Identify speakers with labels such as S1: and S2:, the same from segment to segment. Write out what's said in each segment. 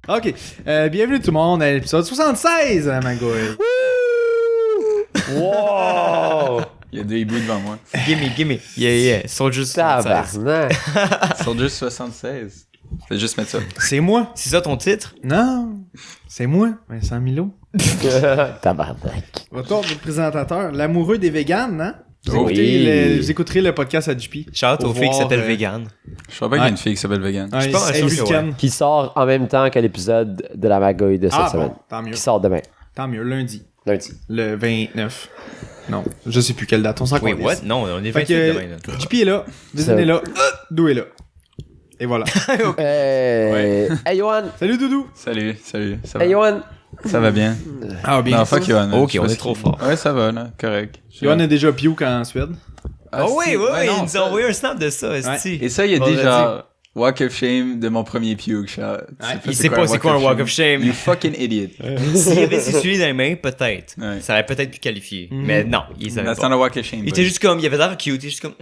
S1: OK. Bienvenue tout le monde à l'épisode 76, Magouille.
S2: Wow!
S3: Il y a des hiboux devant moi.
S2: Gimme. Yeah. Ils sont juste 76.
S3: Ils sont juste 76. Fais juste mettre ça.
S1: C'est moi.
S2: C'est ça ton titre?
S1: Non. C'est moi, Vincent Milo.
S2: Tabarnak.
S1: Votre présentateur, l'amoureux des véganes, hein? Vous,
S3: Oh,
S1: vous écouterez le podcast à JP.
S2: Shout aux filles qui s'appellent Vegan.
S3: Je crois pas qu'il y a une fille qui s'appelle Vegan.
S1: Ouais,
S2: pas
S1: c'est
S2: sûr que
S1: week-end.
S4: Qui sort en même temps que l'épisode de la Magouille de cette
S1: Ah
S4: semaine.
S1: bon, tant mieux.
S4: Qui sort demain,
S1: Tant mieux, lundi.
S4: lundi.
S1: Le 29. Non, je sais plus quelle date, on s'en
S2: Oui,
S1: calisse.
S2: what? Non, on est
S1: Fait
S2: 28
S1: que
S2: demain. Là.
S1: JP est là, Vincent est là, Dou est là. Et voilà.
S4: Hey Yohan!
S1: Salut Doudou!
S3: Salut. Ça va?
S4: Hey Yohan!
S3: Ça va bien?
S1: Ah bien.
S3: Non, fuck Johan.
S2: Ok,
S3: Je sais
S2: on
S3: pas
S2: est
S3: si-
S2: trop fort.
S3: Ouais, ça va, là. Correct.
S1: Johan a déjà puke en Suède.
S2: Ah oui,
S3: si. Ouais,
S2: ils
S3: non,
S2: nous
S3: ça-
S2: ont envoyé un snap de ça, esti.
S3: Et ça, il y a
S2: Vendredi.
S3: déjà Walk of Shame de mon premier puke.
S2: Il sait pas c'est quoi un walk of shame.
S3: You fucking idiot.
S2: S'il avait celui dans les mains, peut-être.
S3: Ouais.
S2: Ça aurait peut-être pu qualifier. Mais non, il savait
S3: That's
S2: pas.
S3: not a walk of shame.
S2: Il était juste comme, il avait l'air cute, il était juste comme,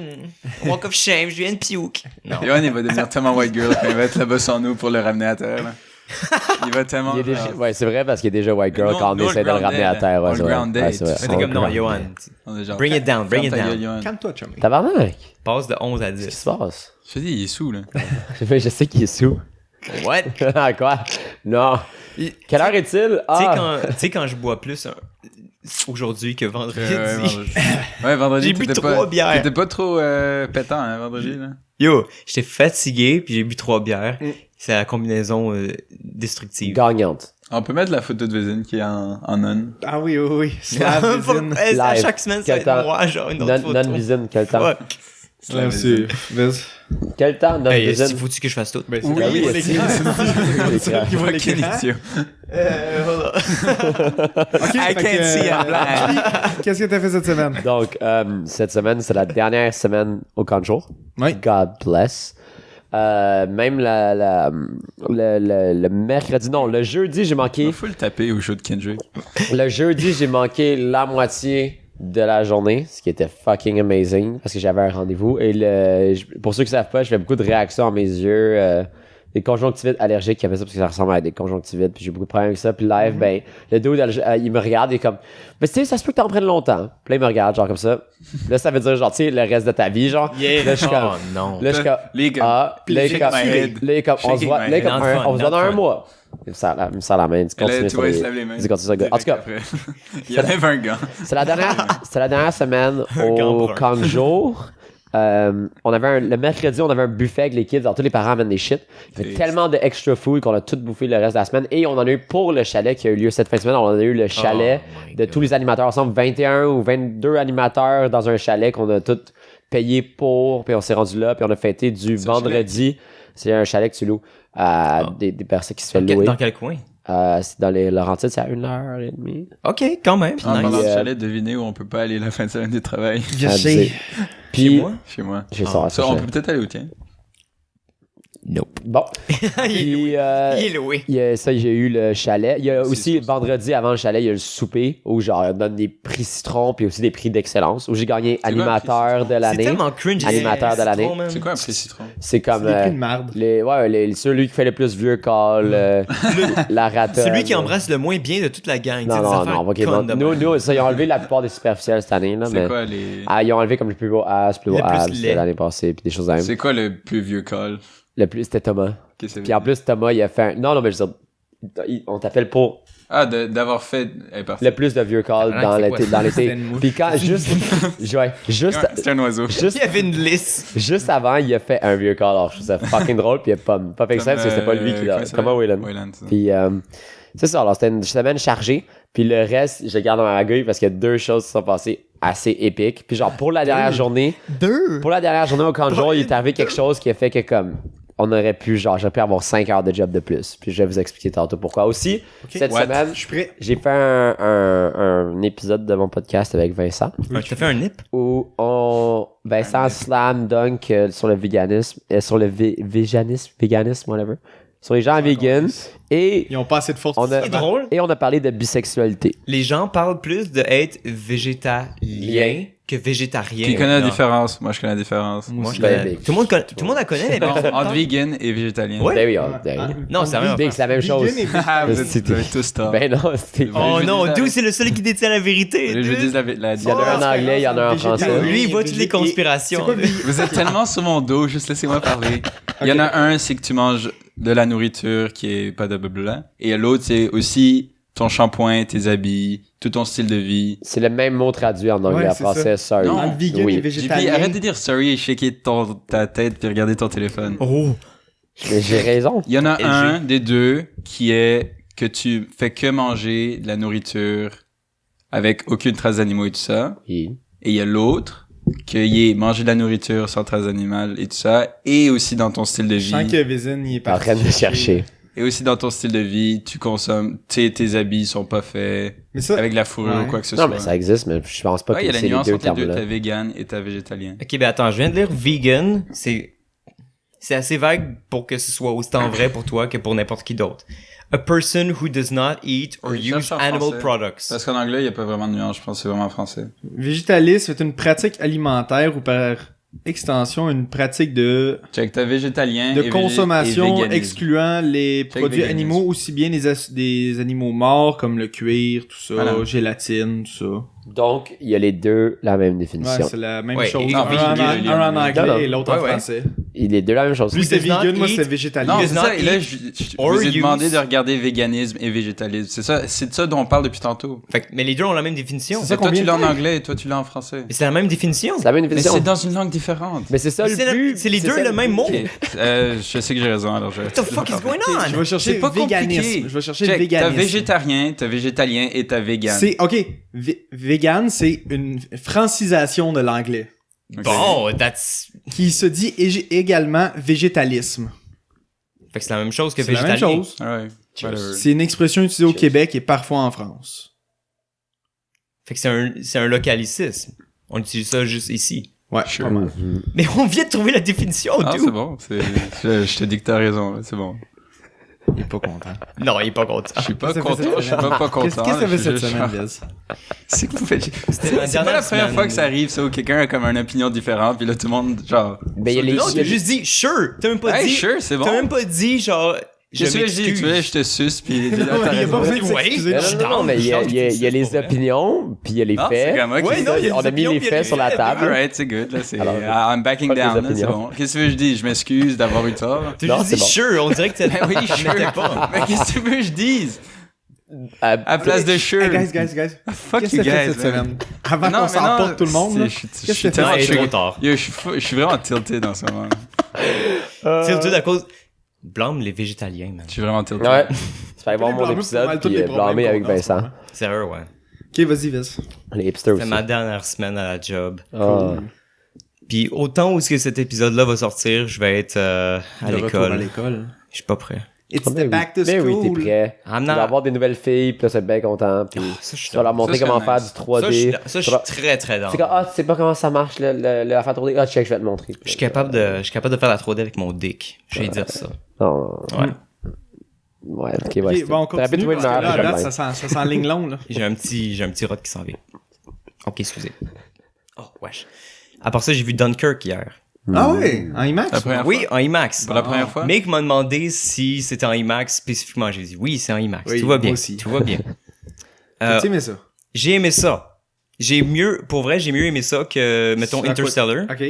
S2: walk of shame, je viens de puke. Non.
S3: Johan, il va devenir tellement white girl quand il va être là-bas sans nous pour le ramener à terre, là. Il va tellement...
S4: Il est déjà... Ouais, c'est vrai parce qu'il est déjà White Girl
S3: Non,
S4: quand on
S3: nous, on
S4: essaie de
S3: le
S4: le ramener à
S3: groundait,
S4: terre.
S3: on
S4: Ouais,
S3: le
S4: c'est vrai.
S3: groundait,
S4: Ouais, c'est vrai.
S2: Mais t'es comme, non, Johan,
S3: On est genre,
S2: bring it down, bring it
S3: ferme ta
S2: down.
S3: gueule, Johan.
S1: Calme-toi, chummy.
S4: Tabarnak!
S2: Passe de 11 à
S4: Qu'est-ce qui
S2: 10.
S4: se passe?
S3: Je te dis, il est sous, là.
S4: Je sais qu'il est sous.
S2: What?
S4: Quoi? Non. Quelle heure est-il?
S2: Tu sais, quand je bois plus aujourd'hui que vendredi,
S3: Ouais, vendredi,
S2: J'ai bu
S3: t'étais
S2: 3
S3: pas-
S2: bières.
S3: T'étais pas trop pétant, hein, vendredi, là.
S2: yo, j'étais fatigué, puis j'ai bu 3 bières. C'est la combinaison destructive.
S4: Gagnante.
S3: On peut mettre la photo de Vézine qui est en on.
S1: Ah oui. Slav Vézine.
S2: À
S4: Live.
S2: chaque semaine, ça va
S4: Quel temps?
S2: être moi, genre une autre photo.
S4: Non-visine, quel temps?
S2: Fuck.
S1: Là, c'est... Vas-y.
S4: Quel temps,
S2: Hey,
S4: non-visine?
S2: faut-tu que je fasse tout?
S1: Ben, c'est
S4: Oui,
S1: lui,
S4: oui,
S1: l'écran. C'est lui qui voit
S3: Fucking
S1: l'écran.
S3: idiot.
S2: Voilà.
S1: Ok,
S2: I
S1: fait
S2: can't
S1: que,
S2: see a black.
S1: JP, qu'est-ce que t'as fait cette semaine?
S4: Donc, cette semaine, c'est la dernière semaine au camp de jour.
S1: Oui.
S4: God bless. Même le mercredi, non, le jeudi, j'ai manqué.
S3: Il faut le taper au show de Kendrick.
S4: Le jeudi, j'ai manqué la moitié de la journée, ce qui était fucking amazing parce que j'avais un rendez-vous. Et pour ceux qui savent pas, je fais beaucoup de réactions à mes yeux. Des conjonctivites allergiques qui avaient ça parce que ça ressemble à des conjonctivites. Puis j'ai beaucoup de problèmes avec ça. Puis live, ben, le dude, il me regarde et comme, mais tu sais, ça se peut que t'en prennes longtemps. Puis là, il me regarde, genre comme ça. Là, ça veut dire, genre, tu sais, le reste de ta vie, genre.
S2: Yeah.
S4: Là, je suis comme,
S2: Oh non.
S4: là, je suis comme,
S3: Les gars.
S4: ah,
S3: Puis
S4: là, il est
S3: shake
S4: comme,
S3: my head.
S4: là, il est comme, on se
S3: Shaking
S4: voit,
S3: my
S4: là, il est
S3: head.
S4: comme,
S2: Not fun,
S4: on se voit
S2: not
S4: dans un
S2: fun.
S4: mois. Il me serre la main, il
S3: Et là,
S4: continue
S3: tu
S4: sur
S3: vois, il
S4: les-
S3: se lève les mains.
S4: il continue sur le gars. En tout cas,
S3: Après. Il enlève un gant.
S4: c'est la dernière semaine
S2: gant
S4: au
S2: brun.
S4: camp de jour. On avait le mercredi, on avait un buffet avec les kids. Alors, tous les parents amènent des shit. Il y avait
S3: Yes.
S4: tellement de extra food qu'on a tout bouffé le reste de la semaine. Et on en a eu pour le chalet qui a eu lieu cette fin de semaine. On en a eu le chalet
S2: Oh my
S4: de
S2: God.
S4: tous les animateurs ensemble. 21 ou 22 animateurs dans un chalet qu'on a tout payé pour. Puis on s'est rendu là. Puis on a fêté du
S3: C'est un
S4: vendredi. C'est un chalet que tu loues à des personnes qui se fait louer.
S2: Dans quel coin?
S4: C'est dans les Laurentides, c'est à 1h30.
S2: Ok, quand même.
S3: En parlant
S2: Nice.
S3: de
S4: Puis,
S3: chalet, devinez où on peut pas aller la fin de semaine du travail.
S1: Je
S4: Abusé.
S1: sais.
S4: Puis,
S2: Chez moi?
S3: Chez moi.
S4: J'ai
S2: Ah,
S4: ça.
S3: Ça, on peut peut-être aller au tien.
S2: Nope.
S4: Bon.
S2: Il est
S4: Puis,
S2: loué. Il est loué.
S4: il y a ça, j'ai eu le chalet. Il y a
S3: C'est
S4: aussi,
S3: sûr.
S4: vendredi avant le chalet, il y a le souper où genre, on donne des prix citron puis aussi des prix d'excellence où j'ai gagné
S3: C'est quoi un
S4: animateur
S3: prix
S4: de
S2: C'est
S4: l'année.
S2: tellement cringe.
S4: Animateur de l'année.
S2: trop, man.
S3: C'est quoi un prix citron?
S4: C'est comme
S1: C'est des prix de marde.
S4: celui qui fait le plus vieux call, la ratonne.
S2: Celui qui embrasse le moins bien de toute la gang.
S4: Non,
S2: tu sais, des
S4: non,
S2: affaires
S4: non, ok,
S2: connes
S4: non.
S2: de
S4: Nous,
S2: même.
S4: nous, ça, ils ont enlevé la plupart des superficiels cette année, là,
S3: C'est
S4: mais.
S3: quoi les...
S4: Ah, ils ont enlevé comme le plus beau as, plus beau
S2: Le plus
S4: abs
S2: laid.
S4: de l'année passée, puis des choses de même.
S3: C'est quoi le plus vieux call?
S4: Le plus, c'était Thomas.
S3: Que c'est-
S4: Puis en plus, Thomas, il a fait un... Non, mais je veux dire, on t'appelle pour
S3: Ah, d'avoir fait... parfait.
S4: le plus de vieux calls
S2: Ah,
S4: dans
S2: c'est
S4: l'été.
S2: quoi
S4: Dans
S1: C'était
S4: l'été.
S1: une mouche.
S4: Puis quand, juste,
S3: C'est un oiseau.
S4: juste,
S2: Il y avait une liste.
S4: juste avant, il a fait un vieux call. Alors, je trouve ça fucking drôle, puis il a pas fait exprès parce que c'était pas lui qui l'a. Comment Wayland?
S3: Wayland, c'est ça.
S4: Puis, c'est ça. Alors, c'était une semaine chargée. Puis le reste, je le garde dans ma gueule parce qu'il y a deux choses qui sont passées assez épiques. Puis genre, pour la dernière journée au camp de jour, il est arrivé quelque chose qui a fait que comme... On aurait pu, genre, j'aurais pu avoir 5 heures de job de plus. Puis je vais vous expliquer tantôt pourquoi. Aussi, cette
S3: What?
S4: semaine,
S1: Je suis prêt.
S4: j'ai fait un épisode de mon podcast avec Vincent
S2: Tu t'as fait un nip?
S4: où Vincent slam dunk sur le véganisme, sur le véganisme, whatever. sur les gens vegan. Et
S1: Ils ont pas assez de force.
S4: on a,
S2: C'est drôle.
S4: et on a parlé de bisexualité.
S2: Les gens parlent plus de être végétalien que végétarien.
S3: Qui connaît la
S2: Non.
S3: différence? Moi, je connais la différence.
S2: Moi, je
S4: Ben,
S2: connais.
S4: big.
S2: Tout le monde la connaît. mais personne
S3: Entre
S2: parle.
S3: vegan et végétalien.
S2: Ouais.
S4: Ben oui,
S2: Non, c'est rien.
S4: Big, c'est la même chose.
S3: Ah, vous
S4: C'était-
S3: avez tous tort.
S4: Ben non, c'était...
S2: Oh
S3: Je
S2: non,
S3: dis la-
S2: Dude, c'est le seul qui détient la vérité.
S3: Je
S2: dude.
S3: dis la
S4: Il y en a un en anglais, il y en a un en français.
S2: Lui, il voit toutes les conspirations.
S1: C'est quoi,
S3: Vous êtes tellement sur mon dos, juste laissez-moi parler. Il y en a un, c'est que tu manges de la nourriture qui est pas de blabla. Et l'autre, c'est aussi ton shampoing, tes habits, tout ton style de vie.
S4: C'est le même mot traduit en anglais,
S1: Ouais,
S4: en
S1: c'est
S4: français, sorry.
S3: Non.
S1: Entre vegan
S4: Oui.
S1: et
S3: JP,
S1: végétalien.
S3: arrête de dire sorry et shaker ta tête puis regarder ton téléphone.
S2: Oh.
S4: Mais j'ai raison.
S3: Il y en a
S2: LG.
S3: un des deux qui est que tu fais que manger de la nourriture avec aucune trace d'animaux et tout ça.
S4: Oui.
S3: Et il y a l'autre qu'il est manger de la nourriture sans trace animale et tout ça. Et aussi dans ton style de
S1: Je sens
S3: vie.
S1: que Vézine, il est
S4: T'es en
S1: parti.
S4: train de chercher.
S3: Et aussi dans ton style de vie, tu consommes, tes habits sont pas faits
S1: Mais ça,
S3: avec de la fourrure
S1: Ouais.
S3: ou quoi que ce
S4: Non,
S3: soit.
S4: mais ça existe, mais je pense pas
S3: Ouais, il y
S4: que
S3: a la
S4: c'est les
S3: nuance
S4: deux
S3: entre les deux,
S4: termes-là.
S3: t'as vegan et t'as végétalien.
S2: Ok, ben attends, je viens de lire vegan. C'est assez vague pour que ce soit autant vrai pour toi que pour n'importe qui d'autre. A person who does not eat or
S3: Oui,
S2: use
S3: cherche en
S2: animal
S3: français.
S2: products.
S3: Parce qu'en anglais, il y a pas vraiment de nuance, je pense que c'est vraiment en français.
S1: végétalisme est une pratique alimentaire ou par extension une pratique de
S3: Check, t'as végétalien et
S1: consommation
S3: véganisme.
S1: excluant les
S3: Check
S1: produits
S3: véganisme.
S1: animaux, aussi bien des animaux morts comme le cuir, tout ça,
S3: Voilà.
S1: gélatine, tout ça.
S4: Donc, il y a les deux la même
S1: Ouais,
S4: définition.
S1: c'est la même
S2: Ouais,
S1: chose.
S2: et
S1: Un,
S2: vegan,
S1: en anglais
S4: Non, non.
S1: et l'autre en
S2: Ouais, ouais.
S1: français.
S4: Il est deux la même chose.
S1: Lui, c'était
S2: does not
S1: vegan, moi,
S2: eat-
S1: c'était végétalien.
S3: Non,
S2: does
S3: c'est
S2: not
S3: ça. Et là,
S2: eat
S3: je
S2: or
S3: vous ai demandé
S2: use-
S3: de regarder véganisme et végétalisme. C'est de ça dont on parle depuis tantôt.
S2: Fait que- mais les deux ont la même définition.
S1: C'est ça
S3: Et toi,
S1: qu'on
S3: tu
S1: vient
S3: l'as
S1: de
S3: en
S1: faire.
S3: anglais et toi, tu l'as en français.
S2: Mais c'est la même définition.
S4: C'est la même
S3: Mais
S4: définition.
S3: c'est dans une langue différente.
S4: Mais c'est ça le
S2: C'est la-
S4: but.
S2: c'est les deux
S4: ça
S2: le même mot.
S3: Ok. Je sais que j'ai raison, alors je...
S2: What the fuck is going on?
S1: Je vais chercher
S3: C'est pas
S1: véganisme.
S3: compliqué.
S1: Je vais chercher
S3: Check, t'as
S1: véganisme.
S3: végétarien, t'as végétalien et t'as vegan.
S1: C'est, ok, vegan, c'est une francisation de l'anglais.
S3: Ok.
S2: Bon, that's...
S1: Qui se dit également végétalisme.
S2: Fait que c'est la même chose que
S1: C'est la même
S2: végétalien.
S1: chose.
S3: Alright. Whatever.
S1: C'est une expression utilisée au
S4: Cheers.
S1: Québec et parfois en France.
S2: Fait que c'est un localicisme. On utilise ça juste ici.
S1: Ouais,
S3: Sure.
S1: pas mal.
S4: Mhm.
S2: Mais on vient de trouver la définition,
S3: Ah,
S2: dude.
S3: c'est bon. Je te dis que t'as raison, là. C'est bon.
S1: Il est pas content.
S2: Non, il est pas content.
S3: Je suis pas
S1: Qu'est-ce que ça fait
S3: content.
S1: cette
S3: Je suis pas content.
S1: Qu'est-ce que ça fait
S3: je suis
S1: cette
S3: juste-
S1: semaine, Liz?
S3: C'est que vous faites.
S2: ma
S3: C'est pas
S2: dernière
S3: la première
S2: semaine.
S3: fois que ça arrive, ça, où quelqu'un a comme une opinion différente, puis là, tout le monde, genre.
S4: Ben, il y a les-
S2: Non, t'as juste dit sure. T'as même pas
S3: Hey,
S2: dit.
S3: sure, c'est bon.
S2: T'as même pas dit genre. Je
S3: Qu'est-ce que je dis?
S2: m'excuse.
S3: Tu veux, je te suce, puis.
S1: Non, il y a pas besoin de
S2: Ouais.
S1: s'excuser.
S4: Non,
S2: Je suis
S4: non, non,
S2: down,
S4: mais il y a,
S2: je suis
S4: il y a-
S2: down,
S4: il y a
S2: c'est
S4: les
S2: pas vrai.
S4: opinions, puis il y a les
S3: Ah, c'est
S4: faits.
S3: comme, ok.
S2: Ouais, non, il y a
S4: On
S2: des
S4: a mis
S2: opinions,
S4: les
S2: puis il y a
S4: faits
S2: des
S4: sur la
S2: faits.
S4: table.
S3: Alright, c'est good, là, c'est.
S4: Alors,
S3: I'm backing
S4: fuck les
S3: down, là, c'est
S4: opinions.
S3: bon. Qu'est-ce que tu veux que je dise? Je m'excuse d'avoir eu tort.
S2: T'as
S4: Non,
S2: juste
S4: c'est
S2: dit
S4: bon.
S2: sure. On dirait que
S3: Ben oui,
S2: ça
S3: sure.
S2: mettait pas.
S3: Mais qu'est-ce que tu veux que je dise?
S4: À
S3: À place de sure.
S1: Hey, guys.
S3: Fuck
S1: Qu'est-ce
S3: you
S1: que t'as fait
S3: guys,
S1: cette
S3: man.
S1: semaine? Avant
S3: Non,
S1: qu'on
S3: mais
S1: s'en
S3: non,
S1: porte tout le monde, là.
S3: je suis
S1: Qu'est-ce que
S3: tellement
S1: t'as
S2: Non, il est trop
S3: trigger.
S2: tard.
S3: Yo, je suis vraiment tilté dans ce moment.
S2: C'est tout à cause. Blâme les végétaliens, man.
S3: Je suis vraiment tilté.
S4: Ouais. Tu vas voir
S1: Blâmer
S4: mon
S1: pour
S4: épisode,
S1: mal tous
S4: puis
S1: les problèmes
S4: blâmer avec
S1: qu'on a en ce
S4: Vincent.
S1: moment.
S2: Sérieux, ouais.
S1: Ok, vas-y, Viz.
S4: Les hipsters
S2: C'est
S4: aussi.
S2: ma dernière semaine à la job.
S4: Ah.
S2: Puis autant où est-ce que cet épisode-là va sortir, je vais être à
S1: De retour à
S2: l'école.
S1: l'école.
S2: Je suis pas prêt.
S1: It's
S4: Ah,
S1: the
S4: ben
S1: back to
S4: oui. Ben oui,
S1: school.
S4: t'es prêt.
S2: I'm
S4: Tu
S2: not-
S4: vas avoir des nouvelles filles, puis là, c'est bien content, puis
S2: Ça, je suis
S4: tu vas leur montrer
S3: Ça,
S4: comment
S3: c'est
S4: faire
S3: nice.
S4: du
S2: Ça,
S4: 3D.
S2: je suis très, très dans.
S4: C'est comme, ah, tu sais pas comment ça marche, l'affaire 3D. Ah, check, je vais te montrer.
S2: Je suis capable de faire la 3D avec mon dick. Je vais dire ça.
S4: Non.
S2: Ouais.
S4: Ouais, ok,
S1: Ok,
S4: ouais.
S1: bon, on
S4: T'aurais pu
S1: continue,
S4: trouver
S1: parce
S4: le
S1: que
S4: meilleur
S1: là, à date,
S4: problème.
S1: ça sent ligne longue, là.
S2: J'ai un petit rot qui s'en vient. Ok, excusez. Oh, wesh. À part ça, j'ai vu Dunkirk hier.
S1: Ah ouais, en IMAX?
S3: La première
S2: Oui, en IMAX.
S3: Pour la première fois?
S2: Mick m'a demandé si c'était en IMAX spécifiquement. J'ai dit oui, c'est en IMAX.
S1: Oui,
S2: tout va
S1: moi
S2: bien.
S1: aussi.
S2: Tout va bien. Euh,
S1: Tu aimais ça?
S2: j'ai aimé ça. Pour vrai, j'ai mieux aimé ça que, mettons,
S1: C'est à quoi-
S2: Interstellar.
S1: Ok.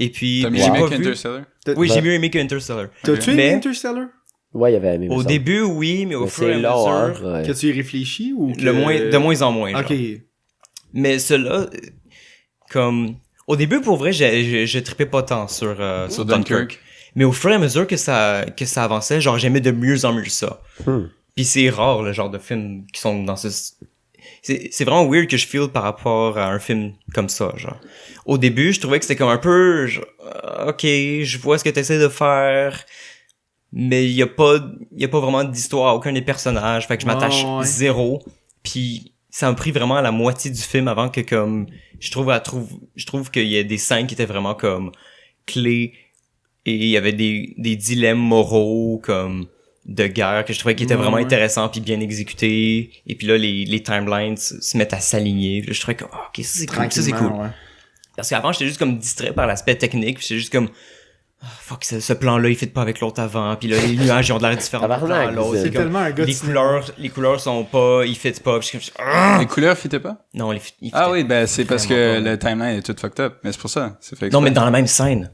S2: Et puis,
S3: T'as
S2: mais
S3: mis
S2: j'ai
S3: mieux
S2: pas vu.
S3: qu'Interstellar?
S2: Oui, j'ai
S4: Ouais.
S2: mieux aimé qu'Interstellar.
S1: T'as-tu
S2: Mais-
S1: aimé Interstellar?
S4: Ouais, il y avait aimé
S2: Au
S4: ça.
S2: début, oui, mais au
S4: Mais
S2: fur et à
S4: c'est long, hein.
S2: mesure,
S4: ouais.
S1: Que tu y réfléchis ou que...
S2: de moins en moins. Genre.
S1: Ok.
S2: Mais cela, comme au début, pour vrai, je trippais pas tant sur
S3: Sur
S2: Dunkirk.
S3: Dunkirk.
S2: Mais au fur et à mesure que ça avançait, genre j'aimais de mieux en mieux ça. Puis c'est rare le genre de films qui sont dans ce c'est vraiment weird que je feel par rapport à un film comme ça, genre. Au début, je trouvais que c'était comme un peu genre, OK, je vois ce que tu essaies de faire, mais il y a pas vraiment d'histoire, aucun des personnages, fait que je m'attache
S1: Ouais.
S2: zéro. Puis ça m'a pris vraiment à la moitié du film avant que comme je trouve qu'il y a des scènes qui étaient vraiment comme clés et il y avait des dilemmes moraux comme de guerre que je trouvais qui étaient vraiment intéressants puis bien exécutés. Et puis là, les timelines se mettent à s'aligner. Puis là, je trouvais comme, ok, ça c'est cool, ça c'est cool.
S1: Ouais.
S2: Parce qu'avant, j'étais juste comme distrait par l'aspect technique, puis j'étais juste comme, fuck, ce plan-là, il fit pas avec l'autre avant, puis là, les nuages, ils ont de l'air différents d'un plan à l'autre.
S1: C'est
S2: comme,
S1: tellement un gars de
S2: les couleurs sont pas, ils fit pas, puis je suis comme,
S3: Les couleurs fitaient pas?
S2: non, ils
S3: Ah
S2: fitaient
S3: oui, ben c'est parce que
S2: vraiment pas.
S3: le timeline est tout fucked up. Mais c'est pour ça. C'est fait
S2: Non, mais
S3: exprès.
S2: dans la même scène.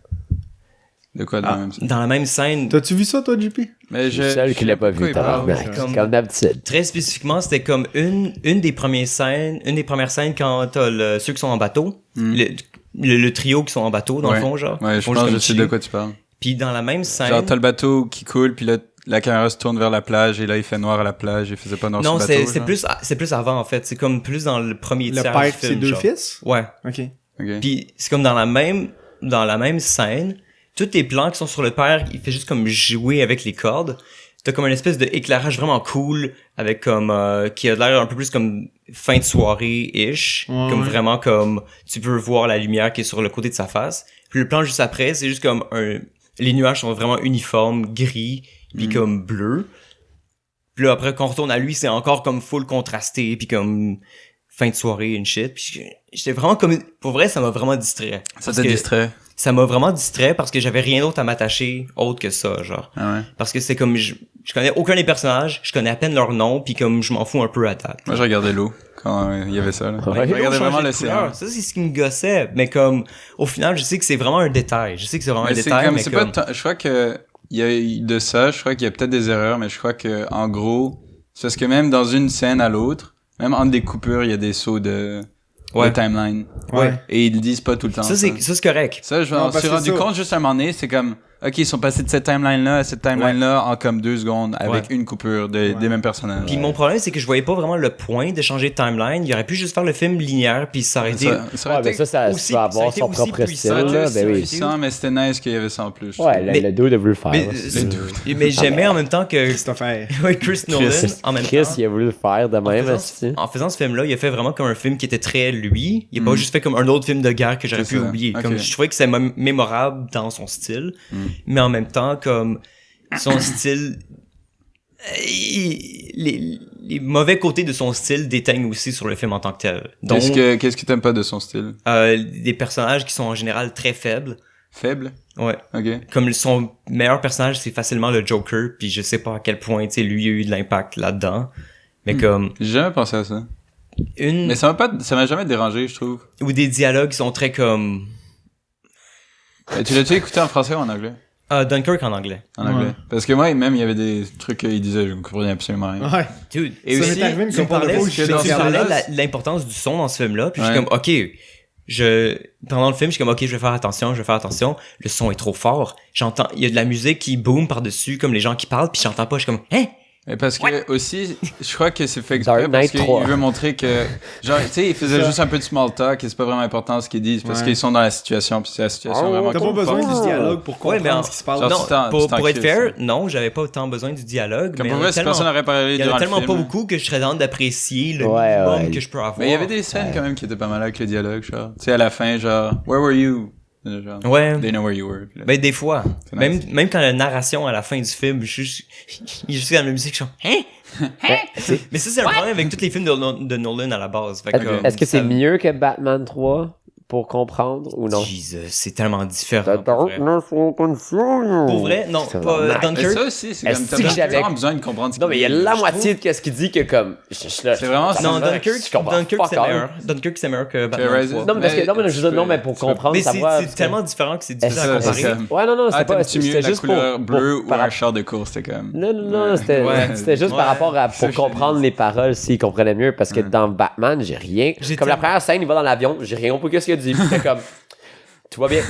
S3: De quoi, dans la même scène?
S2: Dans la même scène,
S1: T'as-tu vu ça, toi, JP?
S3: Mais
S4: Je suis le seul qui l'a pas vu, tabarnak.
S2: comme-
S4: Comme d'habitude.
S2: très spécifiquement, c'était comme une des premières scènes quand t'as ceux qui sont en bateau, le trio qui sont en bateau, dans le fond, genre.
S3: Ouais,
S2: Ils
S3: je
S2: font
S3: pense
S2: juste
S3: que
S2: comme
S3: je sais de
S2: chier.
S3: quoi tu parles.
S2: Puis dans la même scène...
S3: Genre, t'as le bateau qui coule, puis là, la caméra se tourne vers la plage, et là, il fait noir à la plage, il faisait pas noir
S2: Non,
S3: sur le bateau.
S2: c'est plus avant, en fait. C'est comme plus dans le premier
S1: Le
S2: tiers
S1: père
S2: du
S1: et ses
S2: film,
S1: deux
S2: genre.
S1: fils?
S2: Ouais.
S1: Ok.
S3: Ok.
S2: Puis c'est comme dans la même scène, tous les plans qui sont sur le père, il fait juste comme jouer avec les cordes. T'as comme une espèce de éclairage vraiment cool avec comme qui a l'air un peu plus comme fin de soirée-ish,
S1: Ouais,
S2: comme
S1: ouais.
S2: vraiment comme tu peux voir la lumière qui est sur le côté de sa face. Puis le plan juste après, c'est juste comme les nuages sont vraiment uniformes, gris, puis comme bleu. Puis là après quand on retourne à lui, c'est encore comme full contrasté, puis comme fin de soirée, une shit. Puis j'étais vraiment comme pour vrai, ça m'a vraiment distrait.
S3: Ça
S2: Parce
S3: t'a
S2: que
S3: distrait.
S2: ça m'a vraiment distrait parce que j'avais rien d'autre à m'attacher autre que ça, genre.
S3: Ah ouais.
S2: Parce que c'est comme je connais aucun des personnages, je connais à peine leur nom, puis comme je m'en fous un peu à date.
S3: Moi, je regardais l'eau quand il y avait ça, là.
S4: Ouais.
S3: Je regardais vraiment
S2: Changer de
S3: l'océan.
S2: couleur, ça c'est ce qui me gossait, mais comme au final, je sais que c'est vraiment un détail. Je sais que c'est vraiment un
S3: Mais c'est
S2: détail,
S3: comme,
S2: mais
S3: c'est
S2: comme
S3: pas, je crois que il y a eu de ça, je crois qu'il y a peut-être des erreurs, mais je crois que, en gros, c'est parce que même dans une scène à l'autre, même entre des coupures, il y a des sauts de timeline.
S1: Ouais.
S3: Et ils le disent pas tout le temps.
S2: ça c'est correct.
S3: Ça, je
S1: Non,
S3: m'en
S1: parce
S3: suis
S1: que
S3: rendu
S1: ça-
S3: compte juste à un moment donné, c'est comme, ok, ils sont passés de cette timeline-là à cette timeline-là en comme 2 secondes avec une coupure des mêmes personnages.
S2: Puis mon problème c'est que je voyais pas vraiment le point de changer de timeline. Il aurait pu juste faire le film linéaire puis s'arrêter.
S3: Ça
S4: Ouais,
S3: aurait
S4: mais
S3: été
S4: ça
S2: aussi-
S4: peut
S2: ça a
S4: avoir
S2: été
S4: son
S2: aussi
S4: propre
S2: puissant,
S4: style, là.
S2: aussi
S4: Ben oui.
S3: puissant, mais c'était nice qu'il y avait ça en plus. je
S4: Ouais,
S3: trouve.
S2: Mais-
S4: le dude a voulu le faire.
S2: Mais,
S4: là.
S2: mais j'aimais en même temps que
S1: Christopher.
S2: ouais, Chris Nolan en même
S4: Chris,
S2: temps.
S4: il a voulu le faire de même, esti.
S2: En faisant ce film-là, il a fait vraiment comme un film qui était très lui. Il a pas juste fait comme un autre film de guerre que j'aurais
S3: C'est
S2: pu
S3: ça.
S2: oublier.
S3: Ok.
S2: Comme je trouvais que c'est mémorable dans son style, mais en même temps comme son style, les mauvais côtés de son style déteignent aussi sur le film en tant que tel. Donc
S3: Qu'est-ce que t'aimes pas de son style?
S2: des personnages qui sont en général très faibles.
S3: Faible?
S2: Ouais.
S3: Ok.
S2: Comme son meilleur personnage, c'est facilement le Joker, puis je sais pas à quel point, tu sais, lui a eu de l'impact là-dedans. Mais comme
S3: J'ai jamais pensé à ça.
S2: une
S3: Mais ça m'a jamais dérangé, je trouve.
S2: ou des dialogues qui sont très comme
S3: Tu l'as-tu écouté en français ou en anglais?
S2: Dunkirk en anglais.
S3: En anglais. Parce que moi, même, il y avait des trucs qu'il disait, je ne comprenais absolument rien.
S1: Ouais.
S2: Dude,
S3: Et
S1: Ça
S3: aussi,
S1: m'est arrivé une
S2: tu me
S1: couple de
S2: parlais,
S1: fois où
S3: que
S1: j'étais
S3: dans
S2: tu
S3: ce
S2: me parlais
S3: film-là,
S2: de l'importance du son dans ce film-là, puis je
S3: Ouais.
S2: suis comme, ok, pendant le film, je suis comme, ok, je vais faire attention, le son est trop fort, j'entends, il y a de la musique qui boom par-dessus, comme les gens qui parlent, puis j'entends pas, je suis comme, hein?
S3: Et parce que aussi, je crois que c'est fait
S4: Dark
S3: exprès parce
S4: Knight
S3: qu'il
S4: 3.
S3: veut montrer que, genre, tu sais, il faisait juste un peu de small talk et c'est pas vraiment important ce qu'ils disent parce
S1: Ouais.
S3: qu'ils sont dans la situation puis c'est la situation
S4: Oh,
S3: vraiment
S1: T'as pas besoin
S3: confortable.
S1: du dialogue pour
S2: Ouais, mais
S1: comprendre ce qui se passe.
S3: genre,
S2: Non,
S3: tu t'en
S2: pour être
S3: crisses,
S2: fair,
S3: ça.
S2: non, j'avais pas autant besoin du dialogue,
S3: Comme
S2: mais
S3: pour
S2: il y en
S3: vrai,
S2: a
S3: si personne n'aurait parlé
S2: il y en
S3: durant
S2: a
S3: le
S2: tellement
S3: film.
S2: pas beaucoup que je serais dans d'apprécier le
S4: Ouais,
S2: minimum
S4: ouais.
S2: que je peux avoir.
S3: Mais il y avait des scènes quand même qui étaient pas mal avec le dialogue, genre. Tu sais, à la fin, genre, where were you? Genre,
S2: Ouais.
S3: they know where you were. Puis là,
S2: Ben, des fois.
S3: C'est nice.
S2: Même quand la narration à la fin du film, il est juste dans la musique, je suis comme, hein? Mais ça, c'est un problème avec tous les films de Nolan à la base. Fait que,
S4: Est-ce que c'est
S2: ça-
S4: mieux que Batman 3 pour comprendre ou non?
S2: Jesus, c'est tellement différent.
S4: The
S2: Pour vrai,
S4: darkness will consume you.
S2: Pour vrai, non,
S4: C'est
S2: pas
S4: normal.
S3: Mais
S2: Dunkirk.
S3: ça aussi, c'est
S4: Est-ce
S3: comme, t'as
S4: que
S3: pas
S4: j'avais-
S3: vraiment besoin de comprendre ce
S4: Non, mais il y a
S3: qu'il dit.
S4: la
S3: Je
S4: moitié de qu'est-ce qu'il dit que comme.
S3: C'est vraiment ça.
S2: Non,
S4: me-
S2: Dunkirk,
S4: je comprends
S2: Dunkirk
S4: fuck
S2: c'est
S4: all.
S2: meilleur. Dunkirk, c'est meilleur que Batman
S3: Rises?
S2: 3.
S4: Non, mais parce que,
S3: Mais
S4: non, mais je veux dire, non, mais pour
S3: tu peux-
S4: comprendre,
S2: Mais
S4: savoir.
S2: c'est tellement différent que c'est
S3: C'est
S2: difficile à
S3: ça, c'est
S2: comparer.
S3: ça.
S4: Ouais, non,
S3: Ah,
S4: c'était pas.
S3: t'aimes-tu mieux
S4: C'était
S3: la
S4: juste
S3: couleur
S4: pour.
S3: bleue ou
S4: par
S3: un char de course, c'était comme...
S4: Non, non, non, c'était
S2: Ouais.
S4: c'était juste par
S2: Ouais.
S4: rapport à
S3: Ça,
S4: pour
S3: je
S4: comprendre
S3: te
S4: les paroles s'ils comprenaient mieux parce que dans Batman, j'ai rien.
S2: J'ai
S4: Comme la
S2: tellement-
S4: première scène, il va dans l'avion, j'ai rien compris qu'est-ce qu'il a dit. C'était comme tout va bien.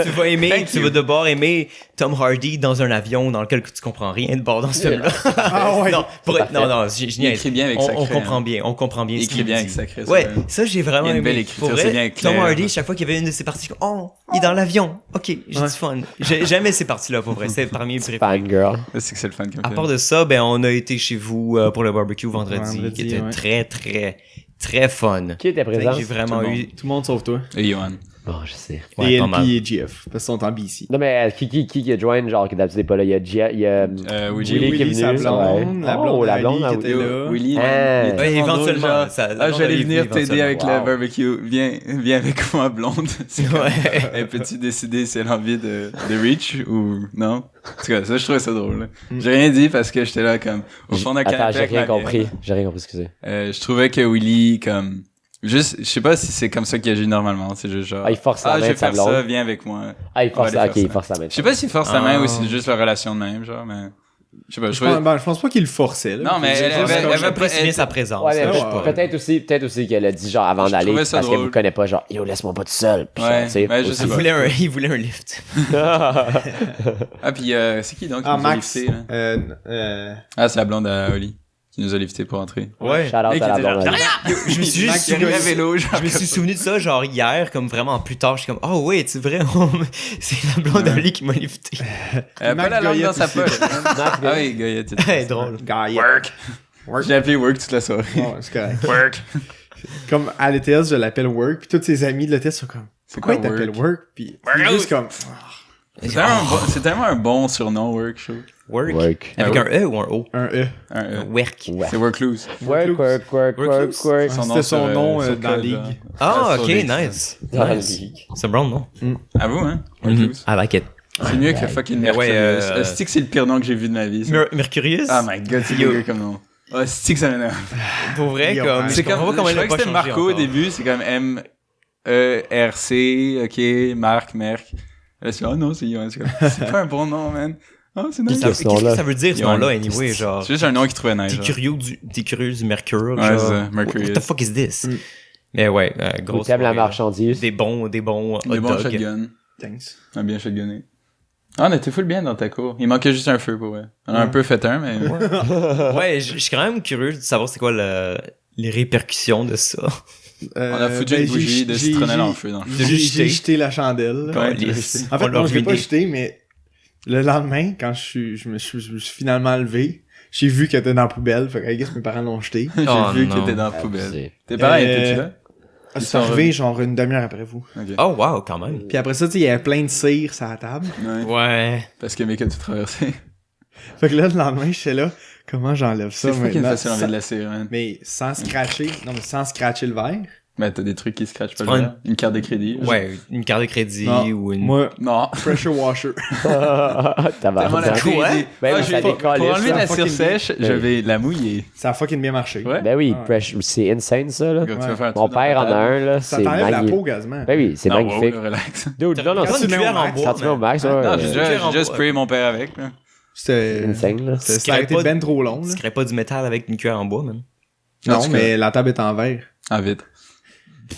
S2: Tu vas aimer, tu vas d'abord aimer Tom Hardy dans un avion dans lequel tu comprends rien de bord dans ce film-là.
S1: Ah ouais.
S2: Non, pour être-
S4: parfait.
S2: non, je
S3: Il
S2: niaise.
S3: écrit bien avec
S2: on,
S3: sa
S2: on
S3: craie,
S2: comprend
S3: hein.
S2: bien, on comprend bien
S3: Il
S2: ce
S3: écrit
S2: qu'il
S3: bien
S2: dit.
S3: avec sa craie, ça,
S2: Ouais,
S3: ouais.
S2: ça j'ai vraiment
S3: Il y a une
S2: aimé.
S3: belle écriture,
S2: Pour
S3: c'est
S2: vrai,
S3: bien
S2: Tom
S3: clair.
S2: Hardy, chaque fois qu'il y avait une de ces parties, oh, il est dans l'avion. Ok, j'ai du fun. J'aimais ces parties-là pour vrai, c'est parmi mes préférés.
S4: Fangirl.
S3: C'est que c'est le fun comme
S2: À
S3: film.
S2: part de ça, ben on a été chez vous pour le barbecue vendredi,
S1: Vendredi,
S2: qui était
S1: ouais.
S2: très très très fun.
S4: Qui était présent?
S2: J'ai vraiment
S3: Tout le
S2: eu
S1: Tout le monde sauf toi.
S3: Et Johan.
S4: Bon, je sais.
S2: Ouais,
S1: et
S2: pas mal.
S1: LP et GF, parce qu'ils sont en BC.
S4: Non, mais qui a joint, genre, qui d'habitude n'est pas là? Il y a
S3: Willy.
S4: qui est
S1: sa
S4: venu.
S1: blonde,
S4: Ouais.
S1: la blonde
S4: Oh, la
S1: Ali
S4: blonde,
S1: qui
S4: ah
S1: était
S4: oui.
S1: là.
S3: Willy.
S4: Ah.
S3: il était
S2: Ouais,
S3: vraiment
S2: éventuellement,
S3: drôle, genre,
S2: ça-
S3: ah, j'allais
S2: elle est
S3: venir
S2: venue
S3: t'aider avec le
S4: Wow.
S3: barbecue. Viens avec moi, blonde. C'est comme, hey, peux-tu décider si elle a envie de Reach ou non? En tout cas, ça, je trouvais ça drôle. Là. J'ai rien dit parce que j'étais là comme au fond d'un canapé.
S4: Attends, j'ai
S3: avec
S4: rien
S3: ma
S4: compris.
S3: bière.
S4: J'ai rien compris, excusez.
S3: Je trouvais que Willy, comme... Juste, je sais pas si c'est comme ça qu'il agit normalement. C'est juste genre...
S4: Ah, il force la main
S3: je vais
S4: de sa
S3: faire ça,
S4: blonde.
S3: viens avec moi.
S4: Ah, il force
S3: On va aller
S4: ok,
S3: faire
S4: il
S3: ça.
S4: force la main.
S3: Je sais pas s'il force sa main
S2: Ah.
S3: ou si c'est juste leur relation de même, genre, mais... Je sais pas, je
S1: Je
S3: trouvais...
S1: pense pas qu'il le forçait. Là.
S3: Non, mais elle
S1: C'est
S3: avait-
S1: juste comme-
S3: elle avait-
S2: J'apprécie bien sa présence.
S4: Ouais, mais
S1: Ouais, ouais.
S4: peut-être aussi qu'elle a dit, genre, avant
S3: Je
S4: d'aller,
S3: trouvais
S4: parce
S3: ça
S4: qu'elle
S3: drôle.
S4: vous connaît pas, genre, yo, laisse-moi pas tout seul. Puis,
S3: Ouais,
S4: genre, tu sais,
S3: ben, je
S4: aussi.
S3: sais pas.
S2: Il voulait un lift.
S3: Ah, puis c'est qui donc qui
S1: Ah,
S3: nous a
S1: Max.
S3: lifté, là? Ah, c'est la blonde à Oli qui nous a lifté pour entrer.
S2: Ouais.
S4: Shout out
S3: Mec,
S4: à la
S3: il était
S4: blonde.
S3: genre,
S4: Ali.
S2: Je me suis juste
S3: Max, il arrive à vélo, genre.
S2: Je me suis souvenu de ça, genre, hier, comme vraiment plus tard. Je suis comme, oh, ouais, c'est vrai, c'est la blonde d'Ali qui m'a lifté.
S3: Pas
S1: Max
S3: la langue
S1: Goyette
S3: dans sa
S1: aussi.
S3: poche.
S4: Max
S3: Ah oui, Goyette.
S2: C'est drôle.
S1: Gaillette.
S3: Work. J'ai appelé Work toute la soirée.
S1: Ouais, c'est correct.
S3: Work.
S1: Comme à l'ETS, je l'appelle Work, puis tous ses amis de l'ETS sont comme,
S3: C'est
S1: pourquoi
S3: quoi
S1: il t'appelle
S3: Work?
S1: Work? Puis il est juste comme,
S3: C'est tellement un bon surnom, Work, je trouve.
S2: Work.
S4: Work.
S2: Avec un E ou un O?
S1: un E.
S2: Work.
S4: Ouais.
S3: C'est Work Loose.
S4: Work.
S2: Work.
S1: C'était son nom
S3: sur
S1: dans la
S3: code,
S1: ligue.
S3: genre.
S2: Ah,
S3: sur
S2: ok,
S3: les-
S2: nice.
S4: Dans la
S2: Nice.
S4: ligue.
S2: C'est bon, non?
S3: À vous, hein? Work
S2: Mhm.
S3: Loose.
S2: I like it.
S3: C'est mieux que fucking
S2: Mais ouais,
S3: Mercurius. Stick, c'est le pire nom que j'ai vu de ma vie. ça.
S2: Mercurius?
S3: Oh my god, c'est
S2: Yo.
S3: dégueu comme nom. Oh, Stick, ça m'énerve.
S2: Pour vrai,
S1: Yo,
S2: comme.
S1: ouais.
S3: C'est
S2: je comprends
S3: comme,
S2: pas comment
S3: je
S2: il a
S3: crois que
S2: pas
S3: c'était
S2: changé
S3: Marco au
S2: encore.
S3: début, c'est comme M-E-R-C, ok, Marc, Merck. Là, c'est, oh non, c'est Yoann. C'est pas un bon nom, man. Oh, c'est nice.
S2: Qu'est-ce que ça veut dire, ce
S3: Yoann.
S2: nom-là, anyway, genre?
S3: C'est juste un nom qui trouvait nice.
S2: T'es
S3: genre.
S2: curieux du mercure,
S3: Ouais,
S2: genre.
S3: c'est ça, Mercurius.
S2: What the fuck is this?
S1: Mm.
S2: Mais ouais,
S4: Ou
S2: grosse.
S4: t'aimes la
S2: soirée,
S4: marchandise.
S2: Des bons hot
S3: Des bons
S2: dogs.
S3: shotguns.
S1: Thanks.
S3: On a bien shotgunné. Ah, on était full bien dans ta cour. Il manquait juste un feu, pour vrai. On a un peu fait un, mais...
S2: Ouais, je suis quand même curieux de savoir c'est quoi les répercussions de ça.
S3: On a foutu une bougie de citronnelle en feu dans le feu.
S1: J'ai jeté la chandelle.
S3: Ouais,
S2: Lisse.
S1: En fait,
S2: On l'a
S1: non, je l'ai pas
S2: ruiné.
S1: jeté, mais le lendemain, quand je me suis finalement levé, j'ai vu qu'elle était dans la poubelle. Fait que, I guess, mes parents l'ont jeté.
S3: J'ai
S2: Oh,
S3: vu
S2: non.
S3: qu'il était dans la
S4: Ah,
S3: poubelle.
S4: c'est-
S3: Tes parents étaient-tu là?
S1: Ah,
S3: Ils
S1: c'est
S3: sont
S1: arrivé genre une demi-heure après vous.
S3: Ok.
S2: Oh wow, quand même.
S1: Puis après ça, tu sais, il y avait plein de cire sur la table.
S3: Ouais.
S2: Ouais.
S3: Parce que mec a tout traversé.
S1: Fait que là, le lendemain, j'étais là, comment j'enlève ça
S3: C'est fucking
S1: maintenant?
S3: facile enlever de la cire, man.
S1: Mais sans scratcher, non, mais sans scratcher le verre.
S3: Ben, t'as des trucs qui scratchent pas
S2: Tu prends
S3: le verre. Une carte de crédit.
S2: Ouais, une carte de crédit
S1: Non,
S2: ou une.
S1: Moi,
S3: Non.
S1: pressure washer.
S3: Tellement la
S4: Tabarnak.
S3: crédit.
S4: Ben oui,
S3: je
S4: ça
S3: vais-
S4: décolle,
S3: pour enlever
S4: ça.
S3: la cire
S1: Fucking
S3: sèche, je
S4: Ben
S3: vais la mouiller.
S1: Ça a fucking bien marché.
S3: Ouais.
S4: Ben oui,
S1: Ouais.
S4: c'est insane, ça, là.
S3: Regarde, tu vas faire un
S4: Mon
S3: truc dans
S4: père
S3: ta
S4: en a
S3: table.
S4: un, là.
S1: Ça
S4: C'est
S1: t'enlève la
S4: magnifique.
S1: peau quasiment.
S4: Ben oui, c'est
S3: Non,
S4: magnifique.
S3: wow, relax.
S4: Dude, non, non,
S2: Quand
S1: tu
S2: tu
S1: mets
S2: cuillère
S1: au
S2: en
S1: max,
S2: bois.
S4: quand tu mets au max, ouais.
S3: Non, j'ai
S2: cuillère en
S3: déjà
S2: bois.
S3: sprayé mon père avec, là.
S1: C'était
S4: insane, là.
S1: ça a été
S2: pas-
S1: ben trop long.
S2: Tu
S1: Là.
S2: crées pas du métal avec une cuillère en bois, man.
S1: Non,
S3: En tout
S1: mais la table est en verre.
S3: Ah, vite.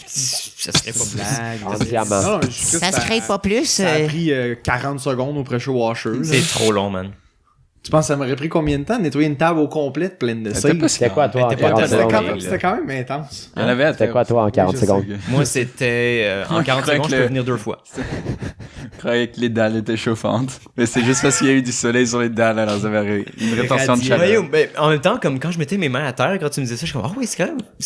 S2: Ça serait pas
S4: En diamant.
S1: Non, non,
S5: Ça se crée pas plus.
S1: Ça a pris 40 secondes au pressure washer. là.
S2: C'est trop long, man.
S1: Tu penses que ça m'aurait pris combien de temps de nettoyer une table au complet pleine de
S3: C'était
S1: cire?
S3: pas si
S4: C'était quoi, toi, en
S2: C'était pas
S4: 40
S2: tellement
S1: C'était
S4: secondes?
S1: quand même- C'était quand même intense.
S3: Il y en avait à
S4: C'était
S3: terre
S4: quoi, toi, en 40
S1: je
S4: secondes?
S1: sais.
S2: Moi, c'était. En
S3: Moi,
S2: 40
S3: je crois
S2: secondes,
S3: que
S2: je peux
S3: le-
S2: venir 2 fois.
S3: Je croyais que les dalles étaient chauffantes. Mais c'est juste parce qu'il y a eu du soleil sur les dalles, alors ça avait une rétention de
S2: Ouais,
S3: chaleur.
S2: yo, mais en même temps, comme quand je mettais mes mains à terre, quand tu me disais ça, je suis comme, ah oui, c'est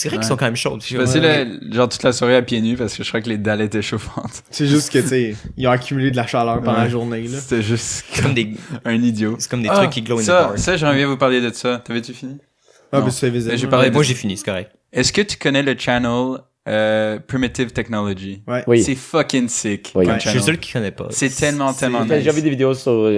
S2: vrai qu'ils sont quand même chaudes.
S3: Je passais genre toute la soirée à pieds nus parce que je crois que les dalles étaient chauffantes.
S1: C'est juste que, tu sais, ils ont accumulé de la chaleur pendant la
S3: Ouais.
S1: journée, là.
S3: C'était juste
S2: C'est comme des,
S3: un idiot.
S2: c'est comme des trucs qui glow in the
S3: ça,
S2: dark.
S3: ça, j'aimerais bien vous parler de ça. T'avais-tu fini?
S1: Ah,
S3: Non.
S1: mais c'est visible.
S3: Mais j'ai parlé
S2: Ouais,
S3: de-
S2: moi, j'ai fini, c'est correct.
S3: Est-ce que tu connais le channel Primitive Technology?
S1: Ouais.
S4: Oui.
S3: C'est fucking sick.
S4: Oui.
S3: comme
S1: Ouais,
S2: Je suis
S3: channel.
S2: le seul qui connaît pas.
S3: C'est tellement
S1: c'est-
S3: nice.
S4: J'ai déjà vu des vidéos sur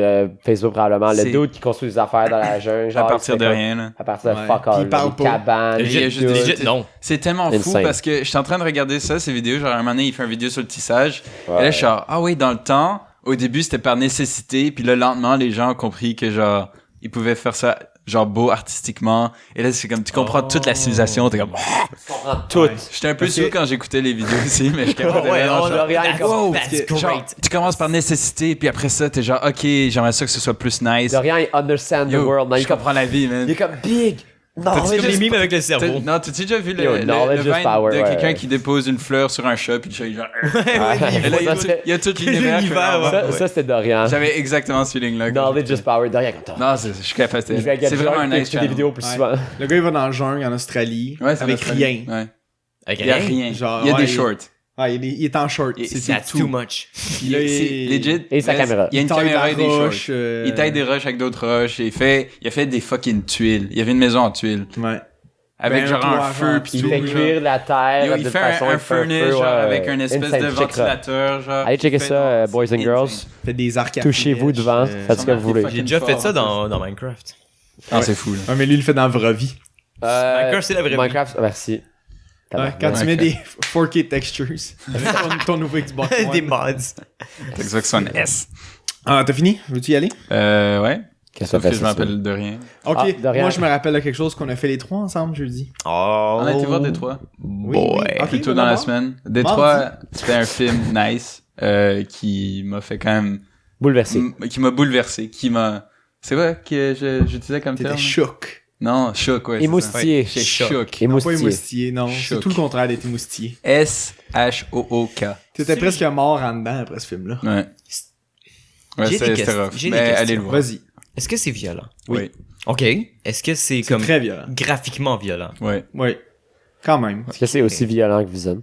S4: Facebook, probablement. Le
S3: C'est-
S4: dude qui construit des affaires dans la jungle.
S3: À
S4: genre,
S3: partir
S4: il
S3: de
S4: fait
S3: rien, là.
S4: À partir de
S1: Ouais.
S4: fuck
S1: Puis
S4: all.
S1: il parle
S4: Des
S1: pas.
S4: cabanes.
S3: Il y a
S4: des
S3: juste
S4: dudes.
S3: des-
S2: Legit, non.
S3: C'est tellement fou
S4: Insane.
S3: parce que je suis en train de regarder ça, ces vidéos. Genre, un moment donné, il fait une vidéo sur le tissage.
S4: Ouais.
S3: Et là, je suis genre, ah oui, dans le temps, au début, c'était par nécessité. Puis là, lentement, les gens ont compris que, genre, ils pouvaient faire ça, genre, beau artistiquement. Et là, c'est comme, tu comprends toute la civilisation. T'es comme,
S4: Prends tout.
S3: j'étais un peu
S1: Parce
S3: sous
S1: que-
S3: quand j'écoutais les vidéos aussi, mais je capotais
S2: Oh, ouais,
S3: vraiment,
S2: on
S3: genre,
S2: l'a
S4: rien
S2: that's-
S4: comme-
S2: that's
S3: parce que, genre,
S2: great.
S3: tu commences par nécessité, puis après ça, t'es genre, ok, j'aimerais ça que ce soit plus nice.
S4: Dorian, il understand the
S3: Yo,
S4: world. Non, il
S3: je
S4: est comme,
S3: comprends la vie, man.
S4: il est comme big. Non,
S3: T'as-tu
S2: C'est comme les
S3: juste-
S2: mimes avec le cerveau.
S3: Non, t'as-tu déjà vu
S4: Yo,
S3: le
S4: knowledge is
S3: vine
S4: power,
S3: de
S4: ouais,
S3: quelqu'un
S4: ouais.
S3: qui dépose une fleur sur un chat, puis le chat, il genre...
S4: Ouais.
S3: Et là, il y a
S4: Ça,
S3: tout-
S4: c'est-
S3: il y a tout l'univers.
S2: l'univers,
S3: que-
S2: ouais.
S4: Ça, c'était Dorian.
S3: J'avais exactement ce feeling-là. quand
S4: Knowledge
S3: j'étais-
S4: is power. Dorian, comme
S3: Non, je suis capable.
S4: Je vais
S3: C'est vraiment un nice
S4: des
S3: channel.
S4: vidéos plus
S1: Ouais.
S4: souvent.
S1: Le gars, il va dans le jungle en Australie
S3: Ouais, c'est
S1: avec
S3: notre
S1: rien.
S3: Ouais.
S2: Avec
S3: Il y a
S2: rien.
S3: rien.
S1: Genre,
S3: Il y a
S1: ouais,
S3: des shorts.
S1: Ah, il est en short.
S3: Et
S1: C'est
S2: That's
S1: tout.
S2: too much.
S3: Puis
S1: Là,
S3: c'est
S1: il-
S3: legit.
S4: Et sa caméra.
S3: Il y a une
S1: taille
S3: caméra
S1: la
S3: et des
S1: roche,
S3: shorts. Il taille des roches avec d'autres roches. Il a fait des fucking tuiles. Il y avait une maison en tuiles.
S1: Ouais.
S3: Avec
S1: Ben,
S3: genre
S1: toi,
S3: un feu
S1: genre,
S3: pis
S4: Il
S3: tout.
S4: fait
S3: genre.
S4: cuire la terre.
S3: Yo, il
S4: de
S3: fait
S4: façon,
S3: un
S4: il fait un
S3: furnace
S4: feu,
S3: genre,
S4: ouais,
S3: avec une espèce
S4: insane,
S3: de
S4: checkera.
S3: ventilateur genre.
S4: Allez checker
S3: Fait
S4: ça,
S3: dans-
S4: boys and
S3: c'est
S4: girls.
S3: insane.
S1: Fait des arcs à
S4: Touchez-vous
S1: flèches,
S4: devant, faites ce que vous voulez.
S3: fucking
S2: J'ai déjà fait
S3: fort,
S2: ça
S3: en
S2: dans Minecraft.
S3: Ah, c'est fou là.
S1: Ouais, mais lui, il le fait dans la vraie vie.
S2: Minecraft, c'est la vraie vie.
S4: Minecraft, merci.
S1: Ouais,
S4: Tabarnak.
S1: quand tu
S3: Ok.
S1: mets des 4K textures, ton nouveau Xbox One.
S2: Des mods.
S3: Xbox One S.
S1: Ah, t'as fini? Veux-tu y aller?
S3: Ouais.
S4: Qu'est-ce
S3: Sauf
S4: que
S3: que
S4: ça
S3: je
S4: fait,
S3: m'appelle de rien.
S1: Ok,
S4: Ah, de rien.
S1: moi je me rappelle de quelque chose qu'on a fait les trois ensemble jeudi.
S2: Oh.
S3: On a été voir Détroit.
S1: Oui,
S2: Boy.
S1: oui. Ok,
S3: Plus tôt dans la
S1: d'abord.
S3: semaine. Détroit, c'était un film nice qui m'a fait quand même...
S4: Bouleversé.
S3: Qui m'a bouleversé. Qui m'a... C'est vrai que j'utilisais comme
S1: T'étais
S3: terme?
S1: choc.
S3: Non, choc, ouais. c'est
S4: Émoustillé.
S3: ça. Ouais,
S2: Choc.
S3: choc.
S1: Non, pas
S4: Émoustillé.
S1: émoustillé, non. C'est
S3: Choc.
S1: tout le contraire d'être émoustillé.
S3: S-H-O-O-K.
S1: T'étais presque mort en dedans après ce film-là.
S3: Ouais. Ouais,
S2: J'ai des
S3: c'était
S2: questions.
S3: rough.
S2: J'ai des
S3: Mais
S2: questions.
S3: allez le voir.
S1: Vas-y.
S2: Est-ce que c'est violent?
S3: Oui.
S2: Ok. Est-ce que c'est
S1: C'est
S2: comme
S1: très violent.
S2: graphiquement violent?
S3: Ouais.
S1: Oui. Quand même.
S4: Est-ce que c'est aussi violent que Vision?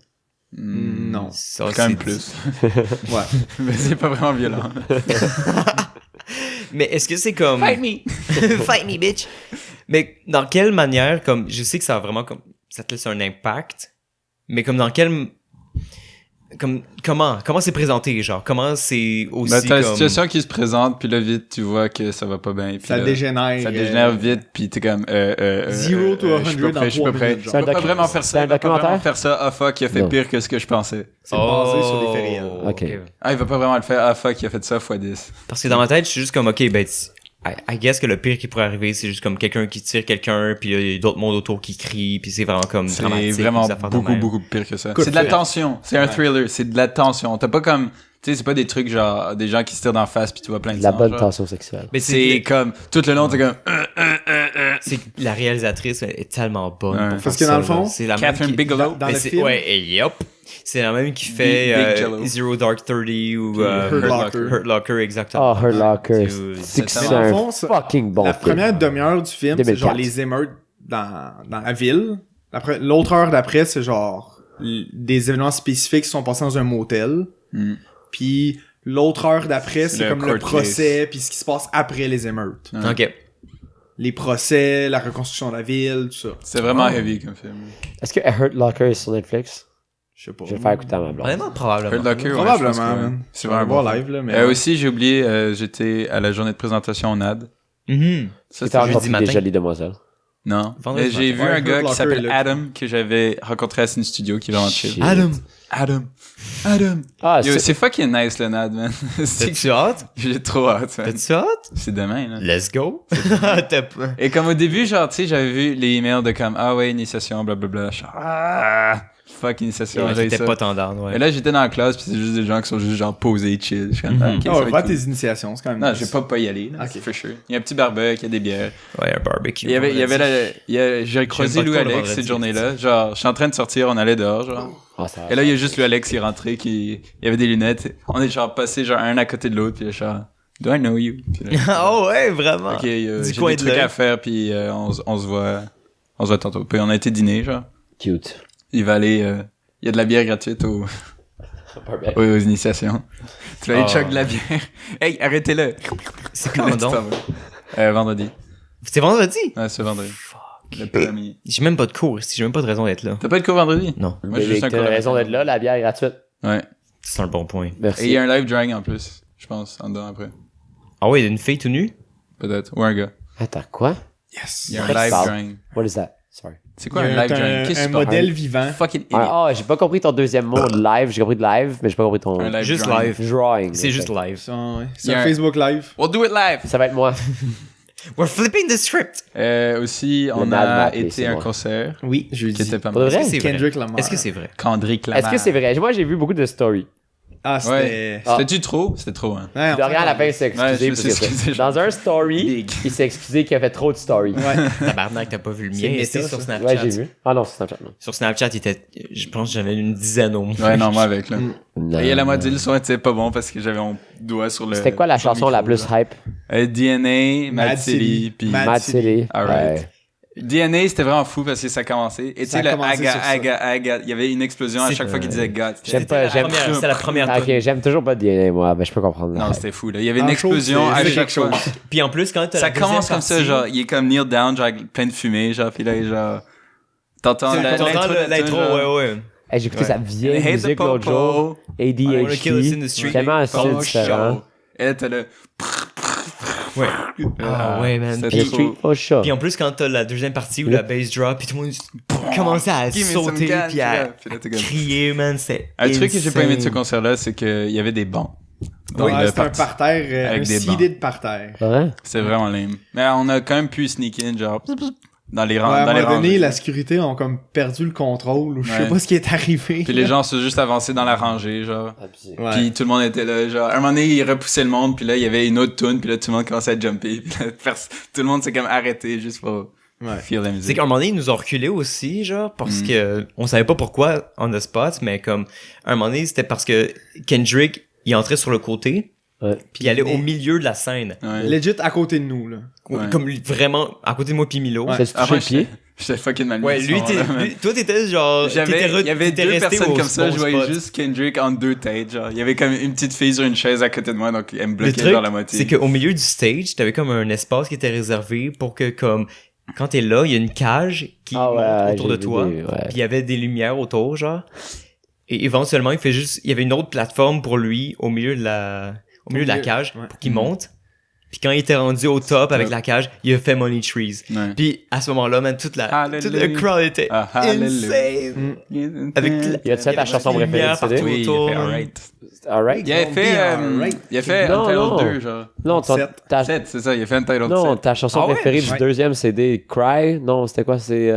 S1: Non.
S2: Ça,
S3: Quand même
S2: c'est-
S3: plus.
S1: Ouais.
S3: Mais c'est pas vraiment violent.
S2: Mais est-ce que c'est comme...
S3: Fight me!
S2: Fight me, bitch! Mais dans quelle manière, comme, je sais que ça a vraiment comme, ça te laisse un impact, mais comme dans quelle, comme, comment c'est présenté, genre, comment c'est aussi
S3: Ben, t'as la
S2: comme...
S3: situation qui se présente, puis là, vite, tu vois que ça va pas bien. Puis
S1: Ça
S3: là,
S1: dégénère.
S3: Ça dégénère vite, puis t'es comme...
S1: Zero to
S3: je suis
S1: 100
S3: pas prêt, je suis pas
S1: dans
S3: prêt.
S1: 3 minutes,
S3: Je
S1: genre.
S3: peux pas vraiment faire
S4: C'est
S3: ça.
S4: un
S3: Il va pas vraiment
S4: documentaire?
S3: faire ça. Ah, fuck, il a fait
S4: Non.
S3: pire que ce que je pensais.
S1: C'est basé sur des faits réels.
S4: Ok.
S3: Ah, il va pas vraiment le faire. Ah, fuck, il a fait ça x10.
S2: Parce que dans ma tête, je suis juste comme, ok, ben, I guess que le pire qui pourrait arriver, c'est juste comme quelqu'un qui tire quelqu'un, puis il y a d'autres mondes autour qui crient, puis c'est vraiment comme
S3: C'est
S2: dramatique.
S3: vraiment
S2: des affaires de
S3: beaucoup,
S2: même.
S3: beaucoup pire que ça.
S1: Écoute,
S3: C'est de la
S1: fait-
S3: tension. C'est un thriller. C'est de la tension. T'as pas comme... Tu sais, c'est pas des trucs genre des gens qui se tirent d'en face puis tu vois plein de
S4: De la
S3: sang,
S4: bonne
S3: genre.
S4: tension sexuelle.
S2: Mais
S3: C'est comme... Tout le long, t'es comme...
S2: c'est que la réalisatrice est tellement bonne.
S3: Ouais.
S2: pour faire
S1: Parce que dans
S2: ça,
S1: le fond,
S2: là. C'est la même
S3: Catherine
S2: qui-
S3: Bigelow.
S1: Dans
S2: Mais
S1: le
S2: c'est-
S1: film,
S2: Ouais, et yup. C'est la même qui fait
S3: Big Jello.
S2: Zero Dark 30 ou
S1: Hurt Locker.
S2: Hurt Locker, exactement.
S4: Oh, Her Locker.
S2: Dude,
S4: C'est que
S3: c'est
S4: c'est
S1: dans le
S4: un
S1: fond, ça-
S4: fucking bon
S1: la
S4: film.
S1: première demi-heure du film, c'est
S4: 2004.
S1: genre les émeutes dans la ville. L'autre heure d'après, c'est genre des événements spécifiques qui sont passés dans un motel.
S3: Mm.
S1: Puis l'autre heure d'après,
S3: C'est
S1: c'est
S3: le
S1: comme le
S3: court
S1: procès, puis ce qui se passe après les émeutes.
S3: Ouais.
S2: Ok.
S1: Les procès, la reconstruction de la ville, tout ça.
S3: C'est vraiment
S2: Oh.
S3: heavy comme film.
S4: Est-ce que Hurt Locker est sur Netflix?
S1: Je sais pas.
S4: Je vais le faire écouter à ma blonde.
S2: Honnêtement, probablement.
S3: Hurt Locker, ouais,
S1: Probablement,
S3: je pense que
S1: man.
S3: c'est
S1: On va
S3: vraiment
S1: voir
S3: bon.
S1: live, là, mais...
S3: Aussi, j'ai oublié, j'étais à la journée de présentation au NAD.
S2: Mhm.
S3: Ça,
S4: Tu as
S2: jeudi
S4: rencontré
S2: matin.
S4: des jolies demoiselles.
S3: Non.
S2: Vendredi
S3: Mais j'ai
S2: matin.
S3: vu
S1: Ouais,
S3: un gars
S1: Hurt
S3: qui
S1: Locker
S3: s'appelle
S1: est là.
S3: Adam, que j'avais rencontré à Cine Studio, qui est vraiment chill.
S4: Shit.
S2: Adam.
S3: Adam.
S4: Ah,
S3: Yo,
S4: c'est...
S3: c'est fucking nice, le NAD, man.
S2: T'as-tu hâte?
S3: J'ai trop hâte, man.
S2: T'as-tu hâte?
S3: C'est demain, là.
S2: Let's go. T'as pas-
S3: Et comme au début, genre, tu sais, j'avais vu les emails de comme, ah ouais, initiation, blablabla. Je suis fuck, initiation, j'ai
S2: J'étais
S3: ça.
S2: pas tendance, ouais.
S3: Et là, j'étais dans la classe, puis c'est juste des gens qui sont juste genre posés, chill. Je suis comme,
S2: Mhm.
S3: ok,
S1: Ah
S3: ça
S1: ouais,
S3: va
S1: va
S3: être cool.
S1: tes initiations, c'est quand même
S3: Non,
S1: nice.
S3: je vais pas y aller, là,
S1: Ok.
S3: c'est for sure. Il y a un petit barbecue, il y a des bières.
S2: Ouais, un barbecue.
S3: Il y avait
S2: vendredi.
S3: j'ai croisé
S2: pas de
S3: Lou
S2: quoi le
S3: Alex
S2: vendredi,
S3: cette journée-là. Genre, je suis en train de sortir, on allait dehors, genre.
S4: Ah, ça...
S3: Et là, il y a juste Lou Alex qui est rentré, il y avait des lunettes. On est genre passé genre un à côté de l'autre, puis là, genre, do I know you? Puis là,
S2: Oh ouais, vraiment.
S3: ok,
S2: Du
S3: j'ai
S2: coin
S3: des
S2: de
S3: trucs
S2: l'œil.
S3: à faire, puis on se voit tantôt. Puis on a été dîner, genre.
S4: Cute.
S3: Il va aller, il y a de la bière gratuite aux initiations. Tu vas aller
S2: Ah.
S3: chug de la bière. Hey, arrêtez-le.
S2: C'est quand donc?
S3: Vendredi.
S2: C'est vendredi?
S3: Ouais, c'est vendredi. Le premier.
S2: J'ai même pas de cours ici, j'ai même pas de raison d'être là.
S3: T'as pas de cours vendredi?
S2: Non.
S3: Moi, j'ai juste un
S4: T'as
S3: cours
S4: raison
S3: le
S4: d'être là, la bière est gratuite.
S3: Ouais.
S2: C'est un bon point.
S3: Et il
S4: Merci.
S3: y a un live drawing en plus, je pense, en dedans après.
S2: Ah ouais, une fille tout nue?
S3: Peut-être. Ou un gars.
S4: Attends, quoi?
S1: Yes.
S3: Il y a un
S4: Qu'est-ce que
S3: live
S4: tu parles?
S3: drawing.
S4: What is that? Sorry.
S3: C'est quoi
S1: Il y
S3: un
S1: a
S3: live drawing? Qu'est-ce que
S1: un
S3: tu parles?
S1: modèle vivant.
S3: Fucking idiot.
S4: Ah, j'ai pas compris ton deuxième mot, live. J'ai compris de live, mais j'ai pas compris ton...
S3: Un live
S2: Juste
S3: drawing.
S2: live.
S4: Drawing.
S2: C'est
S4: ok.
S2: juste live.
S1: C'est ouais.
S3: Il
S1: C'est
S3: y a
S1: un
S3: un-
S1: Facebook Live.
S3: We'll do it live!
S4: Ça va être moi.
S2: We're flipping the script!
S3: Aussi, on
S4: Mad
S3: a
S4: Map,
S3: été
S4: c'est
S3: à un
S4: moi.
S3: concert
S1: Oui,
S3: qui
S1: jeudi.
S3: était pas
S4: Pour de
S3: mal.
S4: vrai?
S2: Est-ce que c'est vrai?
S1: Kendrick Lamar.
S2: Est-ce que c'est vrai?
S3: Kendrick Lamar.
S4: Est-ce que c'est vrai? Moi, j'ai vu beaucoup de stories.
S1: Ah, c'était...
S3: Ouais.
S4: Ah.
S3: C'était-tu trop? C'était trop, hein.
S1: Ouais, on
S4: Dorian, à la fin, il s'est
S3: Ouais,
S4: excusé.
S3: je
S4: parce
S3: sais
S4: que
S3: ce que c'est.
S4: dans un story,
S3: Big.
S4: il s'est excusé qu'il a fait trop de stories.
S1: Ouais.
S2: Tabarnak, t'as pas vu le
S1: C'est
S2: mien.
S1: méta,
S2: C'est sur
S1: ça.
S2: Snapchat.
S4: Ouais, j'ai vu. Ah non, c'est Snapchat, non.
S2: Sur Snapchat, il était, je pense que j'avais une dizaine au moins.
S3: Ouais, non, moi avec, là.
S4: Non.
S3: Et elle m'a dit le son était pas bon parce que j'avais mon doigt sur le.
S4: C'était quoi la
S3: sur le
S4: chanson la
S3: micro,
S4: plus
S3: là.
S4: hype?
S3: DNA, Mad
S1: Mad
S3: City,
S1: City.
S3: puis.
S1: Mad
S4: Mad
S1: City.
S4: City.
S3: Alright.
S4: Ouais.
S3: DNA, c'était vraiment fou parce que ça a commencé. Et tu
S1: Ça
S3: sais,
S1: a
S3: le
S1: commencé sur ça.
S3: aga, il y avait une explosion à
S2: C'est-
S3: chaque fois qu'il disait God.
S4: J'aime pas,
S2: C'était la première
S4: Ah,
S2: tune.
S4: ok, j'aime toujours pas DNA, moi, mais je peux comprendre.
S3: Non, c'était fou, là. Il y avait une
S1: En show,
S3: explosion
S1: c'est
S3: à chaque
S1: quelque
S3: fois.
S1: chose.
S2: Puis en plus, quand t'as
S3: Ça
S2: la deuxième
S3: commence comme ça,
S2: partie,
S3: genre, il est comme kneel down, genre, avec plein de fumée, genre, pis là, genre, t'entends
S2: t'entends l'intro, ouais.
S4: Hey, j'ai écouté
S3: Ouais.
S4: sa vieille
S3: Hate the
S4: musique l'autre jour.
S3: popo.
S2: I wanna kill us in the
S4: ADHD.
S2: street.
S4: Tellement assez
S3: Oh,
S4: différent.
S3: show. Et là, t'as le...
S2: Ouais. Ah ouais, man.
S3: C'était
S2: Puis-
S4: The Street for Sure.
S2: Puis en plus, quand t'as la deuxième partie où la bass drop, puis tout le monde commençait à
S3: Give me some
S2: sauter,
S3: gun,
S2: puis à
S3: puis là, t'es comme-
S2: crier, man, c'est
S3: Un truc que j'ai pas aimé de ce
S2: insane.
S3: concert-là, c'est qu'il y avait des bancs. Dans
S1: Ouais,
S3: le
S1: c'était un
S3: parti.
S1: parterre,
S3: Avec
S1: un
S3: des
S1: seated parterre.
S4: Ouais.
S3: C'est vraiment lame. Mais on a quand même pu sneak in, genre, dans les
S1: Ouais,
S3: rangs.
S1: à un
S3: dans les
S1: moment donné,
S3: rangées.
S1: la sécurité ont comme perdu le contrôle, ou je sais
S3: Ouais.
S1: pas ce qui est arrivé.
S3: Puis les gens sont juste avancés dans la rangée, genre.
S1: Ouais.
S3: Puis tout le monde était là, genre, à un moment donné, ils repoussaient le monde, puis là, il y avait une autre tune, puis là, tout le monde commençait à jumper, puis là, tout le monde s'est comme arrêté juste pour
S1: Ouais.
S3: feel la
S2: C'est
S3: musique.
S2: qu'à un moment donné, ils nous ont reculé aussi, genre, parce que on savait pas pourquoi on the spot, mais comme, à un moment donné, c'était parce que Kendrick, il entrait sur le côté,
S4: Ouais.
S2: puis il allait au milieu de la scène.
S3: Ouais.
S1: Legit à côté de nous, là.
S3: Ouais.
S2: Comme vraiment, à côté de moi puis Milo.
S1: Ouais.
S4: T'as-tu
S3: Ah,
S4: touché
S3: moi,
S4: le pied?
S3: j'étais fucking mal mis
S2: Ouais,
S3: à ce
S2: lui,
S3: moment-là, man.
S2: toi, t'étais genre,
S3: Il y avait
S2: t'étais
S3: deux
S2: resté
S3: personnes
S2: au
S3: comme ça,
S2: bon
S3: je voyais
S2: spot.
S3: juste Kendrick en deux têtes, genre. Il y avait comme une petite fille sur une chaise à côté de moi, donc elle me
S2: Le
S3: bloquait
S2: truc,
S3: genre la moitié.
S2: c'est qu'au milieu du stage, t'avais comme un espace qui était réservé pour que, comme, quand t'es là, il y a une cage qui
S4: Ah ouais,
S2: monte autour de
S4: j'ai
S2: toi,
S4: vu, ouais.
S2: puis il y avait des lumières autour, genre. Et éventuellement, il y avait une autre plateforme pour lui au milieu de la cage
S1: ouais.
S2: pour qu'il monte. Puis quand il était rendu au top avec la cage, il a fait Money Trees.
S3: Ouais.
S2: Puis à ce moment-là, man, toute le crowd était
S3: Ah, hallelujah.
S2: insane. Avec
S4: Y a-tu fait ta chanson
S2: des
S4: préférée
S2: lumières
S4: du CD?
S2: partout
S3: Oui, il a
S2: autour.
S3: fait Alright.
S4: Alright?
S3: Il avait fait,
S1: Alright.
S3: il a fait
S4: Non, non.
S3: Untitled 2, genre.
S4: Non,
S1: Sept.
S4: ta...
S3: 7, c'est ça, il a fait Untitled
S4: Non,
S3: 7.
S4: ta chanson
S2: Ah ouais?
S4: préférée du
S1: Ouais.
S4: deuxième CD, Cry? Non, c'était quoi? C'est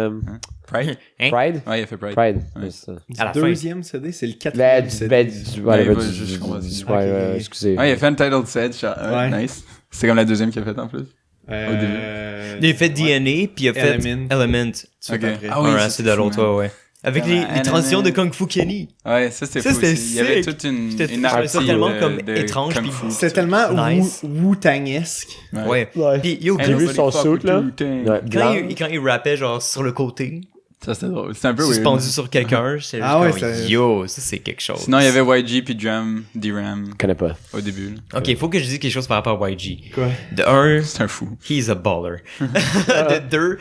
S3: Pride?
S2: Hein?
S4: Pride?
S3: Ouais, il a fait Pride.
S4: Pride.
S3: Ouais.
S4: c'est ça.
S2: À la fin.
S1: Deuxième CD, c'est le
S4: Ben,
S1: quatrième
S4: du,
S1: CD.
S4: ben, du,
S3: Ouais,
S4: ouais,
S3: il va
S4: du-
S3: juste
S4: du-
S3: commencer.
S4: du-
S1: Ok.
S4: ouais, excusez.
S3: Ouais, il a fait Untitled 7, genre,
S1: Ouais.
S3: nice. C'est comme la deuxième qu'il a fait en plus.
S2: Il a fait DNA, puis il a fait
S1: Element.
S2: Element.
S1: Ok.
S3: Ah oui,
S2: Ouais,
S3: ça,
S2: c'est de
S3: fou,
S2: l'autre,
S3: man.
S2: ouais. Avec
S3: Ouais,
S2: les transitions de
S3: Element.
S2: Kung Fu Kenny.
S3: Ouais, ça c'était
S2: Ça,
S3: fou
S2: c'était
S3: aussi. Il y avait
S2: sick.
S3: toute une
S2: Je trouvais
S3: partie
S2: ça tellement
S3: de-
S2: comme
S3: de
S2: étrange,
S3: Kung
S2: puis
S3: Fu.
S1: C'est tellement
S2: Nice.
S1: Wu-Tangesque.
S2: Ouais.
S4: Ouais.
S2: Puis yo,
S4: J'ai vu son suit, là.
S3: Ouais.
S4: Ouais, blanc.
S2: quand il rappait genre sur le côté,
S3: Ça c'était drôle. C'était un peu weird.
S2: suspendu sur quelqu'un, c'est juste
S1: Ah ouais,
S2: comme,
S1: c'est-
S2: yo, ça c'est quelque chose.
S3: Sinon, il y avait YG puis D-Ram
S4: Je connais pas.
S3: au début. là.
S2: Ok, faut que je dise quelque chose par rapport à YG.
S1: Quoi?
S2: De un,
S3: C'est un fou.
S2: he's a baller. De deux,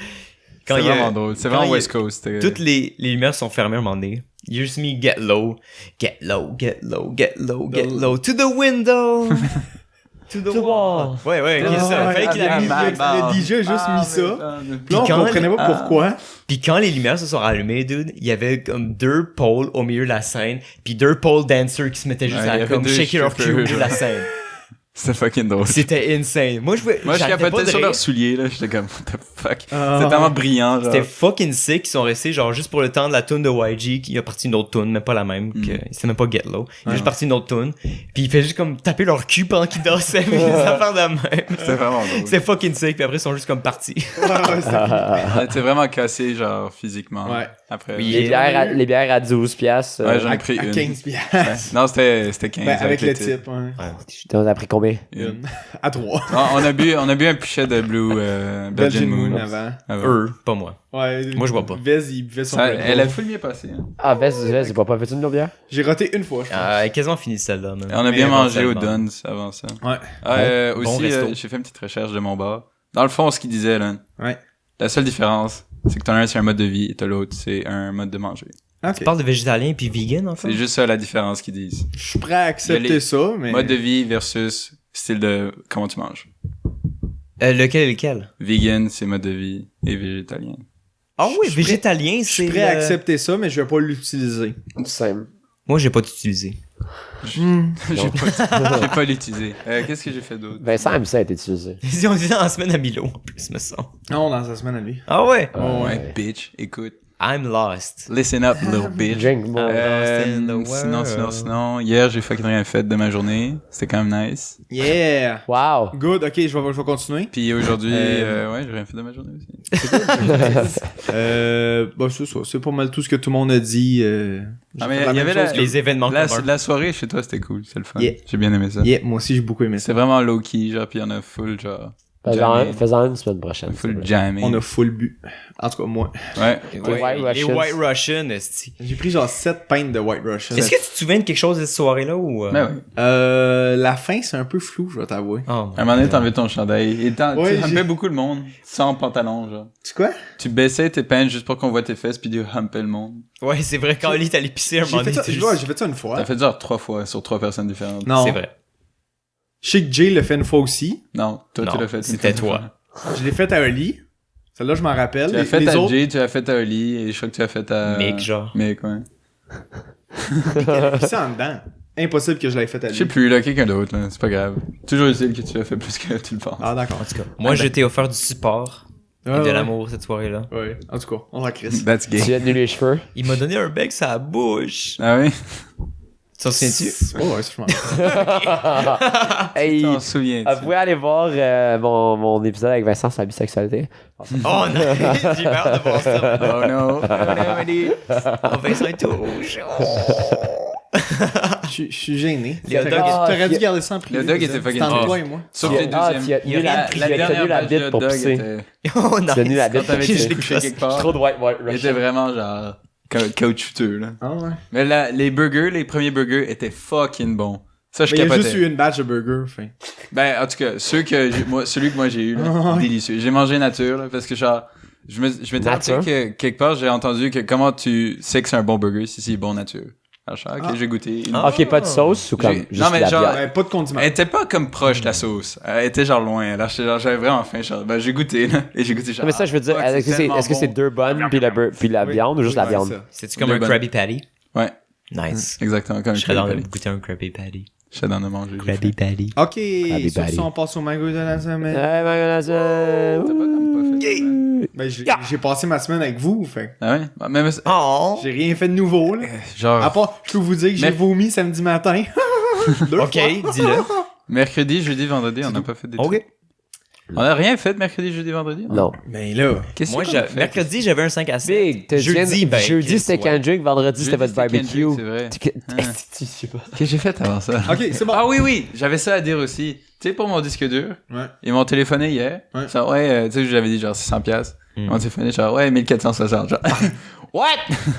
S2: quand
S3: C'est
S2: il y a-
S3: vraiment drôle. C'est
S2: quand
S3: vraiment
S2: il y a-
S3: West Coast.
S2: toutes les lumières sont fermées à un moment donné. You just me get low, get low, get low, get low, get low, to the window, to the wall. Ouais, ouais, ok, ça. Fallait qu'il
S1: Ah,
S2: arrive.
S1: le DJ a juste mis ça. Puis là, on
S2: quand-
S1: comprenait pas pourquoi.
S2: Puis quand les lumières se sont allumées, dude, il y avait comme deux poles au milieu de la scène, puis deux pole dancers qui se mettaient juste
S3: Ouais, il y
S2: à
S3: avait
S2: comme
S3: deux
S2: shake it off cue au
S3: strippers,
S2: bout de la scène.
S3: C'était fucking drôle.
S2: C'était insane. Moi,
S3: Moi, je
S2: j'arrêtais pas
S3: capotais
S2: de
S3: sur
S2: rire.
S3: leurs souliers, là. J'étais comme, what the fuck.
S1: Ah.
S3: C'était tellement brillant, genre.
S2: C'était fucking sick. Ils sont restés genre juste pour le temps de la tune de YG, qui a parti une autre tune, mais pas la même. C'était même pas Get Low. Il a juste parti une autre tune. Puis il fait juste comme taper leur cul pendant qu'ils dansaient, mais des affaires de même.
S3: C'était vraiment drôle.
S2: C'était fucking sick. Puis après, ils sont juste comme partis.
S3: Elle était vraiment cassée, genre, physiquement.
S1: Ouais.
S3: Après.
S2: Oui.
S4: Les bières à 12 piastres.
S3: Ouais, j'en ai
S1: À
S3: pris une.
S1: 15 piastres.
S3: Ouais. Non, c'était 15
S1: Ben, avec le
S3: les
S1: type, ouais.
S4: T'en as pris combien?
S3: Une.
S1: À 3.
S3: Non, on a bu un pichet de Blue Belgian Moon.
S1: avant.
S3: avant.
S2: Eux, pas moi.
S1: Ouais.
S2: Moi, je vois pas.
S1: Vez, il buvait son
S3: Ça,
S1: Red
S3: elle
S1: Bull.
S3: a full mieux passé. Hein.
S4: Ah, Vez, c'est pas fait une bière?
S1: J'ai roté une fois, je pense.
S2: Elle a quasiment fini celle-là. man.
S3: Et on a
S1: Mais
S3: bien mangé au
S2: éventuellement.
S3: Duns avant ça.
S1: Ouais.
S2: Bon
S3: Aussi,
S2: resto.
S3: j'ai fait une petite recherche de mon bar. Dans le fond, ce qu'il disait, là,
S1: Ouais.
S3: la seule différence, c'est que t'en as un, c'est un mode de vie, et t'as l'autre, c'est un mode de manger.
S1: Ok.
S2: Tu parles de végétalien puis vegan, en fait?
S3: C'est juste ça la différence qu'ils disent.
S1: Je suis prêt à
S3: Il y a
S1: accepter
S3: les-
S1: ça, mais.
S3: Mode de vie versus style de comment tu manges.
S2: Lequel et lequel?
S3: Vegan, c'est mode de vie, et végétalien.
S2: Ah oui,
S1: Je suis
S2: végétalien,
S1: Je suis
S2: c'est.
S1: prêt à accepter ça, mais je vais pas l'utiliser.
S4: Simple.
S2: Moi, j'ai pas utilisé.
S3: J'ai pas l'utilisé. Qu'est-ce que j'ai fait d'autre?
S4: Vincent aime ça être utilisé.
S2: Si on disait en semaine à Milo, en plus, me semble.
S1: Non, dans sa semaine à lui.
S2: Ah ouais?
S3: Ouais, bitch, écoute.
S2: I'm lost.
S3: Listen up, little bitch.
S4: Drink more.
S2: Lost in the
S3: Sinon, hier, j'ai fucking rien fait de ma journée. C'était quand même nice.
S1: Yeah!
S4: Wow!
S1: Good, ok, je vais continuer.
S3: Puis aujourd'hui,
S1: Euh,
S3: ouais, j'ai rien fait de ma journée aussi.
S1: Bah, c'est ça. C'est pas mal tout ce que tout le monde a dit.
S3: Ah,
S1: j'ai
S3: mais
S1: fait
S3: il y
S1: même
S3: avait
S1: chose
S3: la-
S1: que-
S2: Les événements communs.
S3: La soirée chez toi, c'était cool. C'est le fun.
S1: Yeah.
S3: J'ai bien aimé ça.
S1: Yeah, moi aussi, j'ai beaucoup aimé ça.
S3: C'est vraiment low-key, genre, puis il y en a full, genre.
S4: Faisant une semaine prochaine.
S3: Full jamming.
S1: On a full bu. En tout cas, moi.
S3: Ouais.
S2: Les White Russians, esti.
S1: J'ai pris genre 7 pintes de White Russian.
S2: Est-ce que tu te souviens de quelque chose de cette soirée-là ou...
S3: Mais ouais.
S1: La fin, c'est un peu flou, je vais t'avouer.
S2: Oh,
S3: À un moment donné, t'enlevais ton chandail. Et tu
S1: Ouais,
S3: humpais beaucoup le monde. Sans pantalon, genre.
S1: Tu quoi?
S3: Tu baissais tes pants juste pour qu'on voit tes fesses puis tu humpais le monde.
S2: ouais, c'est vrai, quand Ali t'allais pisser un moment
S1: J'ai
S2: donné,
S1: fait,
S2: t'es
S1: ouais,
S2: juste...
S1: j'ai fait ça une fois.
S3: T'as fait genre 3 fois sur 3 personnes différentes.
S1: Non.
S2: C'est vrai.
S1: Je sais que Jay l'a fait une fois aussi.
S3: Non, toi, tu
S2: Non,
S3: l'as fait. une
S2: c'était
S3: fois.
S2: toi.
S1: Je l'ai fait à Oli. Celle-là, je m'en rappelle.
S3: Tu l'as fait
S1: les
S3: à
S1: autres...
S3: Jay, tu l'as fait à Oli, et je crois que tu l'as fait à...
S2: Mick, genre.
S3: Mick, ouais.
S1: C'est en dedans. Impossible que je l'avais fait à
S3: Je
S1: lui.
S3: sais plus, là, quelqu'un d'autre, là. C'est pas grave. Toujours utile que tu l'as fait plus que tu le penses.
S1: Ah, d'accord.
S2: En tout cas, moi, je t'ai offert du support et de l'amour cette soirée-là.
S1: Ouais. En tout cas, on la crisse.
S3: That's
S4: Tu
S3: gay.
S4: lui as tenu les cheveux.
S2: Il m'a donné un bec sur la bouche.
S3: Ah oui?
S2: Tu t'en souviens-tu?
S1: Oh, ouais, c'est je
S4: Hey,
S3: T'en souviens.
S4: vous pouvez aller voir mon épisode avec Vincent sur la bisexualité.
S2: Oh non, j'ai peur de voir ça.
S3: Oh no.
S2: On va essayer tout.
S1: Je suis gêné.
S2: Les hot dogs,
S1: T'aurais dû garder ça en privé.
S3: Le dog était fucking
S1: C'était entre
S3: fort.
S1: toi et moi.
S3: Sauf
S4: Tu
S3: que
S4: as-
S3: le
S4: tu as
S3: deuxième.
S4: tenu la
S3: batch de
S4: bite pour
S3: hot dog
S4: pisser.
S3: était...
S2: Oh
S4: Tu as tenu la
S2: nice.
S4: bite
S3: Quand t'avais
S4: pour pisser.
S3: été couché quelque part,
S4: Trop de white
S3: il était
S4: Russian.
S3: vraiment genre caoutchouteux, là.
S1: Ah ouais.
S3: Mais là, les premiers burgers étaient fucking bons. Ça, je
S1: Mais il y a
S3: capotais.
S1: juste eu une batch de burgers. Fin.
S3: Ben, en tout cas, celui que moi j'ai eu, là,
S1: Ah ouais.
S3: délicieux. J'ai mangé nature, là, parce que genre, je m'étais
S4: Nature?
S3: rappelé que quelque part, j'ai entendu que comment tu sais que c'est un bon burger si c'est bon nature. Alors, je suis ok, j'ai goûté.
S4: Ok, pas de sauce ou comme
S3: J'ai-
S4: juste
S3: non, mais
S4: de la
S3: genre-
S4: viande?
S1: Ouais, pas de condiments.
S3: Elle était pas comme proche, la sauce. Elle était genre loin. Alors, j'avais vraiment faim. Genre, ben, j'ai goûté, là. Et j'ai goûté genre.
S4: Non, mais ça, je veux dire,
S3: fuck,
S4: est-ce que c'est
S3: tellement
S4: deux bonnes puis la
S1: Oui.
S4: viande ou juste la
S1: Ouais,
S4: viande?
S1: ça.
S2: C'est-tu comme
S3: Le
S2: un
S3: bon.
S2: Krabby Patty?
S3: bon? Ouais,
S2: Nice.
S3: exactement. Comme
S2: Je serais dans de
S3: Krabby
S2: goûter un Krabby Patty.
S3: Je serais dans de manger.
S2: Krabby Patty.
S1: Ok,
S4: Patty.
S1: sur ça, on passe au mango de la semaine.
S3: T'as pas comme pas fait ça, hein?
S1: Ben, j'ai passé ma semaine avec vous, fait.
S3: Ah ouais? Bah, mais,
S2: Oh!
S1: J'ai rien fait de nouveau, là.
S3: genre,
S1: À part, je peux vous dire que j'ai
S3: Mais-
S1: vomi samedi matin. Deux
S2: Ok,
S1: fois.
S2: dis-le.
S3: mercredi, jeudi, vendredi, on n'a pas fait des trucs.
S2: Ok.
S3: On a rien fait mercredi, jeudi, vendredi?
S4: Non.
S1: Ben là.
S3: Qu'est-ce
S2: Moi,
S3: qu'on a fait?
S2: mercredi, j'avais un 5 à 7.
S4: Big,
S2: Jeudi, ben,
S4: jeudi
S2: Chris,
S4: c'était
S2: ouais.
S4: Kendrick, vendredi c'était
S3: Jeudi,
S4: votre
S3: c'était
S4: barbecue.
S3: Kendrick, c'est vrai.
S4: Tu sais pas.
S3: Qu'est-ce que j'ai fait avant ça?
S1: Ok, c'est bon.
S3: Ah oui, j'avais ça à dire aussi. Tu sais, pour mon disque dur,
S1: Ouais.
S3: ils m'ont téléphoné hier.
S1: Ouais.
S3: Genre, ouais, tu sais, j'avais dit genre 600$. Ils m'ont téléphoné genre, ouais, 1460. Genre, what?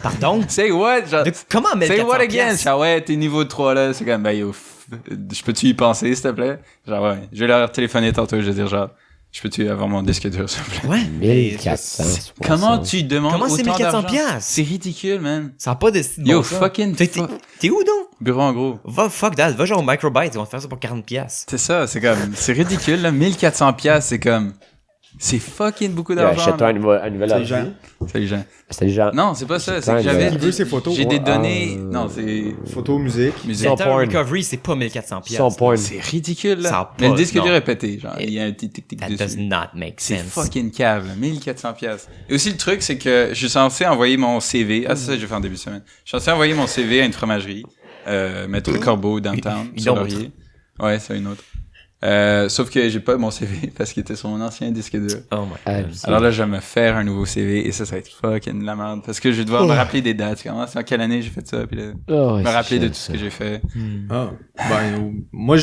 S2: Pardon?
S3: Say what? Genre,
S2: Comment mettre
S3: say what
S2: 400
S3: again?
S2: piastres?
S3: Genre, ouais, t'es niveau 3 là. C'est comme, ben yo, je peux-tu y penser, s'il te plaît? Genre, ouais, je vais leur téléphoner tantôt. Je vais dire, genre, je peux-tu avoir mon disque dur, s'il te plaît?
S2: Ouais.
S4: 1400.
S3: Comment tu demandes
S2: Comment c'est
S3: autant
S2: 1400
S3: d'argent?
S2: piastres?
S3: C'est ridicule, man.
S2: Ça n'a pas de style.
S3: Yo,
S2: bon sens.
S3: fucking
S2: T'es où donc?
S3: bureau en gros.
S2: Va, fuck that. Va genre au Microbytes, ils vont te faire ça pour 40 piastres.
S3: C'est ça, c'est comme, c'est ridicule, là. 1400$, c'est comme, c'est fucking beaucoup d'argent.
S4: Achète-toi
S3: là.
S4: un nouvel
S1: C'est
S4: ordi.
S1: Jean.
S3: Salut, Jean.
S4: C'était genre.
S3: Non, c'est pas ça, c'est
S4: plein
S3: que
S4: de-
S3: j'avais.
S1: Qui veut ses photos?
S3: J'ai des
S4: Ouais,
S3: données. Non, c'est.
S1: Photo, musique.
S3: Musique.
S4: Son
S2: Data
S4: porn.
S2: Recovery, c'est pas 1400
S4: Son
S2: piastres.
S4: point.
S3: C'est ridicule,
S2: Ça a
S3: là.
S2: pas-
S3: Mais le disque
S2: non.
S3: dur est pété, genre. Il y a un petit tic-tic
S2: That does
S3: dessus.
S2: not make
S3: C'est
S2: sense.
S3: fucking cave, là. 1400$. Et aussi, le truc, c'est que je suis censé envoyer mon CV. Ah, c'est ça, j'ai fait en début de semaine. Je suis censé envoyer mon CV à une fromagerie. Maître Corbeau, downtown.
S2: Une
S3: sur
S2: autre.
S3: Laurier. Ouais, c'est une autre. Sauf que j'ai pas mon CV parce qu'il était sur mon ancien disque dur.
S2: Oh my god.
S3: Alors là, je vais me faire un nouveau CV et ça va être fucking de la merde. Parce que je vais devoir me rappeler des dates. Comment, c'est en quelle année j'ai fait ça, puis là, me rappeler de tout ce que j'ai fait.
S1: Ah. Ben, moi,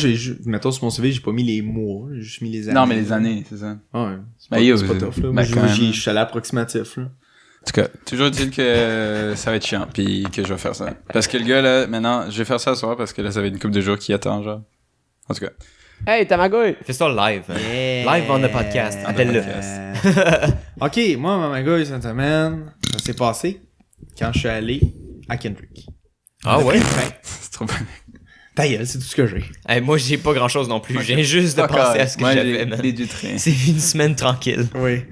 S1: mettons sur mon CV, j'ai pas mis les mois. J'ai juste mis les années.
S3: Non, mais les années, c'est ça.
S1: Ah ouais. C'est
S3: Ben,
S1: pas,
S3: yo,
S1: c'est pas
S3: c'est-
S1: tough, là.
S3: ben,
S1: Moi,
S3: quand même.
S1: je suis allé approximatif, là.
S3: En tout cas, toujours dit que ça va être chiant, puis que je vais faire ça. Parce que le gars, là, maintenant, je vais faire ça ce soir parce que là, ça va être une couple de jours qui attend, genre. En tout cas.
S4: Hey, Tamagouille!
S2: Fais ça live. hein. Live on the podcast.
S3: On the
S2: Appelle-le.
S3: podcast.
S1: Ok, moi, ma magouille cette semaine, ça s'est passé quand je suis allé à Kendrick.
S2: Ah ouais?
S3: C'est trop bien.
S1: Ta gueule, c'est tout ce que j'ai.
S2: Hey, moi, j'ai pas grand chose non plus. J'ai juste de
S3: Fuck
S2: penser
S3: off.
S2: à ce que
S3: Moi,
S2: j'avais,
S3: j'ai
S2: man.
S3: les du train.
S2: C'est une semaine tranquille.
S1: Oui.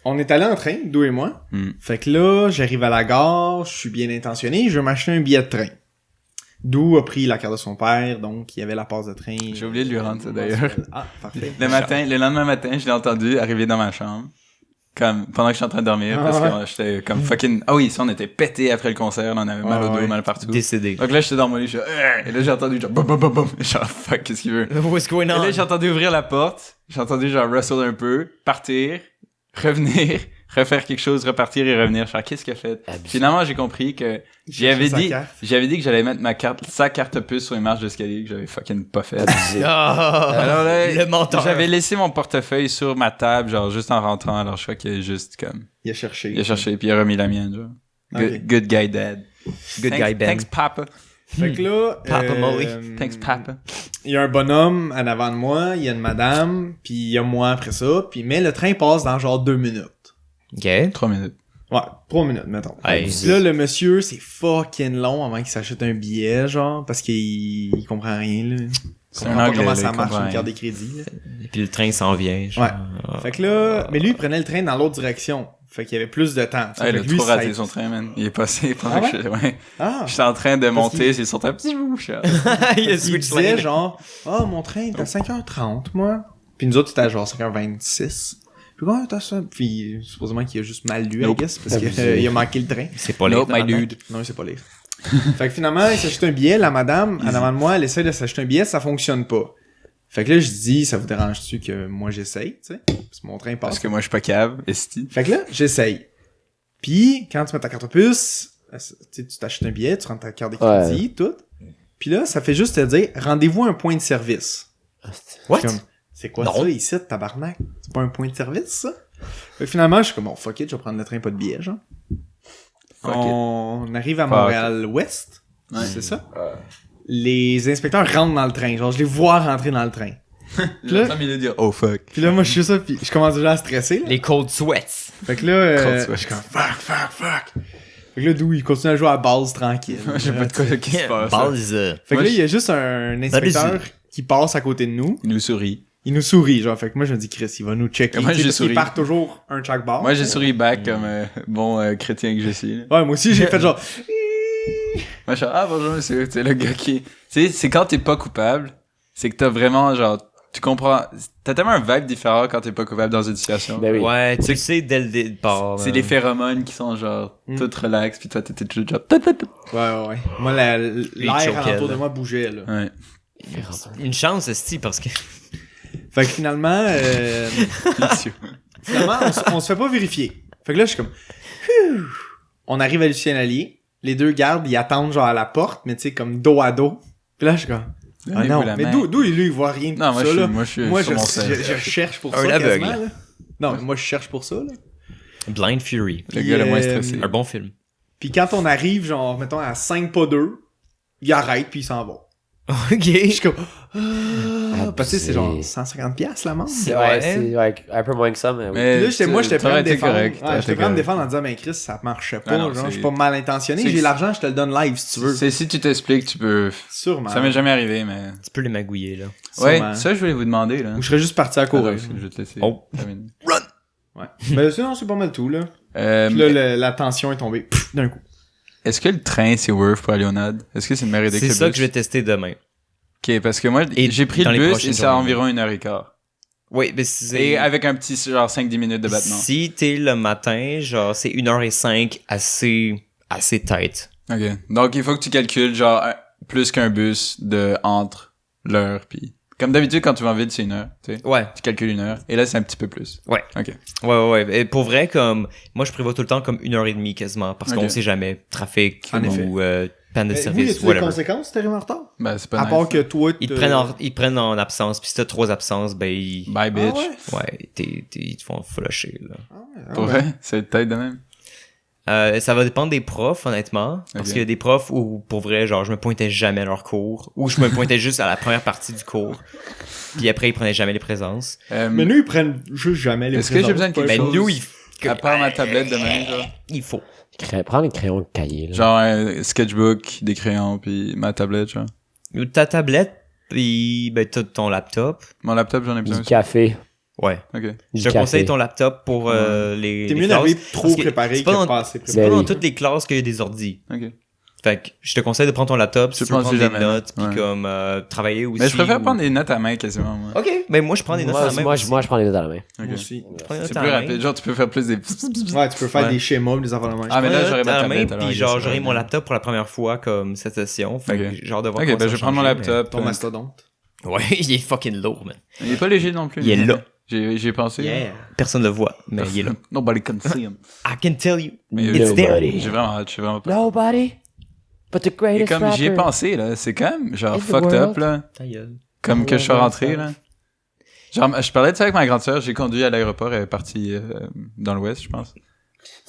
S1: On est allé en train, Dou et moi.
S3: Hmm.
S1: Fait que là, j'arrive à la gare, je suis bien intentionné, je veux m'acheter un billet de train. Dou a pris la carte de son père, donc il y avait la passe de train.
S3: J'ai oublié de lui rendre ça, d'ailleurs.
S1: Ah, parfait.
S3: Le lendemain matin, je l'ai entendu arriver dans ma chambre. Comme, pendant que je suis en train de dormir,
S1: Ah
S3: parce
S1: ouais.
S3: que j'étais comme fucking, ah oui, ça, on était pété après le concert, on avait mal
S1: Ah
S3: au dos,
S1: ouais.
S3: mal partout.
S2: Décédé.
S3: Donc là, j'étais dans mon lit, je suis, et là, j'ai entendu genre, bum, bum, bum, bum. Genre, fuck, qu'est-ce qu'il veut?
S2: What's going
S3: Et
S2: on?
S3: là, j'ai entendu ouvrir la porte, j'ai entendu genre wrestle un peu, partir, revenir, refaire quelque chose, repartir et revenir. Genre, qu'est-ce qu'il a fait? Finalement, j'ai compris que j'avais dit que j'allais mettre sa carte puce sur les marches d'escalier que j'avais fucking pas fait. Alors là,
S2: le menteur.
S3: j'avais laissé mon portefeuille sur ma table, genre, juste en rentrant. Alors, je crois qu'il a juste, comme...
S1: Il a cherché.
S3: Puis il a remis la mienne, genre.
S1: Okay.
S3: Good guy, dad.
S2: Good guy, Ben.
S3: Thanks, papa.
S1: Fait que là,
S2: Papa Molly.
S3: Thanks, papa.
S1: il y a un bonhomme en avant de moi, il y a une madame, puis il y a moi après ça, puis mais le train passe dans genre 2 minutes.
S2: OK.
S3: 3 minutes.
S1: Ouais, 3 minutes, mettons.
S2: Hey,
S1: Puis là, le monsieur, c'est fucking long avant qu'il s'achète un billet, genre, parce qu'il comprend rien, là. Il
S3: C'est
S1: comprend
S3: un
S1: pas
S3: anglais,
S1: comment
S3: là,
S1: ça
S3: il
S1: marche
S3: comprend
S1: une carte
S3: rien.
S1: de crédit, là.
S2: Et puis le train s'en vient. Genre.
S1: Ouais. Fait que là, mais lui, il prenait le train dans l'autre direction. Fait qu'il y avait plus de temps.
S3: Ah, il a
S1: Fait que lui,
S3: trop raté
S1: ça-
S3: son train, man. Il est passé pendant
S1: Ah
S3: que ouais.
S1: Ah!
S3: J'étais en train de
S1: qu'il-
S3: monter, c'est sur un petit bouche.
S2: Il a
S1: Il
S2: switch
S1: disait
S2: lane.
S1: genre, ah, mon train est à 5h30, moi. Puis nous autres, c'était à genre 5h26. Puis ouais, t'as ça. Puis supposément qu'il a juste mal lu, I
S3: Nope.
S1: guess, parce
S4: Abusé.
S1: qu'il a manqué le train.
S2: C'est pas
S3: Nope,
S2: les
S3: my dude.
S1: Non, il sait pas lire. Fait que finalement, il s'achète un billet. La madame, en avant de moi, elle essaie de s'acheter un billet, ça fonctionne pas. Fait que là, je dis, ça vous dérange-tu que moi j'essaye, tu sais? Parce que mon train passe.
S3: Parce que moi, je suis pas cave, esti.
S1: Fait que là, j'essaye. Puis, quand tu mets ta carte puce, tu t'achètes un billet, tu rentres ta carte de crédit, tout. Puis là, ça fait juste te dire, rendez-vous à un point de service.
S2: What?
S1: Comme, c'est quoi
S2: Non.
S1: ça ici, tabarnak? C'est pas un point de service, ça? Fait que finalement, je suis comme, bon, fuck it, je vais prendre le train, pas de billet, genre.
S3: Fuck
S1: On arrive à
S3: Fuck
S1: Montréal-Ouest,
S3: Ouais.
S1: c'est ça? Les inspecteurs rentrent dans le train, genre, je les vois rentrer dans le train.
S3: J'ai entendu de dire, oh fuck.
S1: Puis là, moi, je suis ça, puis je commence déjà à stresser, là.
S2: Les cold sweats.
S1: Fait que là,
S3: Cold
S1: je
S3: sweat.
S1: suis comme, fuck. Fait que là, d'où il continue à jouer à base tranquille.
S3: Je sais pas de quoi qui se passe. là.
S2: Balls.
S1: Fait que
S3: Moi,
S1: là, il y a juste un inspecteur qui passe à côté de nous.
S3: Il nous sourit.
S1: Il nous sourit, genre. Fait que moi, je me dis, Chris, il va nous checker.
S3: Moi,
S1: Tu sais,
S3: j'ai
S1: parce qu'il
S3: souri.
S1: part toujours un chaque bar.
S3: Moi, j'ai souri back comme bon chrétien que je suis. là.
S1: Ouais, moi aussi, j'ai fait genre...
S3: Moi, je suis ah, bonjour monsieur. Tu sais, le gars qui. Tu sais, c'est quand t'es pas coupable, c'est que t'as vraiment, genre, tu comprends. T'as tellement un vibe différent quand t'es pas coupable dans une situation.
S4: Ben oui.
S2: Ouais, tu le sais dès le départ.
S3: C'est les phéromones qui sont, genre, toutes relax, pis toi, t'étais toujours genre.
S1: Ouais. Moi, l'air
S2: choquaient,
S1: alentour de
S2: là.
S1: moi bougeait, là.
S3: Ouais.
S2: Une chance, esti, parce que.
S1: Fait que finalement, on se fait pas vérifier. Fait que là, je suis comme... Phew. On arrive à Lucien Allier. Les deux gardes, ils attendent genre à la porte, mais tu sais, comme dos à dos. Puis là, je suis comme... Ah
S3: Donnez-vous
S1: non,
S3: la
S1: mais
S3: main.
S1: d'où lui, il voit rien de
S3: Non,
S1: tout ça, là.
S3: moi, je suis
S1: Moi,
S3: sur mon
S1: je
S3: sel.
S1: cherche pour
S2: Un
S1: ça,
S2: aveugle.
S1: quasiment, là. Non, mais moi, je cherche pour ça, là.
S2: Blind Fury.
S3: Le gars le moins
S1: Puis,
S3: stressé.
S2: Un bon film.
S1: Puis quand on arrive, genre, mettons, à 5 pas 2, il arrête, puis il s'en va.
S2: Ok.
S1: Je suis comme... Ah, parce que c'est genre
S4: Abusé.
S1: 150 pièces l'amende.
S2: C'est
S4: Ouais,
S2: vrai.
S4: c'est ouais, un peu moins que ça, mais oui.
S3: Mais
S1: Puis là, j'étais prêt à me défendre.
S3: correct.
S1: J'étais prêt à me défendre en disant, ben Chris, ça marchait pas.
S3: Ah non,
S1: genre,
S3: c'est-
S1: je suis pas mal intentionné.
S3: c'est-
S1: J'ai l'argent, je te le donne live si tu veux.
S3: C'est si tu t'expliques, tu peux.
S1: Sûrement.
S3: Ça m'est jamais arrivé, mais.
S2: Tu peux les magouiller, là.
S3: Ouais,
S1: Sûrement.
S3: ça, je voulais vous demander, là.
S1: Ou je serais juste parti à courir.
S3: Ah, je vais te laisser.
S2: Oh.
S3: terminer.
S1: Ouais. Ben sinon, c'est pas mal tout, là.
S3: Euh,
S1: Puis là, la tension est tombée. Pff, d'un coup.
S3: Est-ce que le train, c'est worth pour aller au NAD? Est-ce que c'est une meilleure idée
S2: C'est
S3: que
S2: ça
S3: le
S2: que je vais
S3: bus?
S2: tester demain.
S3: Ok, parce que moi,
S2: Et
S3: j'ai pris
S2: dans
S3: le
S2: les
S3: bus
S2: prochaines
S3: et c'est à
S2: journées.
S3: environ 1h15.
S2: Oui, mais c'est.
S3: Et avec un petit, genre, 5-10 minutes de battement.
S2: Si t'es le matin, genre, c'est 1h05 assez tight.
S3: Ok. Donc, il faut que tu calcules, genre, plus qu'un bus de entre l'heure puis... Comme d'habitude, quand tu vas en ville, c'est 1 heure, tu sais.
S2: Ouais.
S3: Tu calcules 1 heure. Et là, c'est un petit peu plus.
S2: Ouais.
S3: Ok.
S2: Ouais. Et pour vrai, comme, moi, je prévois tout le temps comme 1h30 quasiment, parce
S3: Ok.
S2: qu'on sait jamais. Trafic
S1: En effet.
S2: ou panne de
S1: Vous, y
S2: service,
S1: a-tu des
S2: whatever.
S1: conséquences si t'arrives en retard?
S3: Ben, c'est pas
S1: À
S3: nice.
S1: part que toi,
S2: Ils te prennent en absence, puis si t'as 3 absences, ben, ils...
S3: Bye, bitch.
S1: Ah ouais?
S2: Ouais, ils te font flusher, là.
S3: Pour vrai? C'est peut-être de même.
S2: Ça va dépendre des profs, honnêtement. Parce
S3: Ok.
S2: qu'il y a des profs où, pour vrai, genre, je me pointais jamais à leur cours. Ou je me pointais juste à la première partie du cours. Puis après, ils prenaient jamais les présences.
S1: Mais nous, ils prennent juste jamais les
S3: Est-ce que j'ai besoin de quelque
S2: Mais
S3: chose?
S2: nous,
S3: À part ma tablette demain, genre.
S2: il faut.
S4: Prends les crayons de cahier, là.
S3: Genre un sketchbook, des crayons, puis ma tablette, genre.
S2: Ou ta tablette, puis ben, t'as ton laptop.
S3: Mon laptop, j'en ai besoin
S4: Du
S3: aussi.
S4: café.
S2: Ouais.
S3: Ok.
S2: Je
S4: Du
S2: te
S4: café.
S2: conseille ton laptop pour les
S1: T'es
S2: les
S1: mieux
S2: classes.
S1: d'arriver trop
S2: Parce que
S1: préparé
S2: c'est
S1: que
S2: pas dans-
S1: pas assez
S2: C'est
S1: préparé.
S2: pas
S4: Ben
S2: dans
S4: oui.
S2: toutes les classes qu'il y a des ordis.
S3: Ok.
S2: Fait que je te conseille de prendre ton laptop si
S3: Je
S2: tu veux
S3: pense
S2: prendre des
S3: jamais.
S2: notes, puis
S3: Ouais.
S2: comme travailler aussi.
S3: Mais je préfère
S2: ou-
S3: prendre des notes à main quasiment, moi.
S2: Ok, ben moi je prends des notes à la main.
S4: Moi,
S2: aussi.
S4: je prends les notes à la main.
S3: Ok.
S1: Moi aussi.
S2: Je prends des notes
S3: C'est
S2: à
S3: plus
S2: la main.
S3: rapide. Genre, tu peux faire plus des...
S1: Ouais, tu peux faire
S3: Ouais.
S1: des schémas, des affaires de même.
S3: Ah, mais là, j'aurais ma
S2: à la main,
S3: tablette, alors,
S2: puis
S3: I
S2: genre
S3: guess,
S2: j'aurai
S3: ouais.
S2: mon laptop pour la première fois comme cette session. Fait que
S3: Ok.
S2: genre de voir
S3: Ok,
S2: comment
S3: ben
S2: ça
S3: je vais prendre mon
S2: changer,
S3: laptop.
S1: Ton mastodonte.
S2: mais- Ouais, il est fucking lourd, man.
S3: Il est pas léger non plus.
S2: Il est
S3: mais-
S2: là.
S3: J'ai pensé.
S1: Yeah.
S2: Personne ne le voit, mais il est là.
S3: Nobody can see him.
S2: I can tell you.
S3: Mais
S2: It's there.
S4: Nobody.
S3: j'ai vraiment hâte, je suis vraiment pas.
S4: Nobody but the
S3: Et
S4: greatest
S3: comme j'y ai
S4: rapper.
S3: pensé, là, c'est quand même genre
S4: In the
S3: fucked
S4: world.
S3: up, là.
S2: Ta gueule.
S3: Comme que je suis
S4: Ouais,
S3: rentré,
S4: ouais.
S3: là. Genre, je parlais de ça avec ma grande sœur, j'ai conduit à l'aéroport, elle est partie dans l'ouest, je pense.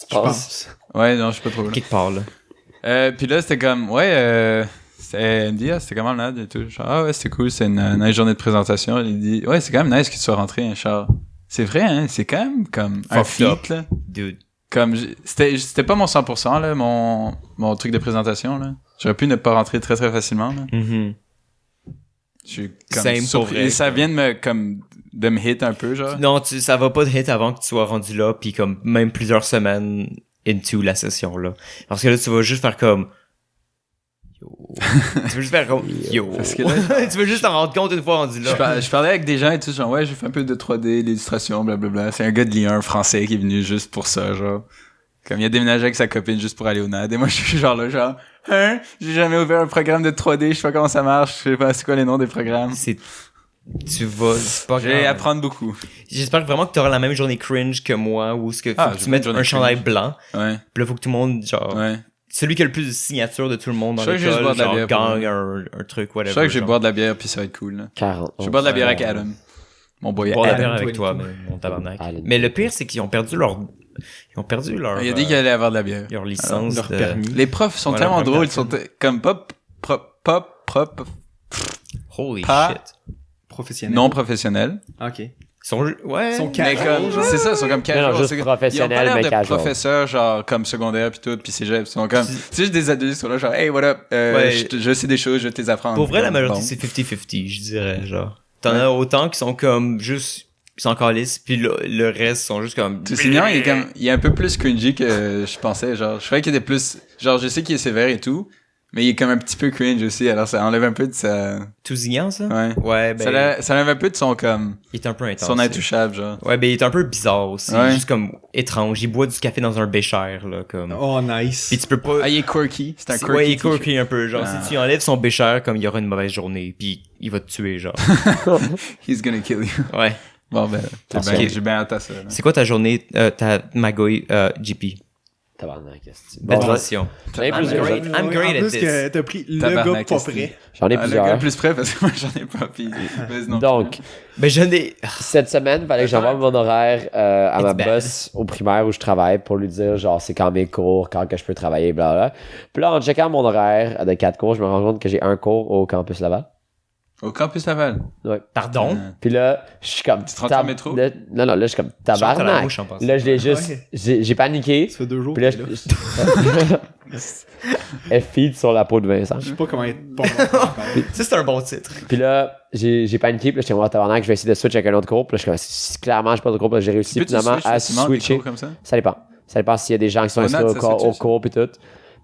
S1: Je pense.
S3: Ouais, non, je sais pas trop, là.
S2: Quelque part, là.
S3: Puis là, c'était comme, elle me dit, ah, c'était comment malade et tout. Genre, ah ouais, c'était cool, c'est une nice journée de présentation. Elle dit, ouais, c'est quand même nice que tu sois rentré, hein, Charles. C'est vrai, hein, c'est quand même comme un
S2: Fucked up.
S3: feat, là.
S2: Dude.
S3: Comme, c'était pas mon 100%, là, mon truc de présentation, là. J'aurais pu ne pas rentrer très très facilement, là.
S2: Mhm.
S3: Je suis comme
S2: Same pour
S3: surpris.
S2: vrai,
S3: Et ça
S2: quoi.
S3: vient de me hit un peu, genre.
S2: Non, ça va pas de hit avant que tu sois rendu là, puis comme même plusieurs semaines into la session, là. Parce que là, tu vas juste faire comme... Yo. Tu veux juste faire comme... Yo.
S3: Parce que là,
S2: tu veux juste t'en rendre compte une fois rendu là.
S3: Je parlais avec des gens et tout, genre, ouais, j'ai fait un peu de 3D, d'illustration, blablabla. C'est un gars de Lyon, français, qui est venu juste pour ça, genre. Comme il a déménagé avec sa copine juste pour aller au NAD. Et moi, je suis genre là, genre, hein? J'ai jamais ouvert un programme de 3D, je sais pas comment ça marche, je sais pas c'est quoi les noms des programmes.
S2: Tu vas... C'est pas
S3: Je vais
S2: grave.
S3: apprendre beaucoup.
S2: J'espère vraiment que t'auras la même journée cringe que moi, où ce que faut
S3: Ah,
S2: que
S3: j'ai
S2: tu
S3: pas
S2: mettes
S3: une journée
S2: un chandail
S3: cringe.
S2: blanc,
S3: Ouais,
S2: puis là, faut que tout le monde, genre...
S3: ouais.
S2: Celui qui a le plus de signatures de tout le monde dans
S3: Je crois que je vais juste
S2: l'école,
S3: boire de la
S2: genre
S3: bière pour
S2: gagne un truc, whatever.
S3: Je sais que je vais
S2: genre.
S3: boire de la bière puis ça va être cool, là.
S4: 40.
S3: Je vais boire de la bière avec Adam. Mon boy
S2: Boire de la
S3: Adam.
S2: bière avec
S1: toi,
S2: toi, mais mon tabarnak.
S4: Alan.
S2: Mais le pire, c'est qu'ils ont perdu leur... Ils ont perdu leur...
S3: Il a dit qu'il allait avoir de la bière.
S2: leur licence
S1: Leur
S2: de...
S1: permis.
S3: Les profs sont
S2: Ouais,
S3: tellement
S2: leur
S3: drôles, ils
S2: permis.
S3: sont comme pop,
S2: Holy
S3: Pas-
S2: shit.
S1: Professionnel.
S3: non professionnels.
S1: Ok.
S2: Ils sont... Ouais.
S1: Ils sont
S3: Mais
S1: casual,
S3: comme,
S1: genre.
S3: c'est ça, ils sont comme casual.
S4: juste
S3: C'est que-
S4: professionnels,
S3: ils ont pas
S4: mais
S3: l'air de
S4: casual.
S3: professeurs, genre, comme secondaire pis tout, pis cégep. Ils sont comme, c'est juste des adultes qui sont là, genre, hey, what up,
S2: Ouais.
S3: je sais des choses, je vais te les apprendre.
S2: Pour vrai, la
S3: Comme,
S2: majorité,
S3: bon.
S2: c'est 50-50, je dirais, genre. T'en
S3: Ouais.
S2: as autant qui sont comme juste... Ils sont encore lisses, puis le reste sont juste comme...
S3: Tout Seigneur, il est un peu plus cringy que je pensais, genre. Je croyais qu'il était plus, genre, je sais qu'il est sévère et tout, mais il est comme un petit peu cringe aussi, alors ça enlève un peu de sa,
S2: Tousignan, ça?
S3: ouais.
S2: Ouais, ben...
S3: Ça enlève un peu de son, comme,
S2: Il est un peu intense.
S3: son intouchable, genre.
S2: Ouais, ben il est un peu bizarre aussi.
S3: Ouais.
S2: Juste comme étrange. Il boit du café dans un bécher, là, comme...
S1: Oh, nice.
S2: Puis tu peux pas...
S3: Ah, il est quirky. C'est un quirky.
S2: Ouais, il est
S3: teacher.
S2: quirky un peu. Genre,
S3: Ah.
S2: si tu enlèves son bécher, comme il y aura une mauvaise journée, puis il va te tuer, genre.
S3: He's gonna kill you.
S2: Ouais.
S3: Bon, ben,
S4: Parce
S3: j'ai
S2: que-
S3: bien hâte à ça, là.
S2: C'est quoi ta journée, ta magouille, JP?
S4: Tabarnak, qu'est-ce que
S2: Belle
S4: Bon,
S2: transition.
S4: j'en ai
S2: I'm
S4: plusieurs.
S2: great. I'm great
S1: En
S2: at
S1: plus
S2: this.
S1: que t'as pris le
S3: Tabarnak,
S1: gars pas
S3: qu'est-ce
S1: prêt.
S4: J'en ai
S3: Le gars
S4: plusieurs.
S3: le plus près, parce que moi, j'en ai pas, pis, mais non.
S4: Donc,
S2: Ben j'en ai...
S4: cette semaine, il fallait que j'envoie mon horaire à ma
S2: It's bad.
S4: boss au primaire où je travaille pour lui dire, genre, c'est quand mes cours, quand que je peux travailler, blablabla. Puis là, en checkant mon horaire de 4 cours, je me rends compte que j'ai un cours au campus Laval.
S3: Au campus Laval.
S2: Pardon?
S4: Puis là, je suis comme...
S3: Tu te rends en métro?
S4: là- non, là, je suis comme
S2: Chante à la
S4: tabarnak.
S2: bouche en passant.
S4: Là, je l'ai juste...
S1: Ouais.
S4: J'ai paniqué.
S1: Ça fait 2 jours
S4: Puis là,
S1: que t'es là.
S4: elle feed sur la peau de Vincent.
S1: Je sais pas comment être bon encore.
S2: Ça, c'est un bon titre.
S4: Puis là, j'ai paniqué. Puis là, j'étais en tabarnak. Je vais essayer de switch avec un autre cours. Puis là, je suis comme, clairement, j'ai pas de cours. Puis là, j'ai réussi
S3: Peux-tu
S4: finalement
S3: switch
S4: à
S3: facilement des
S4: switcher.
S3: cours comme ça?
S4: Ça dépend. Ça dépend s'il y a des gens qui sont
S3: Au
S4: inscrits
S3: NAT,
S4: au
S3: ça
S4: cours,
S3: switch, ça.
S4: puis tout.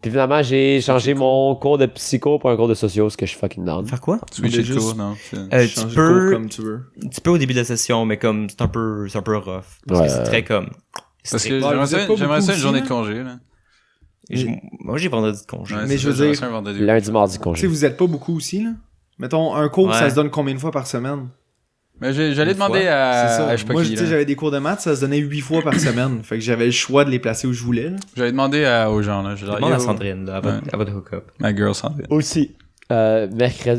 S4: Puis finalement, j'ai changé
S3: cours.
S4: mon cours de psycho pour un cours de sociaux, ce que je suis fucking down.
S2: Faire quoi?
S3: Switcher de
S1: juste-
S3: cours, non. c'est-
S2: Tu
S1: Change de cours
S2: peux...
S1: comme tu veux.
S2: Tu peux au début de la session, mais comme c'est un peu rough. Parce
S4: Ouais.
S2: que c'est très comme...
S3: Parce que
S1: Ouais,
S3: j'aimerais
S1: vous êtes
S3: ça,
S1: pas
S3: j'aimerais
S1: beaucoup
S3: ça une journée
S1: aussi,
S3: de congé, là.
S2: Moi, j'ai vendredi de congé.
S3: Ouais,
S1: Mais
S3: c'est
S1: je veux
S3: ça, j'aimerais
S1: dire-
S3: ça un vendredi.
S4: Lundi, mardi,
S1: Tu sais,
S4: congé.
S1: vous êtes pas beaucoup aussi, là. Mettons, un cours,
S2: Ouais.
S1: ça se donne combien de fois par semaine?
S3: Mais j'allais
S2: Une
S3: demander
S2: fois.
S3: à,
S1: C'est ça.
S3: je sais pas
S1: Moi,
S3: qui,
S1: tu sais,
S3: là.
S1: j'avais des cours de maths, ça se donnait 8 fois par semaine. Fait que j'avais le choix de les placer où je voulais, là.
S3: J'allais demander aux gens, là. Je
S2: Demande à Sandrine, là,
S3: Ouais.
S2: à votre hook-up.
S3: Ma girl Sandrine.
S4: Aussi.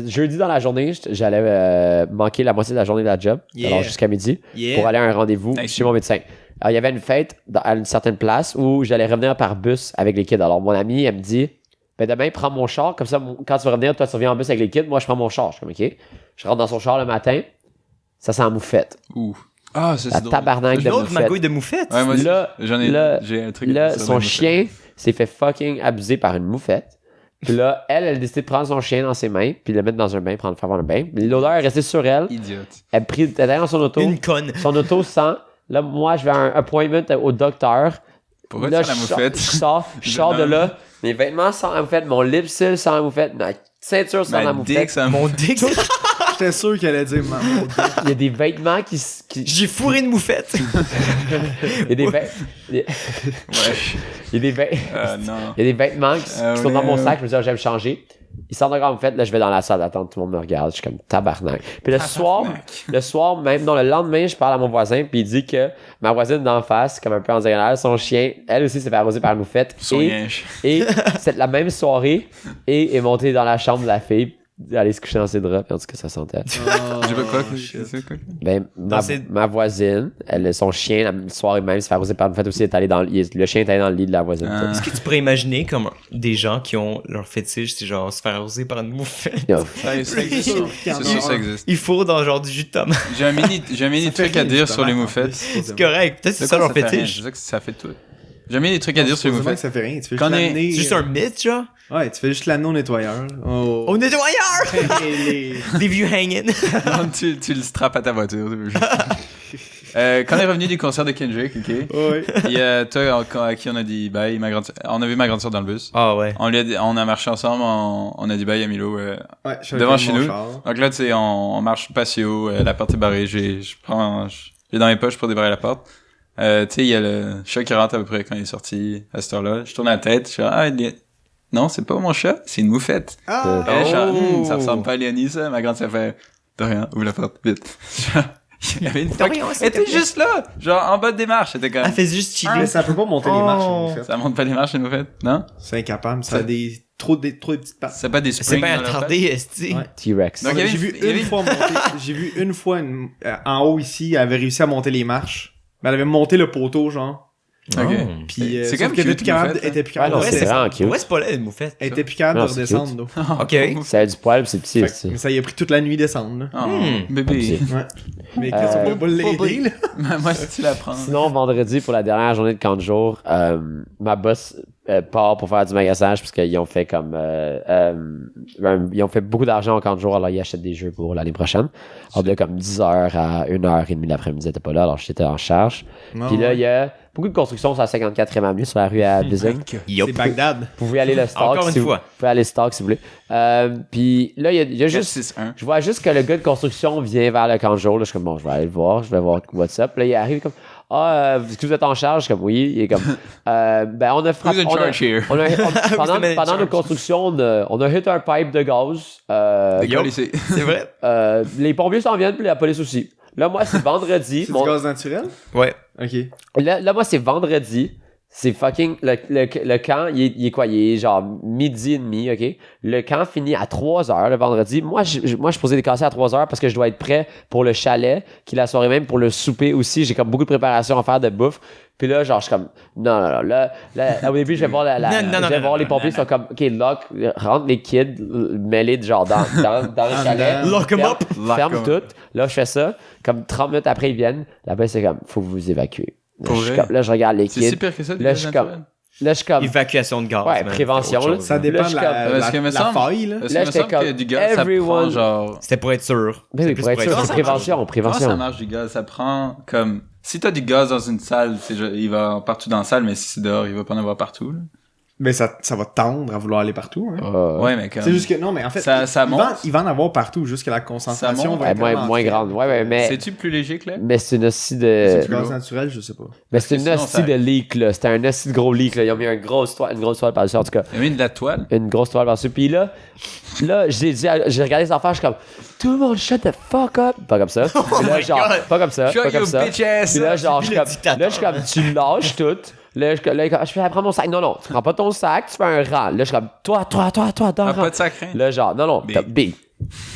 S4: Jeudi dans la journée, j'allais manquer la moitié de la journée de la job,
S1: Yeah.
S4: alors jusqu'à midi,
S1: Yeah.
S4: pour aller à un rendez-vous
S3: Nice.
S4: chez mon médecin. Alors, il y avait une fête à une certaine place où j'allais revenir par bus avec les kids. Alors, mon amie, elle me dit, ben demain, prends mon char, comme ça, quand tu vas revenir, toi, tu reviens en bus avec les kids, moi, je prends mon char. Je suis comme, OK. Je rentre dans son char le matin, ça sent moufette.
S3: Ouh. Ah, ça,
S4: La
S3: c'est drôle.
S4: tabarnak de
S2: Une autre
S4: moufette.
S2: magouille de moufette?
S3: Ouais, moi aussi.
S4: Là-
S3: J'en ai,
S4: là-
S3: j'ai un truc.
S4: Là,
S3: sur
S4: son
S3: la
S4: chien s'est fait fucking abuser par une moufette. Puis là, elle a décidé de prendre son chien dans ses mains, puis de le mettre dans un bain, faire un bain. Mais l'odeur est restée sur elle.
S3: Idiote.
S4: Elle était dans son auto.
S2: Une conne.
S4: Son auto sent. Là, moi, je vais à un appointment au docteur.
S3: Pourquoi
S4: Là,
S3: tu fais la
S4: je sors-
S3: moufette?
S4: Je sors de là. Mes vêtements sentent la moufette. Mon lip-seal sent la moufette. Ma ceinture sent la
S3: Ma dick,
S4: moufette.
S3: ça
S2: Mon dick,
S1: J'étais sûr qu'elle allait dire mon dick.
S4: Il y a des vêtements qui...
S2: j'ai fourré une moufette.
S4: Il y a des vêtements...
S3: Ouais.
S4: Il y a des vêtements...
S3: Non.
S4: Il y a des vêtements qui
S3: Ah
S4: sont dans
S3: ouais.
S4: mon sac. Je me dis, ah, j'aime changer. Ils sortent encore en fait, là, je vais dans la salle d'attente, tout le monde me regarde, je suis comme tabarnak. Puis le soir même, non, le lendemain, je parle à mon voisin, puis il dit que ma voisine d'en face, comme un peu en diagonale, son chien, elle aussi s'est fait arroser par une moufette. Et c'est la même soirée, et est montée dans la chambre de la fille, aller se coucher dans ses draps, puis en tout cas, ça sentait.
S3: Je veux quoi?
S4: Ben, ma voisine, son chien, la soirée même, s'est fait arroser par une moufette aussi, le chien est allé dans le lit de la voisine.
S2: Est-ce que tu pourrais imaginer comme des gens qui ont leur fétiche, c'est genre se faire arroser par une moufette?
S3: Ça existe. C'est sûr, ça existe.
S2: Il faut dans genre du jus de tomate.
S3: J'ai un mini truc à dire sur les moufettes.
S2: C'est correct. Peut-être que c'est ça leur fétiche.
S3: Ça fait tout. J'ai mis des trucs à dire sur les moufettes.
S1: Ça fait rien. Tu fais
S3: Quand
S1: juste l'amener.
S2: C'est juste un mythe, genre?
S1: Ouais, tu fais juste l'amener au nettoyeur.
S2: Au nettoyeur! Leave you hanging.
S3: Non, tu le strappes à ta voiture. Quand on est revenu du concert de Kendrick, ok?
S1: Ouais.
S3: Il y a toi à qui on a dit bye, on a vu ma grande sœur dans le bus.
S2: Ah ouais.
S3: On a marché ensemble, on a dit bye à Milo
S1: Ouais,
S3: devant chez nous.
S1: char.
S3: Donc là, tu sais, on marche patio, la porte est barrée, j'ai dans mes poches pour débarrer la porte. Tu sais, il y a le chat qui rentre à peu près quand il est sorti à cette heure-là. Je tourne la tête, je suis non, c'est pas mon chat, c'est une moufette.
S1: Ah!
S3: Et là, je suis ça ressemble pas à Léonie, ça. Ma grande sœur fait, de rien, ouvre la porte, vite. Il y avait une fois elle était juste là, genre en bas des marches, c'était quand même.
S2: Elle fait juste chiller.
S1: Mais ça peut pas monter les marches, en fait.
S3: Ça monte pas les marches, une moufette, non?
S1: C'est incapable. Ça a trop de petites pattes.
S3: C'est pas des
S2: C'est
S3: springs
S2: pas
S3: dans leur
S2: attardé, esti.
S1: Ouais.
S4: T-Rex.
S3: Donc, il y avait
S1: J'ai vu une fois en haut ici, elle avait réussi à monter les marches. Mais elle avait monté le poteau, genre.
S3: Ok.
S1: Puis
S3: C'est
S1: sauf
S3: quand même
S1: qu'elle était
S3: cute,
S1: plus capable,
S3: moufette,
S1: elle était plus capable
S4: Ouais,
S1: de
S4: non, c'est
S1: redescendre.
S4: vraiment cute.
S2: Ouais, c'est pas là, une moufette.
S1: Elle était plus capable de
S4: Non, c'est
S1: redescendre, d'eau.
S2: Ok.
S4: Ça a du poil, pis c'est petit
S1: Fait
S4: aussi.
S1: que ça y a pris toute la nuit descendre, là.
S3: Oh, bébé.
S1: Ouais. Mais Chris, on peut pas l'aider, là.
S3: Moi, si tu la prends.
S4: Sinon, vendredi, pour la dernière journée de 40 jours, ma boss part pour faire du magasinage parce qu'ils ont fait comme ils ont fait beaucoup d'argent en 40 jours, alors ils achètent des jeux pour l'année prochaine. Alors de comme 10h à 1h30 l'après-midi, j'étais pas là, alors j'étais en charge. Puis là, il y a beaucoup de constructions sur la 54e avenue, sur la rue à Bising.
S1: C'est Bagdad.
S4: Vous pouvez aller le stock
S2: Encore une
S4: si vous
S2: fois.
S4: pouvez aller stock si vous voulez. Puis là, il y a juste
S3: 4-6-1.
S4: je vois juste que le gars de construction vient vers le camp de jour. Là, je suis comme, bon, je vais aller le voir, je vais voir what's up. Là, il arrive comme, est-ce que vous êtes en charge? Je suis comme, oui. Il est comme, ben, on a frappé.
S3: Who's in charge here?
S4: Pendant nos constructions, on a hit un pipe de gaz.
S2: C'est vrai?
S4: Les pompiers s'en viennent, puis la police aussi. Là, moi, c'est vendredi.
S1: C'est du gaz naturel?
S2: Ouais.
S1: Ok.
S4: Là, moi, c'est vendredi. C'est fucking... Le camp, il est quoi? Il est genre midi et demi, OK? Le camp finit à 3h le vendredi. Moi, je suis posé décasser à 3h parce que je dois être prêt pour le chalet, qui la soirée même pour le souper aussi. J'ai comme beaucoup de préparation à faire de bouffe. Puis là, genre, je suis comme... Non. Là, au début, je vais voir les pompiers. Ils sont comme... OK, lock, rentre les kids, mêlés genre dans le chalet.
S2: Lock 'em up.
S4: Ferme tout. Là, je fais ça. Comme 30 minutes après, ils viennent. Là-bas, c'est comme... Faut vous évacuer. Là, je regarde les kids.
S3: C'est si pire que ça,
S4: Là, je suis comme...
S2: Évacuation de gaz.
S4: Ouais,
S2: man.
S4: prévention,
S2: Autre
S4: là.
S2: chose,
S1: Ça dépend
S3: Parce que me
S1: de la
S3: semble-
S1: faille, là.
S3: Parce
S4: Là,
S3: que me
S4: j'étais
S3: semble que
S4: comme,
S3: du gaz, ça
S4: everyone-
S3: prend genre...
S2: C'était pour être sûr.
S4: Mais
S2: C'est
S4: oui,
S2: plus
S4: pour être sûr,
S3: Comment
S4: c'est
S3: ça
S4: prévention.
S3: Comment ça marche du gaz? Ça prend comme... Si t'as du gaz dans une salle, il va partout dans la salle, mais si c'est dehors, il va pas en avoir partout, là.
S1: Mais ça va tendre à vouloir aller partout, hein.
S3: Ouais, mais comme...
S1: C'est juste que, non, mais en fait,
S3: Ça monte.
S1: il va en avoir partout, juste que la concentration
S3: monte.
S1: va être vraiment
S4: moins
S1: faible.
S4: grande. Ouais, mais
S3: C'est-tu plus léger que là?
S4: c'est une hostie
S1: C'est
S4: de...
S1: du gaz naturel, je sais pas.
S4: Mais c'est
S3: que
S4: une
S3: sinon,
S4: hostie
S3: ça-
S4: de leak, là. C'était un hostie de gros leak, là. Ils ont mis une grosse toile par-dessus, en tout cas.
S3: Il y a mis de la toile.
S4: Une grosse toile par-dessus. Puis là, j'ai regardé les enfants, je suis comme, tout le monde shut the fuck up. Pas comme ça. Puis là,
S2: my
S4: genre,
S2: God.
S4: pas comme ça.
S3: Shut
S4: Pas comme
S3: your
S4: ça.
S3: bitch ass.
S4: Puis là, genre, je
S2: le dictateur.
S4: suis comme, tu lâches tout. Là, je fais, prends mon sac. Non, tu prends pas ton sac, tu fais un rang. Là, je suis comme, toi, dans
S3: Ah,
S4: le rang.
S3: pas de sacré.
S4: Là, genre, non,
S3: B.
S4: t'as B.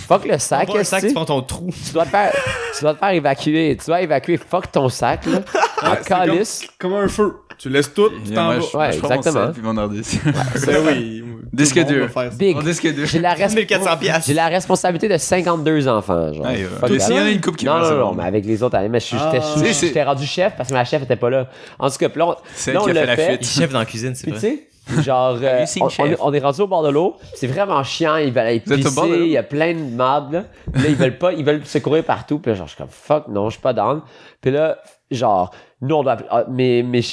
S4: Fuck le sac,
S2: Pas un sac,
S4: esti.
S2: tu prends ton trou.
S4: Tu dois te faire évacuer. Tu dois évacuer. Fuck ton sac, là. En
S1: C'est
S4: calice.
S1: comme un feu. Tu laisses tout, tu t'en
S3: Moi,
S1: vas.
S3: je
S4: Ouais,
S3: prends mon
S4: exactement.
S3: sel puis mon ordi.
S1: Ben oui.
S3: Disque
S1: Tout le monde
S3: dur.
S1: va faire ça.
S4: Big.
S3: Mon disque dur.
S4: J'ai la,
S2: 1400 piastres.
S4: j'ai la responsabilité de 52 enfants, genre.
S3: Aïe,
S4: Fuck
S3: ouais.
S4: that.
S3: S'il y en a une couple qui meurt, c'est
S4: non,
S3: bon.
S4: mais avec les autres, mais
S3: C'est-
S4: j'étais rendu chef parce que ma chef était pas là. En tout cas, puis là,
S3: C'est
S4: là,
S3: elle
S4: on
S3: qui a
S4: l'a
S3: fait la
S4: fait.
S3: fuite.
S2: Chef dans la cuisine, c'est
S4: Puis tu
S2: vrai.
S4: sais, genre,
S3: Lucine chef.
S4: on est rendu au bord de l'eau. C'est vraiment chiant. Ils veulent aller
S3: Vous êtes au bord de
S4: pisser.
S3: l'eau?
S4: Il y a plein de marde, là. Puis là, ils veulent se courir partout. Puis là, genre, je suis comme, fuck, non, je suis pas down. Puis là, genre, nous, on doit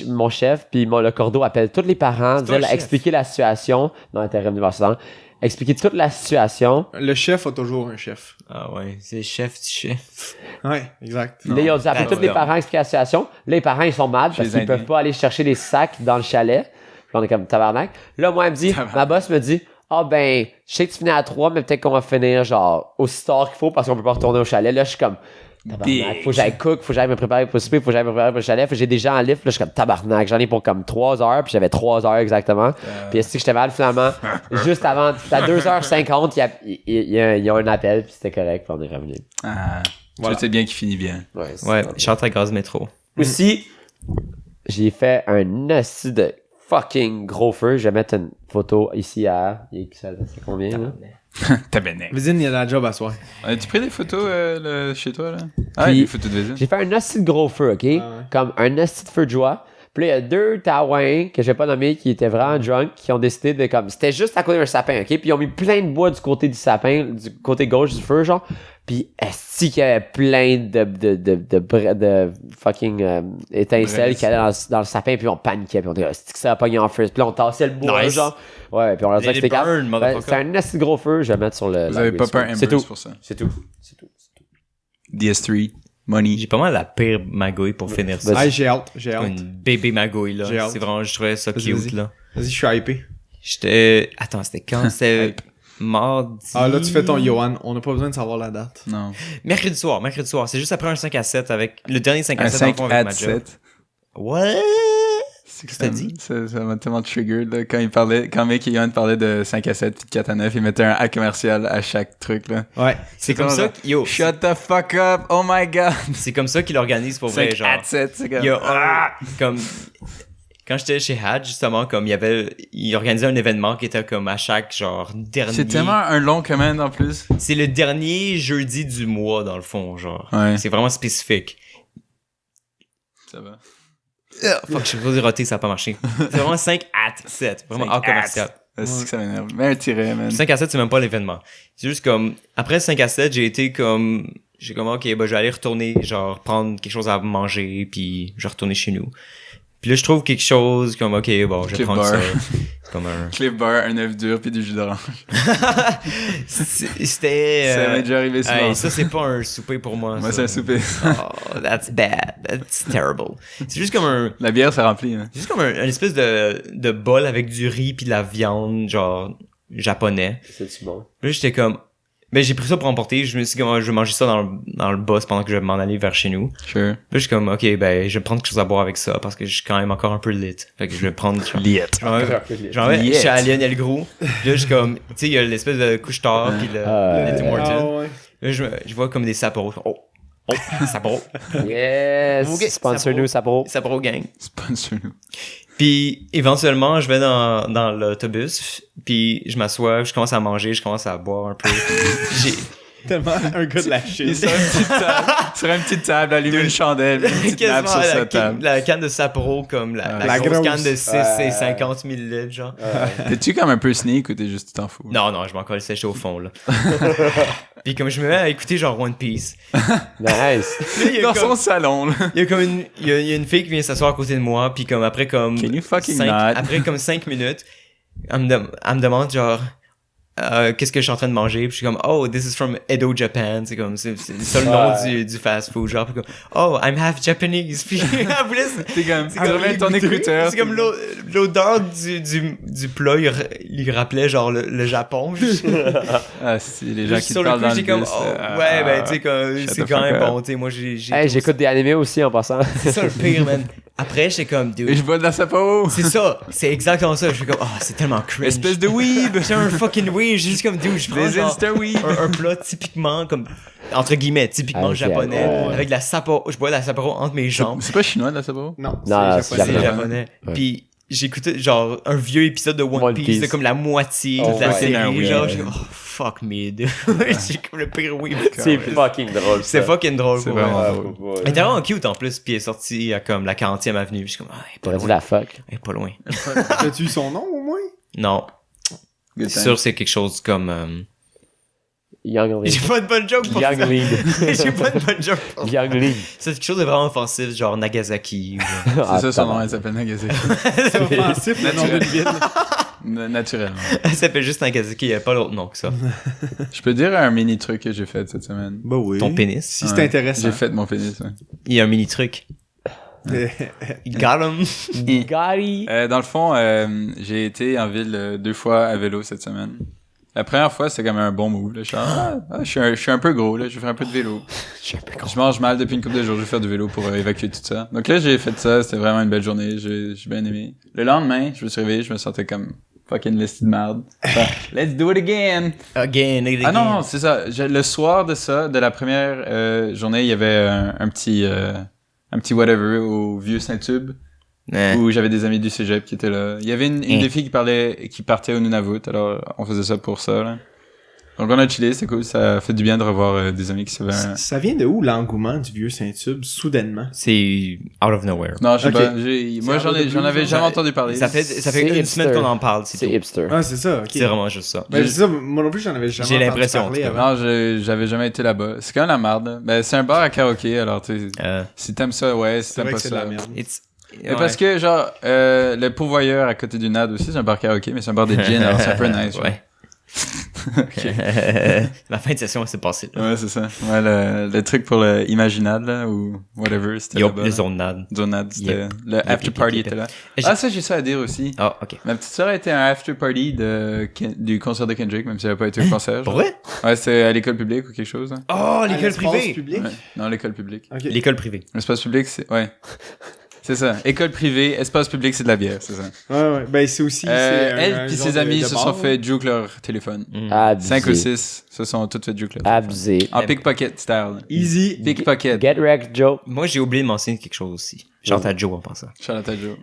S4: mon chef, puis le cordeau appelle tous les parents,
S2: toi le chef.
S4: expliquer la situation. Non, elle était revenue voir ça. Expliquer toute la situation.
S1: Le chef a toujours un chef.
S2: Ah ouais, c'est chef du chef.
S1: Ouais, exact.
S4: Là, ils ont dit, appeler tous les parents, expliquer la situation. Là, les parents, ils sont mad parce
S3: les
S4: qu'ils
S3: Indiens.
S4: peuvent pas aller chercher les sacs dans le chalet. Puis on est comme tabarnak. Là, moi, elle me dit, ma boss me dit, ah ben, je sais que tu finis à 3, mais peut-être qu'on va finir genre aussi tard qu'il faut parce qu'on peut pas retourner au chalet. Là, je suis comme, tabarnak, faut que j'aille cook, faut que j'aille me préparer pour le souper, faut que j'aille me préparer pour le chalet. Faut que j'ai des gens en lift, là, je suis comme tabarnak. J'en ai pour comme 3 heures, puis j'avais 3 heures exactement. Puis est-ce que j'étais mal finalement? Juste avant, c'était à 2h50, il y a un appel, puis c'était correct, puis on est revenu.
S3: Ah,
S1: Voilà.
S3: je sais bien qu'il finit bien.
S4: Ouais,
S2: Ouais, chante à gaz métro.
S4: Aussi, j'ai fait un assis de fucking gros feu. Je vais mettre une photo ici c'est combien, là?
S3: Tabarnak.
S1: Vizine, il y a la job à soir.
S3: As-tu pris des photos chez toi, là? Ah,
S4: Puis,
S3: des photos de Vizine.
S4: J'ai fait un assis de gros feu, OK?
S1: ouais.
S4: Comme un assis de feu de joie. Puis là, il y a 2 Taouins que je vais pas nommer qui étaient vraiment drunk, qui ont décidé de comme. C'était juste à côté d'un sapin, OK? Puis ils ont mis plein de bois du côté du sapin, du côté gauche du feu, genre. Puis est-ce qu'il y avait plein de fucking étincelles qui allaient dans le sapin, puis on paniquait, puis on disait, est-ce que ça va pogner en feu? Puis là, on tassait le bois,
S2: Nice.
S4: genre. Ouais, puis on leur disait que c'était
S2: Let it
S4: calme.
S2: burn, motherfucker.
S4: C'est un assis de gros feu, je vais mettre sur le.
S3: Vous avez pas peur
S4: C'est
S3: Embers
S4: tout.
S3: pour ça.
S4: C'est tout. C'est tout.
S3: DS3, Money.
S2: J'ai pas mal la pire magouille pour finir ça.
S4: Vas-y.
S1: Ah, j'ai hâte.
S2: Une bébé magouille, là.
S1: J'ai hâte.
S2: C'est vraiment, je trouvais ça
S1: Vas-y,
S2: cute,
S1: vas-y.
S2: là.
S1: Vas-y, je suis hypé.
S2: Attends, c'était quand? C'était mardi.
S1: Ah, là, tu fais ton Johan. On n'a pas besoin de savoir la date.
S3: Non.
S2: Mercredi soir. C'est juste après un 5 à 7 avec le dernier 5 à
S3: Un
S2: 7
S3: 5
S2: dans le fond, avec
S3: à
S2: ma job.
S3: 7.
S2: What?
S3: C'est que
S2: Qu'est-ce que t'as dit?
S3: Ça m'a tellement triggered, là. Quand Mick et Yohan parlaient de 5 à 7 puis de 4 à 9, ils mettaient un A commercial à chaque truc, là.
S1: Ouais.
S2: C'est comme ça
S3: Shut the fuck up! Oh my god!
S2: c'est comme ça qu'il organise pour vrai,
S3: 5
S2: genre.
S3: à 7, c'est comme...
S2: Il y a comme quand j'étais chez Hadj, justement, comme il organisait un événement qui était comme à chaque genre dernier.
S3: C'est tellement un long command en plus.
S2: C'est le dernier jeudi du mois dans le fond, genre.
S3: Ouais.
S2: C'est vraiment spécifique.
S3: Ça va.
S2: Fuck, je suis pas roté, ça a pas marché. C'est vraiment 5 à 7, vraiment
S3: 5
S2: hors commercial.
S3: C'est que ça m'énerve. Mais un tiret, man.
S2: 5 à 7, c'est même pas l'événement. C'est juste comme après 5 à 7, j'ai comme OK, bah je vais aller retourner genre prendre quelque chose à manger puis je vais retourner chez nous. Puis là je trouve quelque chose comme OK, bon, je vais
S3: Cliff
S2: prendre
S3: bar.
S2: ça. C'est comme un
S3: Cliff bar, un œuf dur puis du jus d'orange.
S2: c'était
S3: Ça m'est déjà arrivé souvent.
S2: hey, ça c'est pas un souper pour moi.
S3: Moi,
S2: ça.
S3: c'est un souper.
S2: Oh, that's bad. That's terrible. C'est juste comme un
S3: La bière, ça remplit, hein.
S2: c'est juste comme un espèce de bol avec du riz puis de la viande genre japonais.
S4: C'est-tu bon?
S2: Puis là, j'étais comme ben j'ai pris ça pour emporter, je me suis dit je vais manger ça dans le bus pendant que je vais m'en aller vers chez nous.
S3: Sure.
S2: Puis là, je suis comme OK, ben je vais prendre quelque chose à boire avec ça parce que je suis quand même encore un peu lit. Fait que je vais prendre genre,
S3: Liet.
S2: je suis à Lionel Gros. Puis là je suis comme tu sais il y a l'espèce de couche-tard puis le Tim
S1: Ah,
S2: Hortons.
S1: ouais.
S2: Là je vois comme des Sapporo. Oh, Sapporo.
S4: Yes!
S2: Ok,
S4: Sponsor-nous, Sapporo.
S2: Sapporo gang.
S3: Sponsor nous.
S2: Puis éventuellement, je vais dans l'autobus, puis je m'assois, je commence à manger, je commence à boire un peu. J'ai
S1: Tellement un gars de la
S3: Il
S1: shit.
S3: sur une petite table, allume une chandelle, une petite nappe
S2: quasiment
S3: sur sa table.
S2: la canne de Sapporo comme la
S1: La
S2: grosse
S1: grosse.
S2: canne de 6 et 50 millilitres, genre.
S3: T'es-tu comme un peu sneak ou t'es juste, tu t'en fous?
S2: Non, je m'en colle sèche au fond, là. Puis comme je me mets à écouter genre One Piece.
S4: Nice.
S2: Là, il y a
S3: Dans
S2: comme-
S3: son salon, là.
S2: il y a comme il y a une fille qui vient s'asseoir à côté de moi, puis comme après comme
S3: Can you fucking not?
S2: après comme 5 minutes, elle me demande genre qu'est-ce que je suis en train de manger, puis je suis comme oh this is from Edo Japan, c'est comme c'est ça le nom du fast food, genre puis comme oh I'm half Japanese, puis elle voulait
S3: T'es comme,
S2: c'est comme
S3: remets ton écouteur.
S2: c'est comme l'odeur du plat il lui rappelait genre le Japon.
S3: Ah, si, les gens qui te
S2: Sur le
S3: parlent
S2: coup
S3: dans
S2: j'ai
S3: le
S2: comme
S3: bus.
S2: oh ouais ben tu sais comme
S3: shut
S2: c'est
S3: the
S2: quand
S3: fuck
S2: même
S3: up.
S2: bon, tu sais moi j'ai
S4: Hey, j'écoute des animés aussi en passant.
S2: c'est ça le pire man. Après j'étais comme dude
S3: Et je bois de la Sapporo.
S2: c'est ça, c'est exactement ça. Je suis comme, oh, c'est tellement cringe.
S3: Espèce de weeb.
S2: C'est un fucking weeb. J'ai juste comme, dude, je prends
S3: Des
S2: genre
S3: Insta weeb.
S2: un plat typiquement, comme, entre guillemets, typiquement
S4: Ah,
S2: japonais,
S4: ouais.
S2: avec de la Sapporo. Je bois de la Sapporo entre mes jambes.
S3: C'est pas chinois de la Sapporo?
S1: Non,
S4: Non,
S1: c'est
S4: c'est
S2: C'est
S1: japonais.
S2: japonais.
S4: Ouais.
S2: Puis, j'écoutais genre un vieux épisode de One Piece, de comme la moitié
S4: Oh,
S2: de la
S4: ouais.
S2: série.
S3: Ouais.
S2: Genre, je suis comme, oh, fuck me, dude. J'ai comme le pire weeb.
S4: C'est fucking drôle.
S2: C'est fucking drôle.
S3: C'est
S2: pour vrai.
S3: vraiment drôle.
S2: Elle était vraiment cute en plus, puis elle est sortie à comme la 40e avenue. Je suis comme, ah, elle est pas
S4: T'aurais dit
S2: loin.
S4: la fuck.
S2: Elle est pas loin.
S1: As-tu eu son nom au moins?
S2: Non.
S3: Good
S2: C'est
S3: time.
S2: sûr, c'est quelque chose comme.
S4: Young League.
S2: J'ai pas de bonne joke pour
S4: Young
S2: ça.
S4: League.
S2: J'ai pas de bonne joke pour ça.
S4: Young League.
S2: C'est quelque chose de vraiment offensif, genre Nagasaki. Ou...
S3: C'est ça son nom, elle s'appelle Nagasaki.
S1: C'est offensif, le nom d'une ville.
S3: Naturellement.
S2: Elle s'appelle juste Nagasaki, il n'y a pas l'autre nom que ça.
S3: Je peux dire un mini truc que j'ai fait cette semaine.
S1: Bah oui.
S2: Ton pénis.
S1: Si c'est
S3: Ouais.
S1: intéressant.
S3: J'ai fait mon pénis, ouais.
S2: Il y a un mini truc. Got him.
S4: Gary.
S3: Dans le fond, j'ai été en ville 2 fois à vélo cette semaine. La première fois, c'était comme un bon move. Là. Je suis un peu gros, là. Je vais faire un peu de vélo.
S4: Je suis un peu con.
S3: Je mange mal depuis une couple de jours. Je vais faire du vélo pour évacuer tout ça. Donc là, j'ai fait ça. C'était vraiment une belle journée. J'ai bien aimé. Le lendemain, je me suis réveillé. Je me sentais comme fucking liste de merde. Enfin, let's do it again.
S2: Again.
S3: Ah non, c'est ça. Le soir de la première journée, il y avait un petit whatever au vieux Saint-Tube. Où j'avais des amis du cégep qui étaient là. Il y avait une des filles qui partait au Nunavut, alors on faisait ça pour ça, là. Donc on a chillé, c'est cool, ça fait du bien de revoir des amis qui se veulent.
S1: Ça vient de où l'engouement du vieux Saint-Tube, soudainement?
S2: C'est out of nowhere.
S3: Non, je sais
S1: Ok.
S3: pas, moi j'en avais jamais entendu parler.
S2: Ça fait
S4: C'est
S2: une
S4: hipster.
S2: semaine qu'on en parle,
S4: C'est
S2: c'est tout.
S4: hipster.
S1: Ah, c'est ça, ok.
S2: C'est vraiment juste ça.
S1: Ben, c'est ça, moi non plus, j'en avais jamais
S2: J'ai
S1: entendu
S2: l'impression,
S1: parler
S2: en tout cas.
S1: avant.
S3: Non, j'avais jamais été là-bas. C'est quand même la merde. Ben, c'est un bar à karaoké, alors tu sais, si t'aimes ça, ouais, si
S1: C'est
S3: t'aimes
S1: vrai
S3: pas
S1: que c'est de
S3: ça.
S1: la merde.
S3: Mais parce que, genre, le pourvoyeur à côté du NAD aussi, c'est un bar karaoké, mais c'est un bar de gin, alors c'est un peu nice. genre.
S2: Ouais. La fin de session s'est passée là.
S3: Ouais, c'est ça. Ouais, le truc pour le Imaginade, là, ou whatever, c'était
S2: Yup,
S3: là-bas.
S2: le
S3: là.
S2: zonade.
S3: Zonade, c'était
S2: Yep.
S3: le after party
S2: yep.
S3: était là.
S2: Et
S3: Ah, ça, j'ai ça à dire aussi.
S2: Ah, ok.
S3: Ma petite sœur a été à un after party du concert de Kendrick, même si elle n'a pas été au concert.
S2: Pour
S3: genre.
S2: vrai?
S3: Ouais, c'était à l'école publique ou quelque chose. Hein.
S2: Oh,
S1: À
S2: l'école
S1: l'espace
S2: privée!
S1: public?
S3: Ouais. Non, l'école publique.
S1: Ok.
S2: L'école privée.
S3: L'espace public, c'est... Ouais. C'est ça. École privée, espace public, c'est de la bière, c'est ça.
S1: Ouais. Ben, c'est aussi. c'est un
S3: Elle puis
S1: genre
S3: ses amis
S1: de
S3: se
S1: bar,
S3: sont
S1: là.
S3: fait juke leur téléphone.
S4: Abusé.
S3: 5 ou 6 se sont toutes fait juke leur téléphone.
S4: Abusé.
S3: En pickpocket style. là.
S1: Easy.
S3: Pickpocket.
S4: Get wrecked, Joe.
S2: Moi, j'ai oublié de mentionner quelque chose aussi. Chante à Joe en pensant.
S3: Charlotte Joe.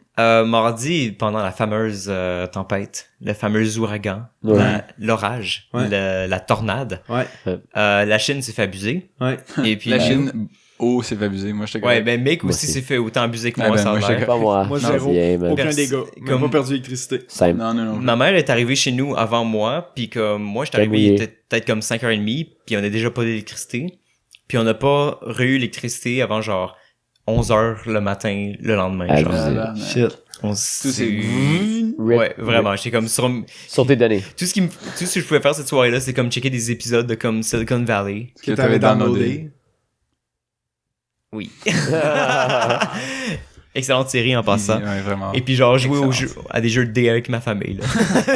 S2: Mardi, pendant la fameuse tempête, le fameux ouragan,
S4: Ouais.
S2: l'orage,
S1: Ouais.
S2: la tornade,
S1: Ouais.
S2: la Chine s'est fait abuser.
S1: Ouais.
S2: Et puis
S3: La Chine, c'est fait abuser. Moi, j'étais
S2: Ouais,
S3: correct.
S2: ben Mick
S4: Moi
S2: aussi
S4: aussi.
S2: s'est fait autant abuser que
S3: Ah
S2: moi,
S3: ben,
S2: ça a
S3: moi,
S2: l'air.
S3: j'étais
S4: Pas moi.
S1: Moi,
S4: Ça
S1: zéro.
S4: vient, man.
S1: Aucun
S2: Merci.
S1: dégât. Même
S2: Comme-
S1: pas perdu d'électricité.
S4: Simple.
S3: Non.
S2: Ma mère est arrivée chez nous avant moi, puis que moi, j'étais arrivé, il
S4: mouillé.
S2: était peut-être comme 5h30, puis on a déjà pas d'électricité. Puis on n'a pas eu l'électricité avant genre 11h le matin, le lendemain.
S4: Ah,
S2: Genre.
S3: Ah,
S1: Shit.
S2: On
S3: Tout
S2: s'est...
S3: c'est...
S4: Rip.
S2: Ouais, vraiment. J'étais comme sur...
S4: Sur tes données.
S2: Tout ce que je pouvais faire cette soirée-là, c'est comme checker des épisodes de comme Silicon Valley.
S1: Que t'avais downloadé.
S2: Oui. Excellente série en passant.
S3: Ouais, vraiment.
S2: Et puis genre jouer
S3: Excellent.
S2: à des jeux de dé avec ma famille. Là.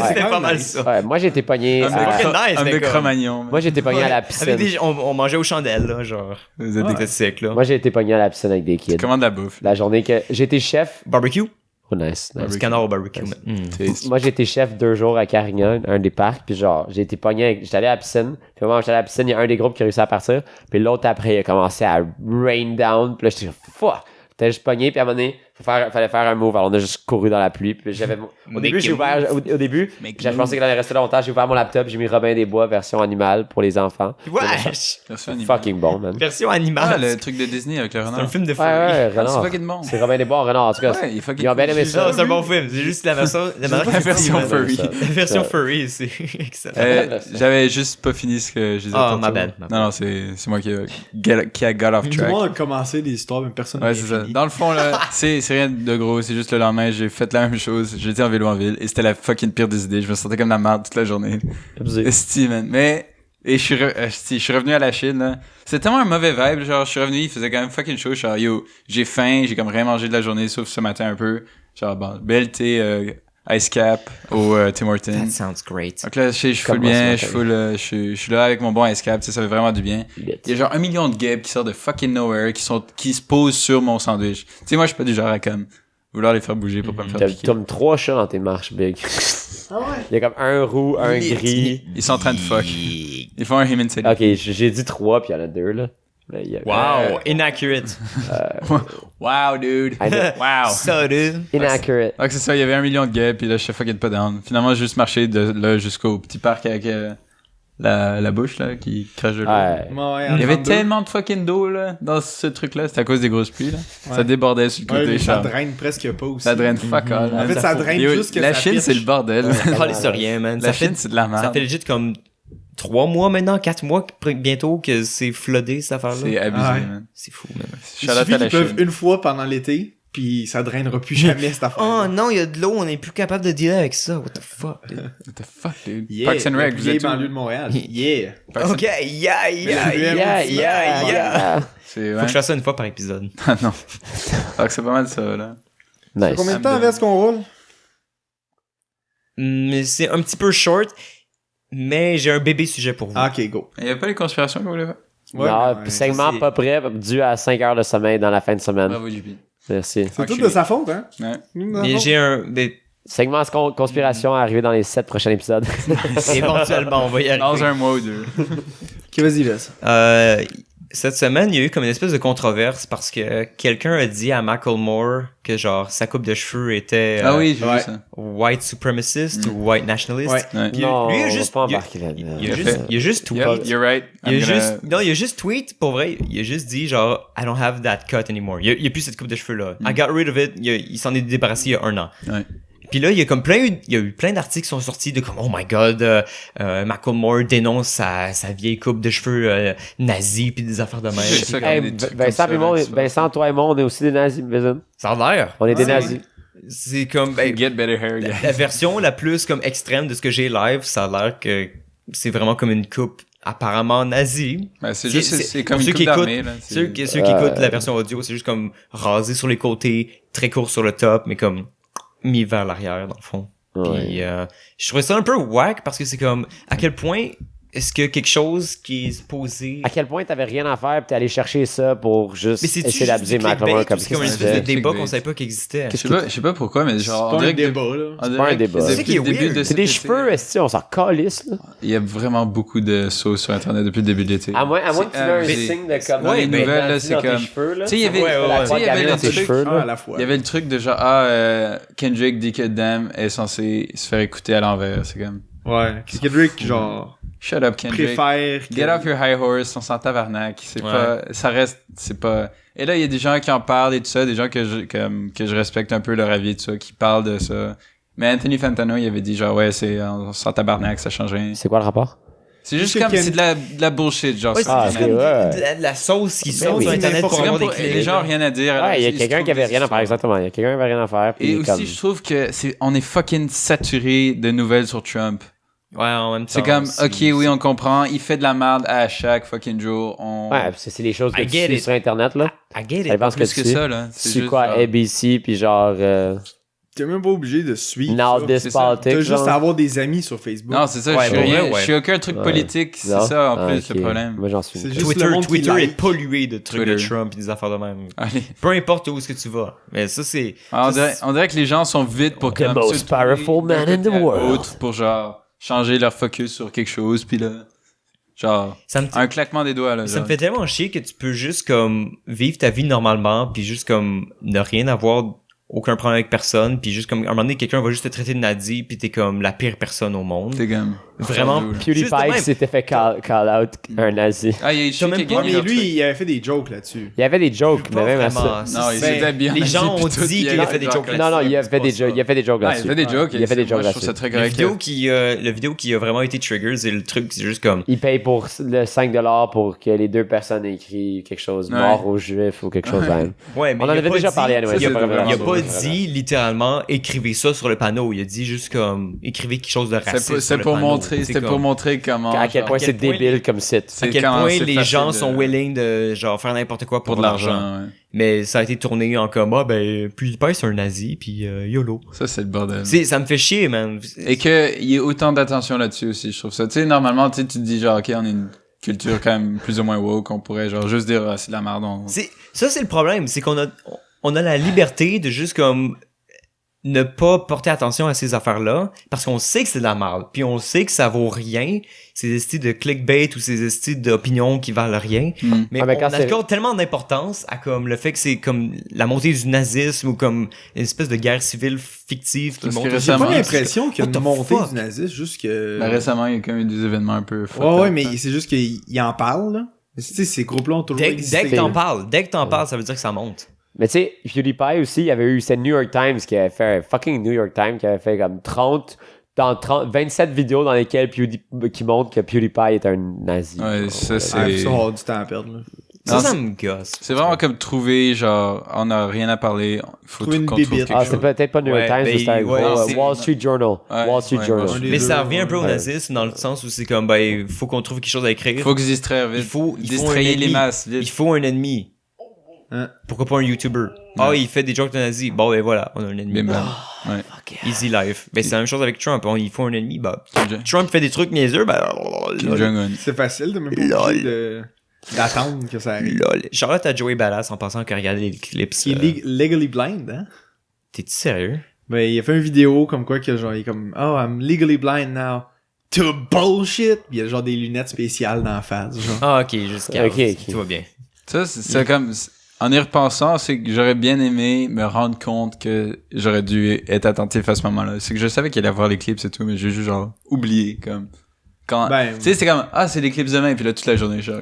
S2: C'était pas mal ça.
S4: Ouais, moi, j'ai été pogné
S3: Homme
S4: à...
S2: fucking nice,
S3: Homme
S2: mais
S3: de
S2: comme-
S3: Cro-Magnon.
S4: Moi, j'ai été pogné à la piscine.
S2: Avec on mangeait aux chandelles, là, genre.
S3: Vous êtes
S2: C'était sec, là.
S4: Moi, j'ai été pogné à la piscine avec des kids.
S3: Comment de la bouffe?
S4: La journée que... J'ai été chef...
S2: Barbecue?
S4: Oh, nice.
S2: Du canard au barbecue.
S4: Nice.
S3: Taste.
S4: Moi, j'ai été chef 2 jours à Carignan, un des parcs, puis genre, j'ai été pogné avec... J'étais allé à la piscine, puis au moment où j'étais allé à la piscine, il y a un des groupes qui a réussi à partir, puis l'autre après, il a commencé à rain down, puis là, j'étais fuck! J'étais juste pogné, puis à un moment donné, fallait faire un move, alors on a juste couru dans la pluie, puis j'avais... Au début, j'ai ouvert... Au début, je pensais qu'il allait rester longtemps, j'ai ouvert mon laptop, j'ai mis Robin des Bois, version animale, pour les enfants.
S2: Wesh!
S3: Version animée.
S4: Fucking bon, man.
S2: Version
S3: Ah,
S2: animale.
S3: le truc de Disney avec le
S2: C'est un
S3: renard.
S2: film de
S4: Ouais,
S2: furry.
S4: ouais,
S3: Ah, c'est
S4: Renard.
S3: fucking bon.
S4: C'est Robin des Bois, Renard, en tout cas.
S3: Ouais, il est fucking
S4: Ils ont bien aimé
S3: cool.
S4: ça.
S2: Non, c'est un bon film. C'est juste la version... La
S3: version
S2: la
S3: furry.
S2: La version furry, c'est excellent.
S3: J'avais juste pas fini ce que je disais.
S2: Ah,
S3: tantôt.
S2: ma bad, ma bad.
S3: Non, c'est moi qui a got off
S1: Tout le
S3: track.
S1: monde a commencé des histoires, mais personne
S3: Ouais,
S1: n'a
S3: c'est ça.
S1: fini.
S3: Dans le fond, là, c'est rien de gros. C'est juste le lendemain, j'ai fait la même chose. J'étais en vélo en ville et c'était la fucking pire des idées. Je me sentais comme la merde toute la journée.
S4: Abusé.
S3: Esti, man. Mais, et je suis revenu à la Chine, là. C'était tellement un mauvais vibe. Genre, je suis revenu, il faisait quand même fucking chaud. Genre, yo, j'ai faim, j'ai comme rien mangé de la journée, sauf ce matin un peu. Genre, bon, BLT, Ice Cap au Tim Hortons.
S2: That sounds great.
S3: Donc là, je full
S4: Comment
S3: bien,
S4: ça,
S3: je suis là avec mon bon Ice Cap, tu sais, ça fait vraiment du bien.
S4: Lit.
S3: Il y a genre 1 million de guêpes qui sortent de fucking nowhere, qui se posent sur mon sandwich. Tu sais, moi, je suis pas du genre à comme vouloir les faire bouger pour pas me faire
S4: T'as
S3: piquer.
S4: comme 3 chats dans tes marches, Big.
S1: Ah ouais?
S4: Il y a comme un roux, un gris.
S3: Ils sont en train de fuck. Ils font un human city.
S4: Ok, j'ai dit 3, puis il y en a 2, là. Mais il y a-
S2: Wow, inaccurate.
S3: Wow, dude.
S4: I know.
S3: Wow.
S2: Ça, dude.
S4: Inaccurate.
S3: Donc c'est ça, il y avait 1 million de guêpes, puis là, je suis fucking pas down. Finalement, j'ai juste marché de là jusqu'au petit parc avec la bouche, là, qui crache de l'eau.
S4: Ouais.
S1: Ouais,
S3: Il y avait
S1: 32.
S3: tellement de fucking d'eau, là, dans ce truc-là. C'était à cause des grosses pluies, là. Ça débordait sur le
S1: Ouais,
S3: côté.
S1: mais ça
S3: genre.
S1: draine presque pas aussi.
S3: Ça draine fuck all.
S1: En
S3: man.
S1: fait, ça draine
S3: Yo,
S1: juste que
S3: la
S1: ça
S3: Chine,
S1: pitche.
S3: c'est le bordel.
S2: Parlez de rien, man.
S3: La
S2: Ça
S3: Chine,
S2: fait,
S3: c'est de la
S2: ça
S3: merde.
S2: fait legit comme 3 mois maintenant, 4 mois bientôt que c'est floodé, cette
S3: C'est
S2: affaire-là.
S3: abusé,
S1: Ouais.
S3: man.
S2: C'est fou, man.
S1: Il
S3: Shout out
S1: suffit
S3: à la
S1: qu'ils peuvent
S3: Chine.
S1: une fois pendant l'été, puis ça drainera plus jamais cette affaire.
S2: Oh non, il y a de l'eau, on n'est plus capable de dealer avec ça. What the fuck, dude?
S3: What the fuck, dude?
S1: Yeah,
S3: Parks and Rec, vous
S1: vieille
S3: êtes où?
S1: banlieue de Montréal. Yeah.
S3: Parks and-
S2: Ok, yeah.
S4: Yeah.
S3: C'est,
S2: Faut
S3: ouais.
S2: que je fasse ça une fois par épisode.
S3: Ah non. Alors que c'est pas mal ça, là.
S4: Nice.
S1: Combien de temps est-ce qu'on roule?
S2: Mais c'est un petit peu short, mais j'ai un bébé sujet pour vous.
S1: Ah, ok, go.
S3: Il y a pas les conspirations qu'on voulait faire?
S4: Non,
S1: mais
S4: segment
S2: c'est-
S4: pas prêt, dû à 5 heures de sommeil dans la fin de semaine.
S3: Bravo, JP.
S4: Merci.
S1: c'est tout
S3: Ok.
S1: de sa faute, hein?
S3: Ouais.
S2: Mais j'ai un... mais
S4: Segment conspiration à arriver dans les 7 prochains épisodes.
S2: éventuellement, on va y arriver.
S3: Dans un mois ou deux.
S1: Ok, vas-y, laisse.
S2: Cette semaine, il y a eu comme une espèce de controverse parce que quelqu'un a dit à Macklemore que genre sa coupe de cheveux était
S3: Ah oui, j'ai
S1: ouais.
S3: vu ça.
S2: white supremacist ou white nationalist.
S1: Ouais.
S3: Ouais.
S2: Puis
S4: Non,
S2: lui, il a
S4: on va
S2: juste,
S4: pas
S2: il a-
S4: embarquer là-dedans.
S2: il a
S3: Il a
S2: juste,
S3: fait-
S2: il a juste tweet.
S3: Yep, you're right.
S2: Il a
S3: I'm gonna-
S2: juste, non, il a juste tweet, pour vrai, il a juste dit genre, I don't have that cut anymore. Il y a plus cette coupe de cheveux là. I got rid of it. Il s'en est débarrassé il y a 1 an.
S3: Ouais.
S2: Puis là, il y a eu plein d'articles qui sont sortis de comme, oh my god, Macklemore dénonce sa vieille coupe de cheveux nazie puis des affaires de même.
S3: C'est ça,
S4: Hey,
S3: comme des trucs
S4: Vincent,
S3: comme ça,
S4: puis moi,
S3: là, tu vois.
S4: Vincent, toi et moi, on est aussi des nazis, Vincent.
S2: Ça a l'air.
S4: On est des
S1: Ah,
S4: nazis.
S2: C'est comme, ben,
S3: Get better hair, guys.
S2: la version la plus comme extrême de ce que j'ai live, ça a l'air que c'est vraiment comme une coupe apparemment nazie.
S3: Ben, c'est juste, c'est comme
S2: pour
S3: une
S2: ceux qui
S3: coupe d'armée, là.
S2: Ceux qui écoutent la version audio, c'est juste comme rasé sur les côtés, très court sur le top, mais comme mis vers l'arrière dans le fond.
S4: Ouais.
S2: Puis je trouvais ça un peu whack parce que c'est comme à quel point est-ce que quelque chose qui est posé
S4: À quel point t'avais rien à faire pis t'es allé chercher ça pour juste
S2: mais c'est
S4: essayer d'abuser Macklemore comme
S2: c'est comme une
S4: ça.
S2: espèce de
S3: c'est
S2: débat
S3: clickbait.
S2: qu'on savait pas qu'il existait.
S3: Je sais pas pourquoi, mais genre,
S1: C'est
S3: on
S1: pas
S3: dirait
S1: un
S3: que
S1: débat, là.
S3: on dirait
S4: pas un
S3: que
S4: débat.
S3: depuis
S2: C'est ça qui est
S3: le début
S2: weird.
S3: de
S4: C'est
S3: cet
S4: des
S3: été,
S4: cheveux, est-ce on s'en calisse, là?
S3: il y a vraiment beaucoup de sauces sur Internet depuis le début de l'été.
S4: À moins que tu aies un
S3: c'est-
S4: signe de comme...
S3: Dans les
S4: ben,
S3: nouvelles, là,
S4: nazi
S3: c'est
S4: dans tes
S3: comme-
S4: cheveux, là.
S3: Tu sais, il y avait-
S2: Ouais, ouais, ouais.
S3: tu sais, il y avait
S4: dans
S3: le
S4: tes
S3: truc-
S4: cheveux,
S1: Un à
S4: là.
S1: la fois.
S3: Il y avait le truc de genre, Kendrick dit que Damn est censé se faire écouter à l'envers. C'est comme,
S1: Ouais. Qu'est-ce que Drake, genre,
S3: shut up, Kendrick.
S1: préfère que...
S3: Get off your high horse, on s'en tabarnak. C'est
S2: Ouais.
S3: pas, ça reste, c'est pas. Et là, il y a des gens qui en parlent et tout ça, des gens que je respecte un peu leur avis et tout ça, qui parlent de ça. Mais Anthony Fantano, il avait dit genre, ouais, on s'en tabarnak, ça change rien.
S4: C'est quoi le rapport?
S3: C'est juste
S1: C'est
S3: comme,
S1: Ken-
S3: c'est de la bullshit, genre.
S2: Ouais,
S3: c'est
S4: Ah,
S2: c'est
S4: ok,
S2: comme
S4: ouais.
S2: de la sauce qui sort
S4: oui.
S2: sur internet pour
S3: c'est
S2: avoir
S3: comme
S2: des
S3: pour,
S2: clés.
S3: les gens ont rien à dire. alors
S4: Ouais, il y a
S3: ils se
S4: quelqu'un
S3: trouvent
S4: qui avait
S3: des
S4: rien à faire,
S3: histoires.
S4: exactement. Il y a quelqu'un qui avait rien à faire.
S3: Et
S4: Puis
S3: aussi,
S4: comme...
S3: je trouve que on est fucking saturé de nouvelles sur Trump.
S2: Ouais, en même temps.
S3: C'est comme,
S2: aussi.
S3: ok, oui, on comprend, il fait de la merde à chaque fucking jour. On...
S4: Ouais, c'est les choses que
S2: I
S4: tu
S2: get
S4: suis
S2: it.
S4: sur Internet, là.
S2: I get
S4: Ça
S2: it.
S4: dépend ce que
S3: plus
S4: tu
S3: que
S4: sais.
S3: ça, là.
S4: C'est
S3: juste
S4: quoi,
S3: genre-
S4: ABC, puis genre...
S1: T'es même pas obligé de suivre
S4: Now
S1: ça.
S4: this
S3: c'est ça.
S4: politics,
S1: T'as juste
S4: genre.
S1: à avoir des amis sur Facebook.
S3: Non, c'est ça,
S2: Ouais,
S3: je
S2: mais
S3: suis rien,
S2: ouais, ouais.
S3: je suis aucun truc
S4: Ouais.
S3: politique, c'est
S4: Non?
S3: ça, en
S4: Ah,
S3: plus,
S4: ok.
S3: le problème.
S4: Moi, j'en suis.
S1: C'est juste le monde qui
S2: Twitter
S1: like.
S2: est pollué de trucs de
S3: Twitter.
S2: Trump et des affaires de même.
S3: Allez.
S2: Peu importe où est-ce que tu vas. Mais ça, c'est...
S3: On dirait que les gens sont vides pour
S4: The most
S3: se tourner
S4: powerful
S3: d'un
S4: man in
S3: côté
S4: the
S3: à
S4: world.
S3: l'autre pour genre changer leur focus sur quelque chose, puis là, genre,
S2: Ça me,
S3: un claquement des doigts, là.
S2: ça
S3: genre.
S2: me fait tellement chier que tu peux juste comme vivre ta vie normalement puis juste comme ne rien avoir, aucun problème avec personne, puis juste comme à un moment donné quelqu'un va juste te traiter de nazi puis t'es comme la pire personne au monde.
S3: C'est comme...
S2: Vraiment.
S3: Juste
S2: de
S4: PewDiePie
S2: même.
S4: s'était fait call out un nazi.
S3: Ah, il y a
S2: T'as même
S3: qui a
S2: pas
S3: gagné
S1: Mais
S3: leur
S1: lui,
S3: truc.
S1: il avait fait des jokes là-dessus.
S4: Il y avait des jokes, mais
S2: Pas
S4: même à
S2: vraiment.
S4: ça.
S3: Non, il
S1: Ben,
S3: s'était bien
S2: les
S3: nazi,
S2: gens
S3: puis
S2: ont
S3: tout,
S2: dit
S3: il
S2: qu'il
S3: a
S2: a fait des
S3: genre
S2: jokes
S3: que-
S4: Non, non, il a
S2: c'est
S4: fait
S2: pas
S4: des
S2: ça.
S4: jokes. Il a fait des jokes
S3: Ah, il
S4: là-dessus.
S3: fait des jokes.
S4: Il a fait des
S3: moi,
S4: jokes
S3: je trouve ça
S4: là-dessus.
S3: très
S2: La
S3: correct.
S2: vidéo qui a vraiment été trigger, c'est le truc, c'est juste comme
S4: Il paye pour le 5$ pour que les deux personnes écrivent quelque chose,
S3: Ouais.
S4: mort aux juifs ou quelque chose de même.
S2: ouais, mais
S4: On en
S2: il a
S4: avait
S2: pas
S4: déjà
S2: dit-
S4: parlé, anyway,
S3: ça,
S2: Il a
S3: c'est
S2: pas,
S3: vraiment
S2: il a
S3: ça,
S2: pas
S3: ouais.
S2: dit littéralement écrivez ça sur le panneau. Il a dit juste comme écrivez quelque chose de raciste.
S3: C'est pour montrer, c'était pour montrer comment.
S4: À quel
S3: genre,
S4: point
S2: à
S4: c'est
S2: quel point
S4: débile comme site.
S2: à
S3: c'est
S2: quel
S3: quand
S2: point
S3: c'est
S2: les
S3: facile
S2: gens
S3: de-
S2: sont willing de genre faire n'importe quoi
S3: pour de l'argent. Ouais.
S2: Mais ça a été tourné en comme ah ben PewDiePie c'est un nazi puis YOLO.
S3: Ça, c'est le bordel.
S2: Ça me fait chier man.
S3: Et qu'il y ait autant d'attention là-dessus aussi, je trouve ça. Tu sais, normalement, tu te dis genre, ok, on est une culture quand même plus ou moins woke, on pourrait genre juste dire, ah, c'est de la merde.
S2: C'est le problème, c'est qu'on a la liberté de juste comme ne pas porter attention à ces affaires-là parce qu'on sait que c'est de la merde, puis on sait que ça vaut rien, ces estis de clickbait ou ces estis d'opinions qui valent rien, mais
S4: Ah, mais
S2: on
S4: quand c'est-
S2: accorde tellement d'importance à comme le fait que c'est comme la montée du nazisme ou comme une espèce de guerre civile fictive qui
S3: Parce que
S2: monte.
S1: J'ai
S3: récemment,
S1: pas l'impression qu'il y a
S2: What the
S1: une montée
S2: fuck?
S1: du nazisme, juste que...
S3: Ben, récemment, il y a quand même eu des événements un peu fucked
S1: Ouais,
S3: up,
S1: ouais, mais
S3: hein.
S1: c'est juste qu'il en parle, là. Mais tu sais, ces groupes-là ont toujours
S2: Dès
S1: existé.
S2: que t'en parles, ça veut dire que ça monte.
S4: Mais tu sais, PewDiePie aussi, il y avait eu, c'est New York Times qui avait fait, fucking New York Times qui avait fait comme 27 vidéos dans lesquelles qui montrent que PewDiePie est un nazi.
S3: Ouais, ça,
S1: Ouais,
S3: c'est.
S1: ça, on va avoir du temps à perdre, là.
S3: Non,
S2: Ça me gosse.
S3: C'est vraiment comme trouver, genre, on a rien à parler, faut
S1: Trouver une
S3: qu'on trouve
S1: bibite.
S3: quelque
S4: Ah,
S3: chose.
S4: c'est peut-être pas New York
S2: Ouais,
S4: Times,
S2: ben,
S4: mais c'est un gros
S2: ouais, c'est-
S4: Wall Street Journal.
S3: Ouais,
S4: Wall Street
S3: ouais,
S4: Journal.
S1: ouais.
S2: Mais
S1: Les
S2: ça
S1: deux,
S2: revient un peu au
S4: ouais.
S2: nazisme dans le sens où c'est comme, ben, il faut qu'on trouve quelque chose à écrire.
S3: Faut que se distraire vite.
S2: Il faut un
S3: distrayer les
S2: ennemi.
S3: masses,
S2: Il
S3: vite.
S2: faut un ennemi.
S1: Hein?
S2: Pourquoi pas un YouTuber? Ah, il fait des jokes de nazis. Bon, ben voilà, on a un ennemi.
S3: Bim, bam. Ouais.
S2: Easy life. Ben, c'est la même chose avec Trump. Il faut un ennemi. Bah,
S3: Kim
S2: Trump fait des trucs niaiseux. Ben,
S3: Kim Jong-un.
S1: C'est facile de même pas obligé d'attendre que ça arrive.
S2: lol. Charlotte a Joey Badass en pensant qu'elle regardait les clips.
S1: Il est legally blind, hein?
S2: T'es-tu sérieux?
S1: Ben, il a fait une vidéo comme quoi que genre, il est comme, oh, I'm legally blind now. To bullshit! Puis il y a genre des lunettes spéciales dans la face, genre.
S2: Ah, ok, jusqu'à.
S4: Ok, ok.
S2: Tout va bien.
S3: Ça, c'est comme... En y repensant, c'est que j'aurais bien aimé me rendre compte que j'aurais dû être attentif à ce moment-là. C'est que je savais qu'il allait avoir les clips et tout, mais j'ai juste genre oublié, comme... Quand...
S1: Ben,
S3: tu sais, c'est comme, ah, c'est les clips demain, puis là, toute la journée, genre...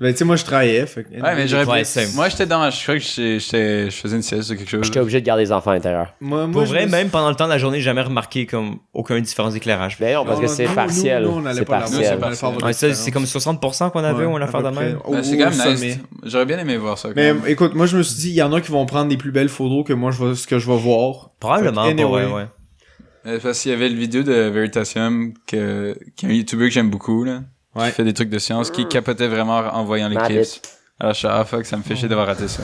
S1: Ben, tu sais, moi, je travaillais, fait que...
S3: Ouais, mais j'aurais
S2: Ouais,
S3: pu...
S2: same.
S3: Moi, j'étais dans... Je crois que je faisais une sieste ou quelque chose.
S4: J'étais obligé de garder les enfants à l'intérieur.
S1: Moi,
S2: Pour
S1: je
S2: vrai,
S1: me-
S2: même pendant le temps de la journée, j'ai jamais remarqué comme aucun différence d'éclairage.
S4: Ben non, parce que
S1: Non,
S4: c'est
S1: nous,
S4: partiel.
S1: nous, on allait
S4: C'est
S1: pas là-bas,
S3: Nous, c'est
S4: partiel.
S1: on allait faire votre
S2: Ouais, ça,
S1: expérience.
S2: c'est comme 60% qu'on avait
S1: Ouais,
S2: ou une
S1: à
S2: affaire
S1: peu
S2: de
S1: près.
S2: même.
S3: Ben, c'est
S1: Au
S3: quand même
S1: sommet.
S3: nice. J'aurais bien aimé voir ça. quand
S1: Mais
S3: même.
S1: écoute, moi, je me suis dit, il y en a qui vont prendre des plus belles photos que moi, ce que je vais voir.
S2: Probablement,
S1: Fait que,
S2: pas,
S1: anyway.
S2: ouais.
S3: Parce qu'il y avait le vidéo de Veritasium, qui est un YouTuber que j'aime beaucoup, là.
S1: Ouais.
S3: Qui fait des trucs de science, qui capotait vraiment en voyant les
S4: Ma
S3: clips.
S4: bite.
S3: Alors je suis ah fuck, ça me fait chier d'avoir raté ça.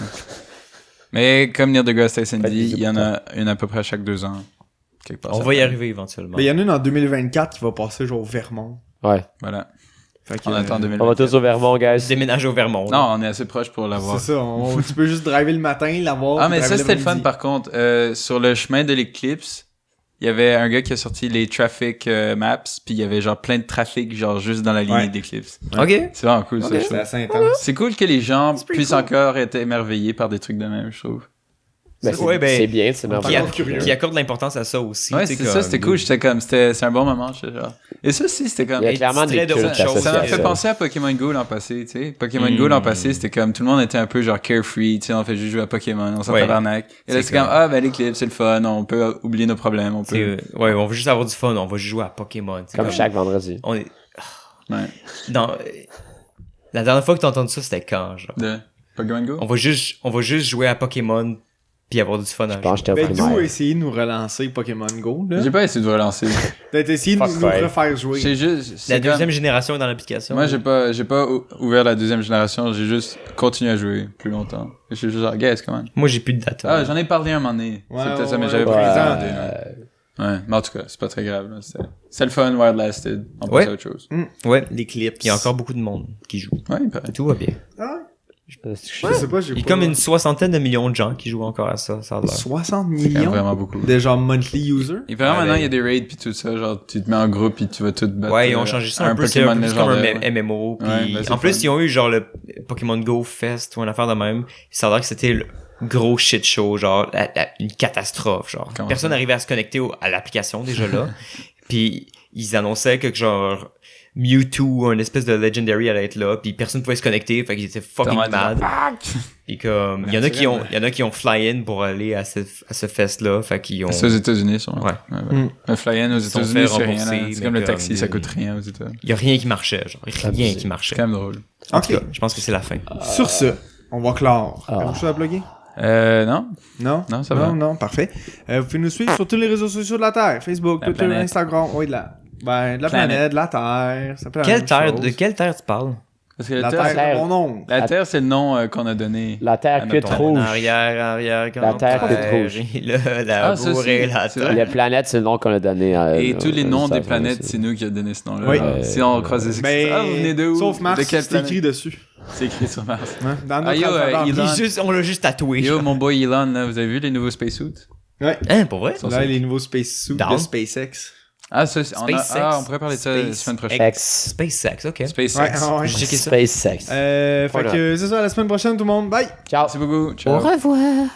S3: Mais comme Neil deGrasse Tyson
S4: Faites
S3: dit,
S4: des
S3: il y en a une à peu près chaque 2 ans. Quelque part.
S2: On
S3: ça
S2: va y
S3: fait.
S2: arriver éventuellement.
S1: Mais il y en a une en 2024 qui va passer genre au Vermont.
S4: Ouais.
S3: Voilà.
S1: Fait que,
S3: On attend
S4: On
S3: 2020.
S4: va tous au Vermont, guys.
S2: Déménager au Vermont. là.
S3: Non, on est assez proche pour l'avoir.
S1: C'est ça, tu peux juste driver le matin, l'avoir.
S3: Ah,
S1: puis
S3: mais ça,
S1: driver
S3: c'était le fun,
S1: l'après-midi.
S3: par contre. Sur le chemin de l'éclipse, il y avait un gars qui a sorti les traffic maps, puis il y avait genre plein de trafic, genre juste dans la ligne
S1: Ouais.
S3: d'éclipse.
S2: Ok.
S3: C'est vraiment cool, ça, je
S1: C'est
S3: trouve.
S1: assez intense.
S3: C'est cool que les gens puissent encore être émerveillés par des trucs de même, je trouve.
S4: Ben,
S2: Ouais, ben,
S4: c'est bien, c'est
S1: Par
S2: Qui,
S4: normal.
S1: contre,
S2: qui accorde l'importance à ça aussi.
S3: Ouais,
S2: tu sais,
S3: c'est ça,
S2: comme-
S3: c'était cool. J'étais comme, c'est un bon moment, j'étais genre. Et ça aussi, c'était comme.
S4: Il y a
S2: Et
S4: clairement
S2: distrait
S4: des
S2: de
S4: cultes
S2: autre chose.
S3: Ça
S4: associés
S3: m'a
S4: à
S3: fait
S4: ça.
S3: penser à Pokémon Go l'an passé, tu sais. Pokémon Go l'an passé, c'était comme, tout le monde était un peu genre carefree, tu sais, on fait juste jouer à Pokémon, on s'en
S2: Ouais.
S3: tabarnak. Et là,
S2: C'est
S3: c'est comme,
S2: comme-
S3: ah, ben l'éclipse, c'est le fun, on peut oublier nos problèmes, on
S2: C'est,
S3: peut.
S2: ouais, on veut juste avoir du fun, on va juste jouer à Pokémon. C'est
S4: Comme chaque vendredi.
S2: On est...
S3: Ouais.
S2: Dans... La dernière fois que t'as entendu ça, c'était quand, genre?
S3: De Pokémon Go?
S2: On va juste jouer à Pokémon puis avoir du fun à
S4: Je pense que
S2: jouer.
S4: j'étais au
S1: Ben, d'où
S4: primaire.
S1: essayer de nous relancer Pokémon Go, là.
S3: J'ai pas essayé de vous relancer.
S1: Peut-être essayer de nous,
S4: Fuck
S1: nous
S4: ouais.
S1: refaire jouer.
S3: J'ai juste,
S2: La
S3: c'est
S2: deuxième
S3: comme-
S2: génération est dans l'application.
S3: Moi, j'ai pas ouvert la deuxième génération, j'ai juste continué à jouer plus longtemps. Je suis juste genre, guys, comment?
S2: Moi, j'ai plus de data.
S3: Ah, j'en ai parlé un moment donné.
S1: Ouais,
S3: C'est peut-être ça, mais
S1: ouais,
S3: j'avais
S1: ouais.
S3: pas eu le temps
S1: Ouais.
S3: de- Ouais, mais en tout cas, c'est pas très grave, là. C'est le fun, while it lasted. On passe
S2: Ouais.
S3: à autre chose.
S2: Ouais.
S1: Les clips.
S2: Il y a encore beaucoup de monde qui joue.
S3: Ouais, il paraît.
S2: Tout va bien.
S1: Ah,
S4: Je
S1: je sais pas, j'ai
S2: Il y a
S1: pas...
S2: comme une 60aine de millions de gens qui jouent encore à ça, ça a l'air.
S1: 60
S3: Il y a
S1: millions
S3: vraiment beaucoup.
S1: de genre monthly users.
S3: Et vraiment,
S2: Ouais,
S3: maintenant,
S2: ben-
S3: il y a des raids pis tout ça, genre, tu te mets en groupe pis tu vas tout battre.
S2: Ouais, ils ont changé ça un peu, c'est
S3: Pokémon
S2: un peu plus comme un
S3: légendaire, ouais.
S2: MMO. Puis
S3: Ouais, ben, c'est
S2: en plus,
S3: fun.
S2: ils ont eu genre le Pokémon Go Fest ou une affaire de même. Ça a l'air que c'était le gros shit show, genre une catastrophe, genre.
S3: Comment
S2: Personne
S3: ça?
S2: n'arrivait à se connecter à l'application déjà là. Puis ils annonçaient que genre Mewtwo, une espèce de Legendary allait être là, puis personne pouvait se connecter, fait qu'ils étaient fucking
S3: Tellement
S2: mad. Puis comme, il y en a qui ont fly-in pour aller à ce fest-là, fait qu'ils ont...
S3: C'est aux États-Unis, sûrement.
S2: Ouais.
S3: Un fly-in aux
S2: sont
S3: États-Unis,
S2: fait
S3: c'est rien.
S2: rembourser,
S3: là. C'est
S2: mais
S3: comme le
S2: comme
S3: taxi, ça
S2: des-
S3: coûte rien aux États.
S2: Il y a rien qui marchait, genre. Rien
S4: Abusé.
S2: qui marchait.
S3: C'est quand même drôle.
S2: En
S1: Ok.
S2: tout cas, je pense que c'est la fin.
S1: Sur ce, on va clore.
S4: Ah.
S1: Quelque chose à bloguer?
S3: Non.
S1: Non?
S3: Non, ça va.
S1: Non, parfait. Vous pouvez nous suivre sur tous les réseaux sociaux de la Terre. Facebook,
S3: La
S1: Twitter,
S3: planète.
S1: Instagram. Oui, de la
S3: Planète.
S1: planète, de la Terre. Ça peut être la
S2: Quelle
S1: même
S2: terre,
S1: chose.
S2: de quelle terre tu parles?
S3: Parce que
S1: La
S3: la
S1: Terre,
S3: Terre,
S1: de mon oncle.
S3: la Terre, c'est le nom qu'on a donné.
S4: La terre
S3: à
S4: cuite
S3: notre
S4: rouge.
S2: Arrière,
S4: La terre cuite rouge.
S2: La
S3: Ah, ça,
S2: bourre et
S3: c'est-
S2: la
S3: c'est
S2: terre.
S3: vrai.
S4: La planète, c'est le nom qu'on a donné à.
S3: Et tous les noms des
S4: ça,
S3: planètes,
S4: c'est-
S3: c'est nous qui a donné ce nom-là.
S1: Oui.
S3: Si on croise des
S1: Ben,
S3: ah, vous venez de où?
S1: sauf Mars,
S3: de quelle
S1: c'est
S3: planète?
S1: écrit dessus.
S3: C'est écrit sur Mars.
S1: Hein? Dans notre
S3: Ah, yo,
S1: alphabet.
S3: Elon.
S2: On l'a juste tatoué.
S3: Yo, mon boy Elon, là, vous avez vu les nouveaux spacesuits?
S1: Ouais.
S2: Hein, pour vrai?
S1: Là, les nouveaux spacesuits
S2: Down.
S1: de SpaceX.
S3: Ah, ça,
S2: SpaceX.
S3: on pourrait parler de ça la semaine prochaine.
S4: X.
S2: SpaceX, ok.
S3: SpaceX.
S1: Ouais, ouais.
S2: J'ai checké ça.
S4: SpaceX.
S1: Fait que c'est ça, à la semaine prochaine, tout le monde. Bye!
S4: Ciao.
S3: Merci beaucoup. Ciao.
S2: Au revoir.